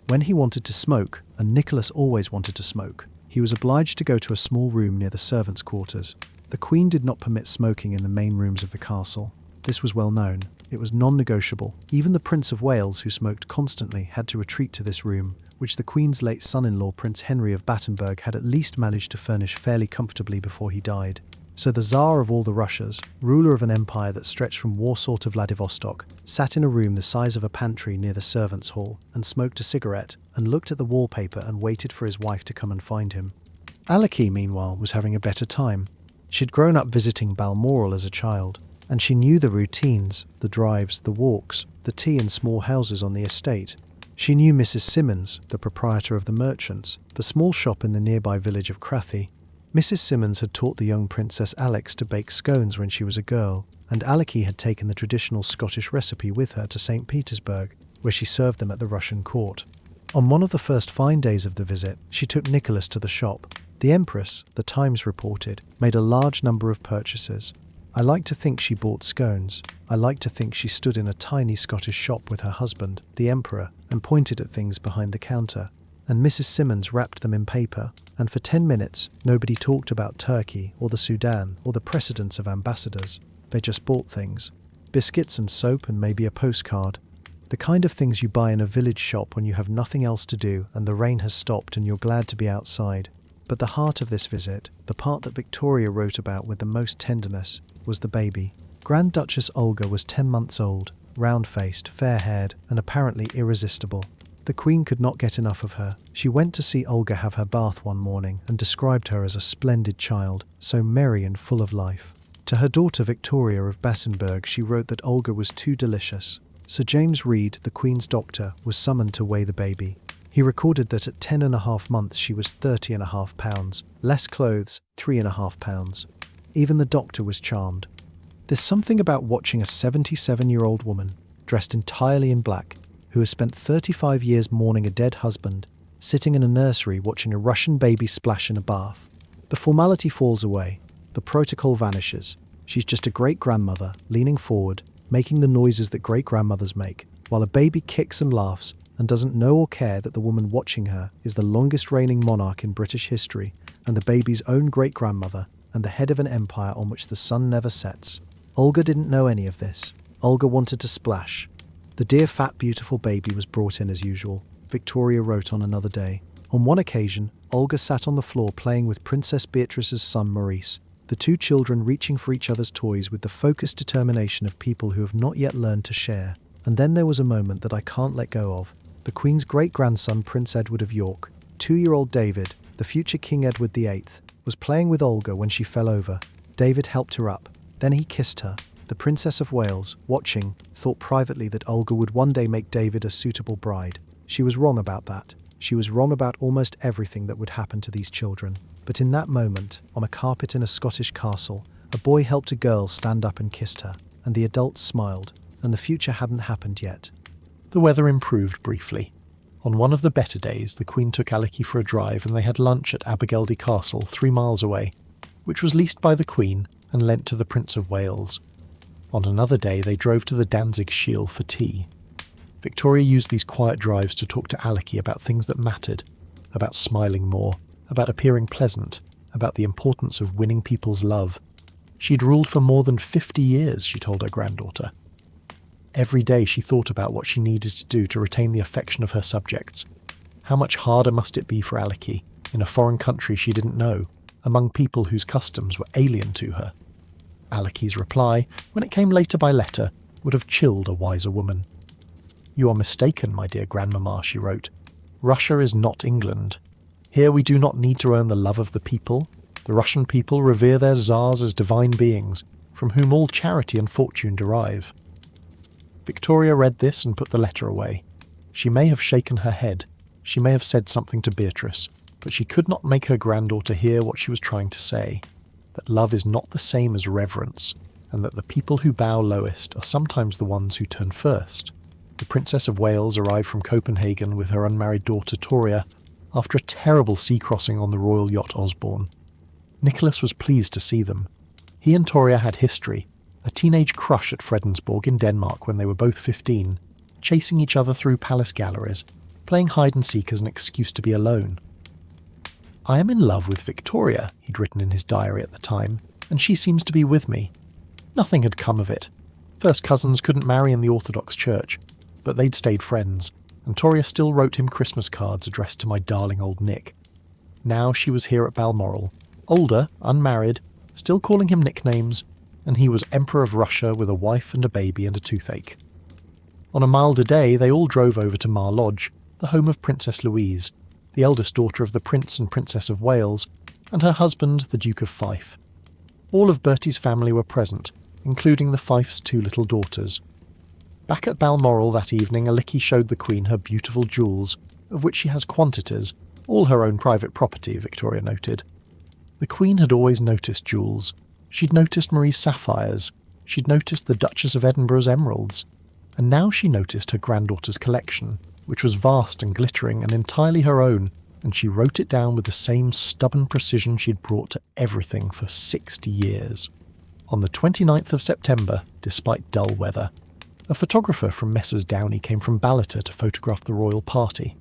When he wanted to smoke, and Nicholas always wanted to smoke, he was obliged to go to a small room near the servants' quarters. The Queen did not permit smoking in the main rooms of the castle. This was well known. It was non-negotiable. Even the Prince of Wales, who smoked constantly, had to retreat to this room, which the Queen's late son-in-law Prince Henry of Battenberg had at least managed to furnish fairly comfortably before he died. So the Tsar of all the Russias, ruler of an empire that stretched from Warsaw to Vladivostok, sat in a room the size of a pantry near the servants' hall and smoked a cigarette and looked at the wallpaper and waited for his wife to come and find him. Alecki, meanwhile, was having a better time. She'd grown up visiting Balmoral as a child, and she knew the routines, the drives, the walks, the tea in small houses on the estate. She knew Mrs. Simmons, the proprietor of the Merchants, the small shop in the nearby village of Crathy. Mrs. Simmons had taught the young Princess Alex to bake scones when she was a girl, and Alecky had taken the traditional Scottish recipe with her to St. Petersburg, where she served them at the Russian court. On one of the first fine days of the visit, she took Nicholas to the shop. The Empress, the Times reported, made a large number of purchases. I like to think she bought scones. I like to think she stood in a tiny Scottish shop with her husband, the Emperor, and pointed at things behind the counter. And Mrs. Simmons wrapped them in paper, and for 10 minutes nobody talked about Turkey or the Sudan or the precedence of ambassadors. They just bought things. Biscuits and soap and maybe a postcard. The kind of things you buy in a village shop when you have nothing else to do and the rain has stopped and you're glad to be outside. But the heart of this visit, the part that Victoria wrote about with the most tenderness, was the baby. Grand Duchess Olga was 10 months old, round-faced, fair-haired, and apparently irresistible. The Queen could not get enough of her. She went to see Olga have her bath one morning and described her as a splendid child, so merry and full of life. To her daughter Victoria of Battenberg she wrote that Olga was too delicious. Sir James Reed, the Queen's doctor, was summoned to weigh the baby. He recorded that at 10.5 months she was 30.5 pounds, less clothes, 3.5 pounds. Even the doctor was charmed. There's something about watching a 77-year-old woman, dressed entirely in black, who has spent 35 years mourning a dead husband, sitting in a nursery watching a Russian baby splash in a bath. The formality falls away. The protocol vanishes. She's just a great-grandmother, leaning forward, making the noises that great-grandmothers make, while a baby kicks and laughs and doesn't know or care that the woman watching her is the longest reigning monarch in British history and the baby's own great-grandmother and the head of an empire on which the sun never sets. Olga didn't know any of this. Olga wanted to splash. The dear fat beautiful baby was brought in as usual, Victoria wrote on another day. On one occasion, Olga sat on the floor playing with Princess Beatrice's son Maurice, the two children reaching for each other's toys with the focused determination of people who have not yet learned to share. And then there was a moment that I can't let go of. The Queen's great-grandson, Prince Edward of York, 2-year-old David, the future King Edward VIII, was playing with Olga when she fell over. David helped her up. Then he kissed her. The Princess of Wales, watching, thought privately that Olga would one day make David a suitable bride. She was wrong about that. She was wrong about almost everything that would happen to these children. But in that moment, on a carpet in a Scottish castle, a boy helped a girl stand up and kissed her, and the adults smiled, and the future hadn't happened yet. The weather improved briefly. On one of the better days, the Queen took Alecky for a drive and they had lunch at Abergeldy Castle, 3 miles away, which was leased by the Queen and lent to the Prince of Wales. On another day, they drove to the Danzig Shiel for tea. Victoria used these quiet drives to talk to Alecky about things that mattered, about smiling more, about appearing pleasant, about the importance of winning people's love. She'd ruled for more than 50 years, she told her granddaughter. Every day she thought about what she needed to do to retain the affection of her subjects. How much harder must it be for Alecky, in a foreign country she didn't know, among people whose customs were alien to her? Alecky's reply, when it came later by letter, would have chilled a wiser woman. "You are mistaken, my dear grandmamma," she wrote. "Russia is not England. Here we do not need to earn the love of the people. The Russian people revere their tsars as divine beings, from whom all charity and fortune derive." Victoria read this and put the letter away. She may have shaken her head. She may have said something to Beatrice, but she could not make her granddaughter hear what she was trying to say, that love is not the same as reverence, and that the people who bow lowest are sometimes the ones who turn first. The Princess of Wales arrived from Copenhagen with her unmarried daughter Toria after a terrible sea crossing on the royal yacht Osborne. Nicholas was pleased to see them. He and Toria had history, a teenage crush at Fredensborg in Denmark when they were both 15, chasing each other through palace galleries, playing hide-and-seek as an excuse to be alone. "I am in love with Victoria," he'd written in his diary at the time, "and she seems to be with me." Nothing had come of it. First cousins couldn't marry in the Orthodox Church, but they'd stayed friends, and Toria still wrote him Christmas cards addressed to my darling old Nick. Now she was here at Balmoral, older, unmarried, still calling him nicknames, and he was Emperor of Russia with a wife and a baby and a toothache. On a milder day, they all drove over to Mar Lodge, the home of Princess Louise, the eldest daughter of the Prince and Princess of Wales, and her husband, the Duke of Fife. All of Bertie's family were present, including the Fifes' 2 little daughters. Back at Balmoral that evening, Alicki showed the Queen her beautiful jewels, of which she has quantities, all her own private property, Victoria noted. The Queen had always noticed jewels. She'd noticed Marie's sapphires, she'd noticed the Duchess of Edinburgh's emeralds, and now she noticed her granddaughter's collection, which was vast and glittering and entirely her own, and she wrote it down with the same stubborn precision she'd brought to everything for 60 years. On the 29th of September, despite dull weather, a photographer from Messrs. Downey came from Ballater to photograph the royal party.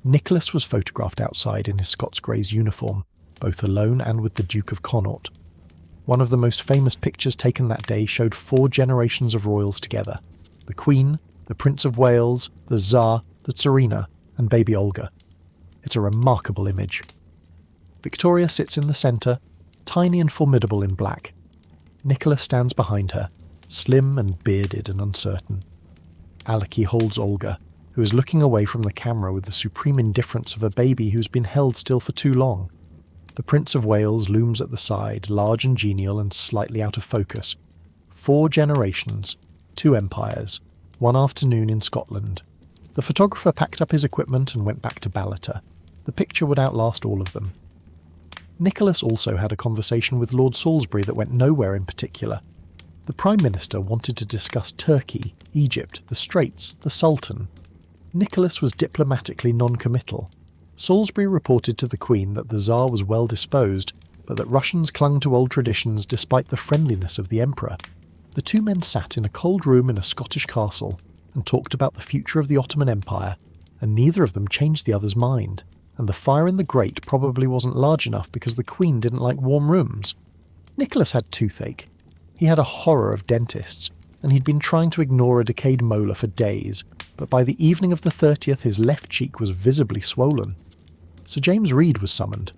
Nicholas was photographed outside in his Scots Greys uniform, both alone and with the Duke of Connaught. One of the most famous pictures taken that day showed 4 generations of royals together: the Queen, the Prince of Wales, the Tsar, the Tsarina, and baby Olga. It's a remarkable image. Victoria sits in the centre, tiny and formidable in black. Nicholas stands behind her, slim and bearded and uncertain. Alicki holds Olga, who is looking away from the camera with the supreme indifference of a baby who's been held still for too long. The Prince of Wales looms at the side, large and genial and slightly out of focus. 4 generations, 2 empires, 1 afternoon in Scotland. The photographer packed up his equipment and went back to Ballater. The picture would outlast all of them. Nicholas also had a conversation with Lord Salisbury that went nowhere in particular. The Prime Minister wanted to discuss Turkey, Egypt, the Straits, the Sultan. Nicholas was diplomatically non-committal. Salisbury reported to the Queen that the Tsar was well disposed, but that Russians clung to old traditions despite the friendliness of the Emperor. The 2 men sat in a cold room in a Scottish castle and talked about the future of the Ottoman Empire, and neither of them changed the other's mind, and the fire in the grate probably wasn't large enough because the Queen didn't like warm rooms. Nicholas had toothache. He had a horror of dentists, and he'd been trying to ignore a decayed molar for days, but by the evening of the 30th his left cheek was visibly swollen. Sir James Reed was summoned.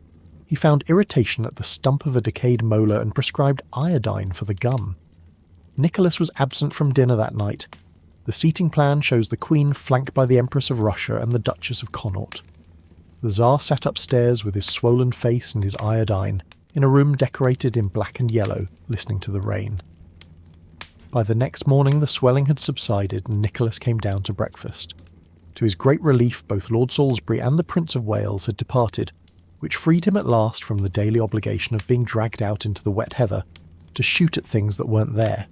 He found irritation at the stump of a decayed molar and prescribed iodine for the gum. Nicholas was absent from dinner that night. The seating plan shows the Queen flanked by the Empress of Russia and the Duchess of Connaught. The Tsar sat upstairs with his swollen face and his iodine, in a room decorated in black and yellow, listening to the rain. By the next morning the swelling had subsided and Nicholas came down to breakfast. To his great relief, both Lord Salisbury and the Prince of Wales had departed, which freed him at last from the daily obligation of being dragged out into the wet heather to shoot at things that weren't there.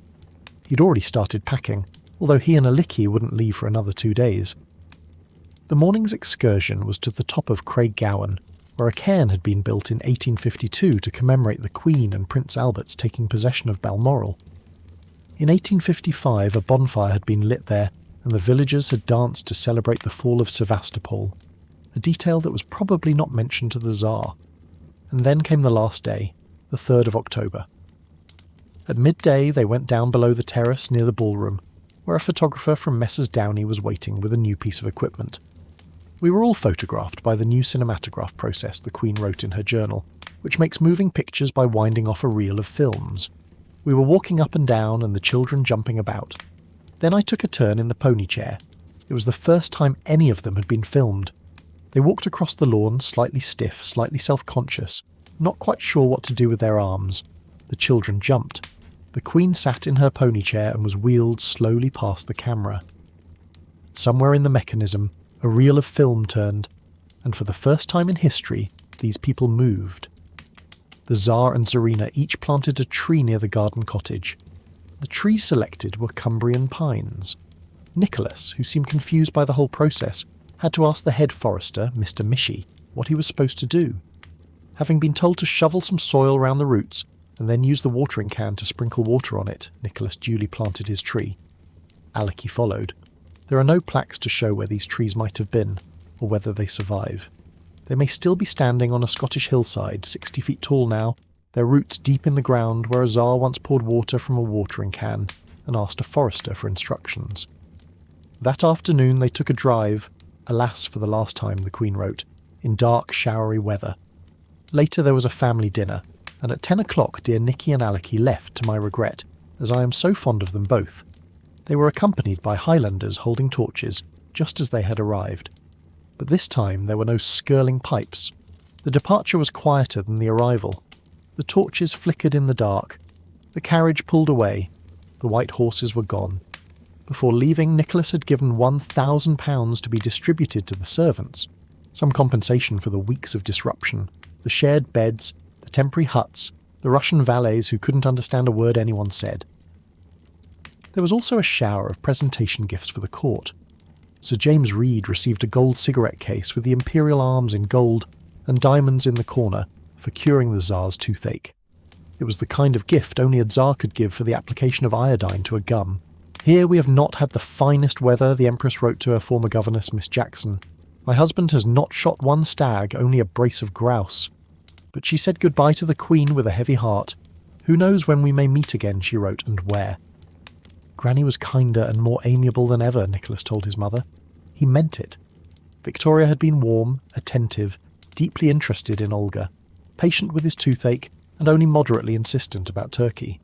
He'd already started packing, although he and Alicki wouldn't leave for another 2 days. The morning's excursion was to the top of Craiggowan, where a cairn had been built in 1852 to commemorate the Queen and Prince Albert's taking possession of Balmoral. In 1855 a bonfire had been lit there, and the villagers had danced to celebrate the fall of Sevastopol, a detail that was probably not mentioned to the Tsar. And then came the last day, the 3rd of October. At midday they went down below the terrace near the ballroom, where a photographer from Messrs. Downey was waiting with a new piece of equipment. We were all photographed by the new cinematograph process the Queen wrote in her journal, which makes moving pictures by winding off a reel of films. We were walking up and down and the children jumping about. Then I took a turn in the pony chair. It was the first time any of them had been filmed. They walked across the lawn, slightly stiff, slightly self-conscious, not quite sure what to do with their arms. The children jumped. The Queen sat in her pony chair and was wheeled slowly past the camera. Somewhere in the mechanism, a reel of film turned, and for the first time in history, these people moved. The Tsar and Tsarina each planted a tree near the garden cottage. The trees selected were Cumbrian pines. Nicholas, who seemed confused by the whole process, had to ask the head forester, Mr. Mishy, what he was supposed to do. Having been told to shovel some soil round the roots, and then use the watering can to sprinkle water on it, Nicholas duly planted his tree. Alicki followed. There are no plaques to show where these trees might have been, or whether they survive. They may still be standing on a Scottish hillside, 60 feet tall now, their roots deep in the ground where a Tsar once poured water from a watering can and asked a forester for instructions. That afternoon they took a drive, alas for the last time, the Queen wrote, in dark, showery weather. Later there was a family dinner, and at 10 o'clock dear Nicky and Alicki left to my regret, as I am so fond of them both. They were accompanied by Highlanders holding torches, just as they had arrived. But this time there were no skirling pipes. The departure was quieter than the arrival. The torches flickered in the dark. The carriage pulled away. The white horses were gone. Before leaving, Nicholas had given £1,000 to be distributed to the servants, some compensation for the weeks of disruption, the shared beds, the temporary huts, the Russian valets who couldn't understand a word anyone said. There was also a shower of presentation gifts for the court. Sir James Reed received a gold cigarette case with the imperial arms in gold and diamonds in the corner for curing the Tsar's toothache. It was the kind of gift only a Tsar could give for the application of iodine to a gum. "Here we have not had the finest weather," the Empress wrote to her former governess, Miss Jackson. "My husband has not shot one stag, only a brace of grouse." But she said goodbye to the Queen with a heavy heart. "Who knows when we may meet again," she wrote, "and where." Granny was kinder and more amiable than ever, Nicholas told his mother. He meant it. Victoria had been warm, attentive, deeply interested in Olga, patient with his toothache, and only moderately insistent about Turkey.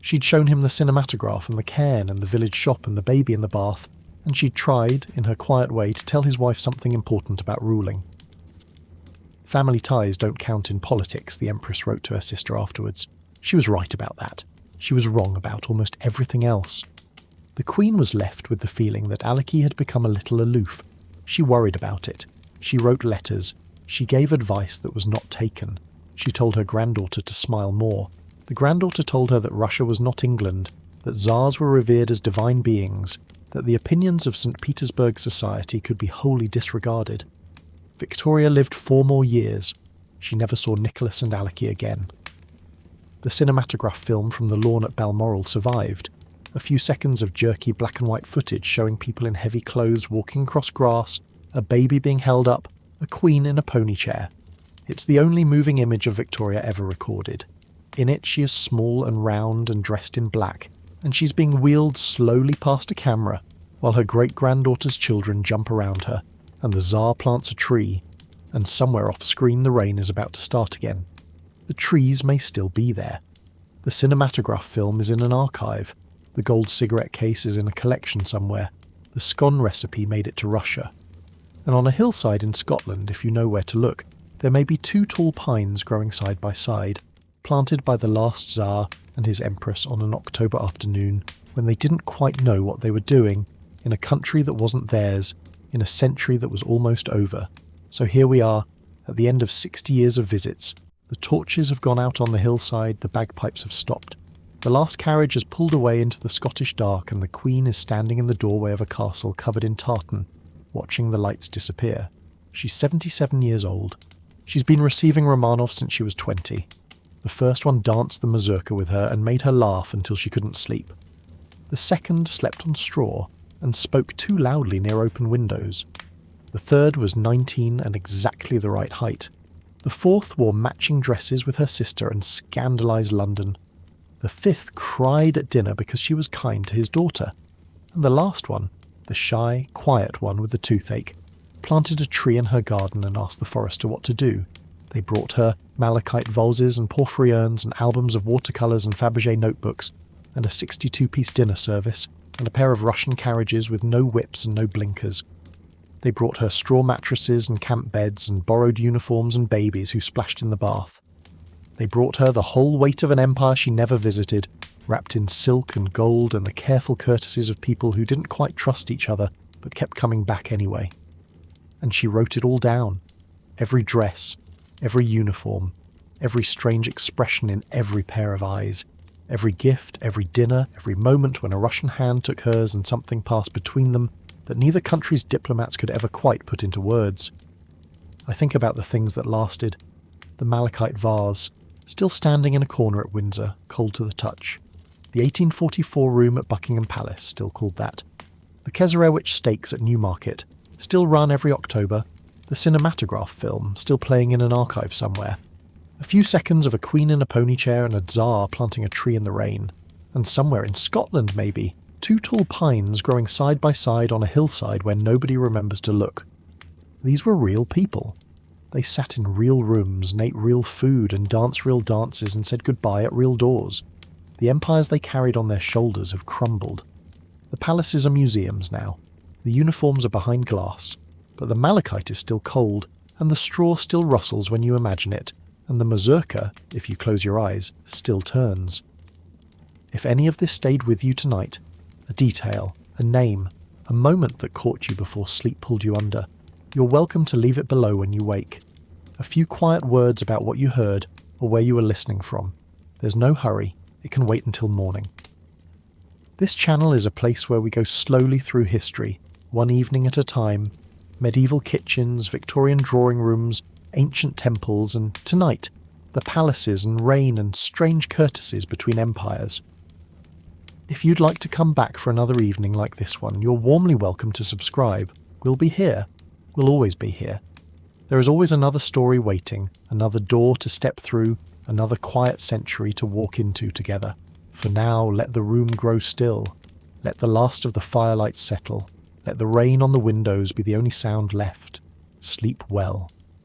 She'd shown him the cinematograph and the cairn and the village shop and the baby in the bath, and she'd tried, in her quiet way, to tell his wife something important about ruling. "Family ties don't count in politics," the Empress wrote to her sister afterwards. She was right about that. She was wrong about almost everything else. The Queen was left with the feeling that Aleki had become a little aloof. She worried about it. She wrote letters. She gave advice that was not taken. She told her granddaughter to smile more. The granddaughter told her that Russia was not England, that Tsars were revered as divine beings, that the opinions of St. Petersburg society could be wholly disregarded. Victoria lived 4 more years. She never saw Nicholas and Aleki again. The cinematograph film from the lawn at Balmoral survived. A few seconds of jerky black and white footage showing people in heavy clothes walking across grass, a baby being held up, a queen in a pony chair. It's the only moving image of Victoria ever recorded. In it she is small and round and dressed in black, and she's being wheeled slowly past a camera, while her great-granddaughter's children jump around her, and the Tsar plants a tree, and somewhere off-screen the rain is about to start again. The trees may still be there. The cinematograph film is in an archive. The gold cigarette case is in a collection somewhere. The scone recipe made it to Russia. And on a hillside in Scotland, if you know where to look, there may be 2 tall pines growing side by side, planted by the last Tsar and his Empress on an October afternoon when they didn't quite know what they were doing, in a country that wasn't theirs, in a century that was almost over. So here we are, at the end of 60 years of visits. The torches have gone out on the hillside, the bagpipes have stopped. The last carriage has pulled away into the Scottish dark, and the Queen is standing in the doorway of a castle covered in tartan, watching the lights disappear. She's 77 years old. She's been receiving Romanovs since she was 20. The first one danced the mazurka with her and made her laugh until she couldn't sleep. The second slept on straw and spoke too loudly near open windows. The third was 19 and exactly the right height. The fourth wore matching dresses with her sister and scandalised London. The fifth cried at dinner because she was kind to his daughter. And the last one, the shy, quiet one with the toothache, planted a tree in her garden and asked the forester what to do. They brought her malachite vases and porphyry urns and albums of watercolours and Fabergé notebooks, and a 62-piece dinner service, and a pair of Russian carriages with no whips and no blinkers. They brought her straw mattresses and camp beds and borrowed uniforms and babies who splashed in the bath. They brought her the whole weight of an empire she never visited, wrapped in silk and gold and the careful courtesies of people who didn't quite trust each other but kept coming back anyway. And she wrote it all down. Every dress, every uniform, every strange expression in every pair of eyes, every gift, every dinner, every moment when a Russian hand took hers and something passed between them that neither country's diplomats could ever quite put into words. I think about the things that lasted. The malachite vase, still standing in a corner at Windsor, cold to the touch. The 1844 room at Buckingham Palace, still called that. The tsarevich steaks at Newmarket, still run every October. The cinematograph film, still playing in an archive somewhere. A few seconds of a queen in a pony chair and a Tsar planting a tree in the rain. And somewhere in Scotland, maybe, 2 tall pines growing side by side on a hillside where nobody remembers to look. These were real people. They sat in real rooms and ate real food and danced real dances and said goodbye at real doors. The empires they carried on their shoulders have crumbled. The palaces are museums now. The uniforms are behind glass. But the malachite is still cold, and the straw still rustles when you imagine it, and the mazurka, if you close your eyes, still turns. If any of this stayed with you tonight, a detail, a name, a moment that caught you before sleep pulled you under. You're welcome to leave it below when you wake. A few quiet words about what you heard or where you were listening from. There's no hurry, it can wait until morning. This channel is a place where we go slowly through history, one evening at a time. Medieval kitchens, Victorian drawing rooms, ancient temples, and tonight, the palaces and reign and strange courtesies between empires. If you'd like to come back for another evening like this one, you're warmly welcome to subscribe. We'll be here. We'll always be here. There is always another story waiting, another door to step through, another quiet century to walk into together. For now, let the room grow still. Let the last of the firelight settle. Let the rain on the windows be the only sound left. Sleep well.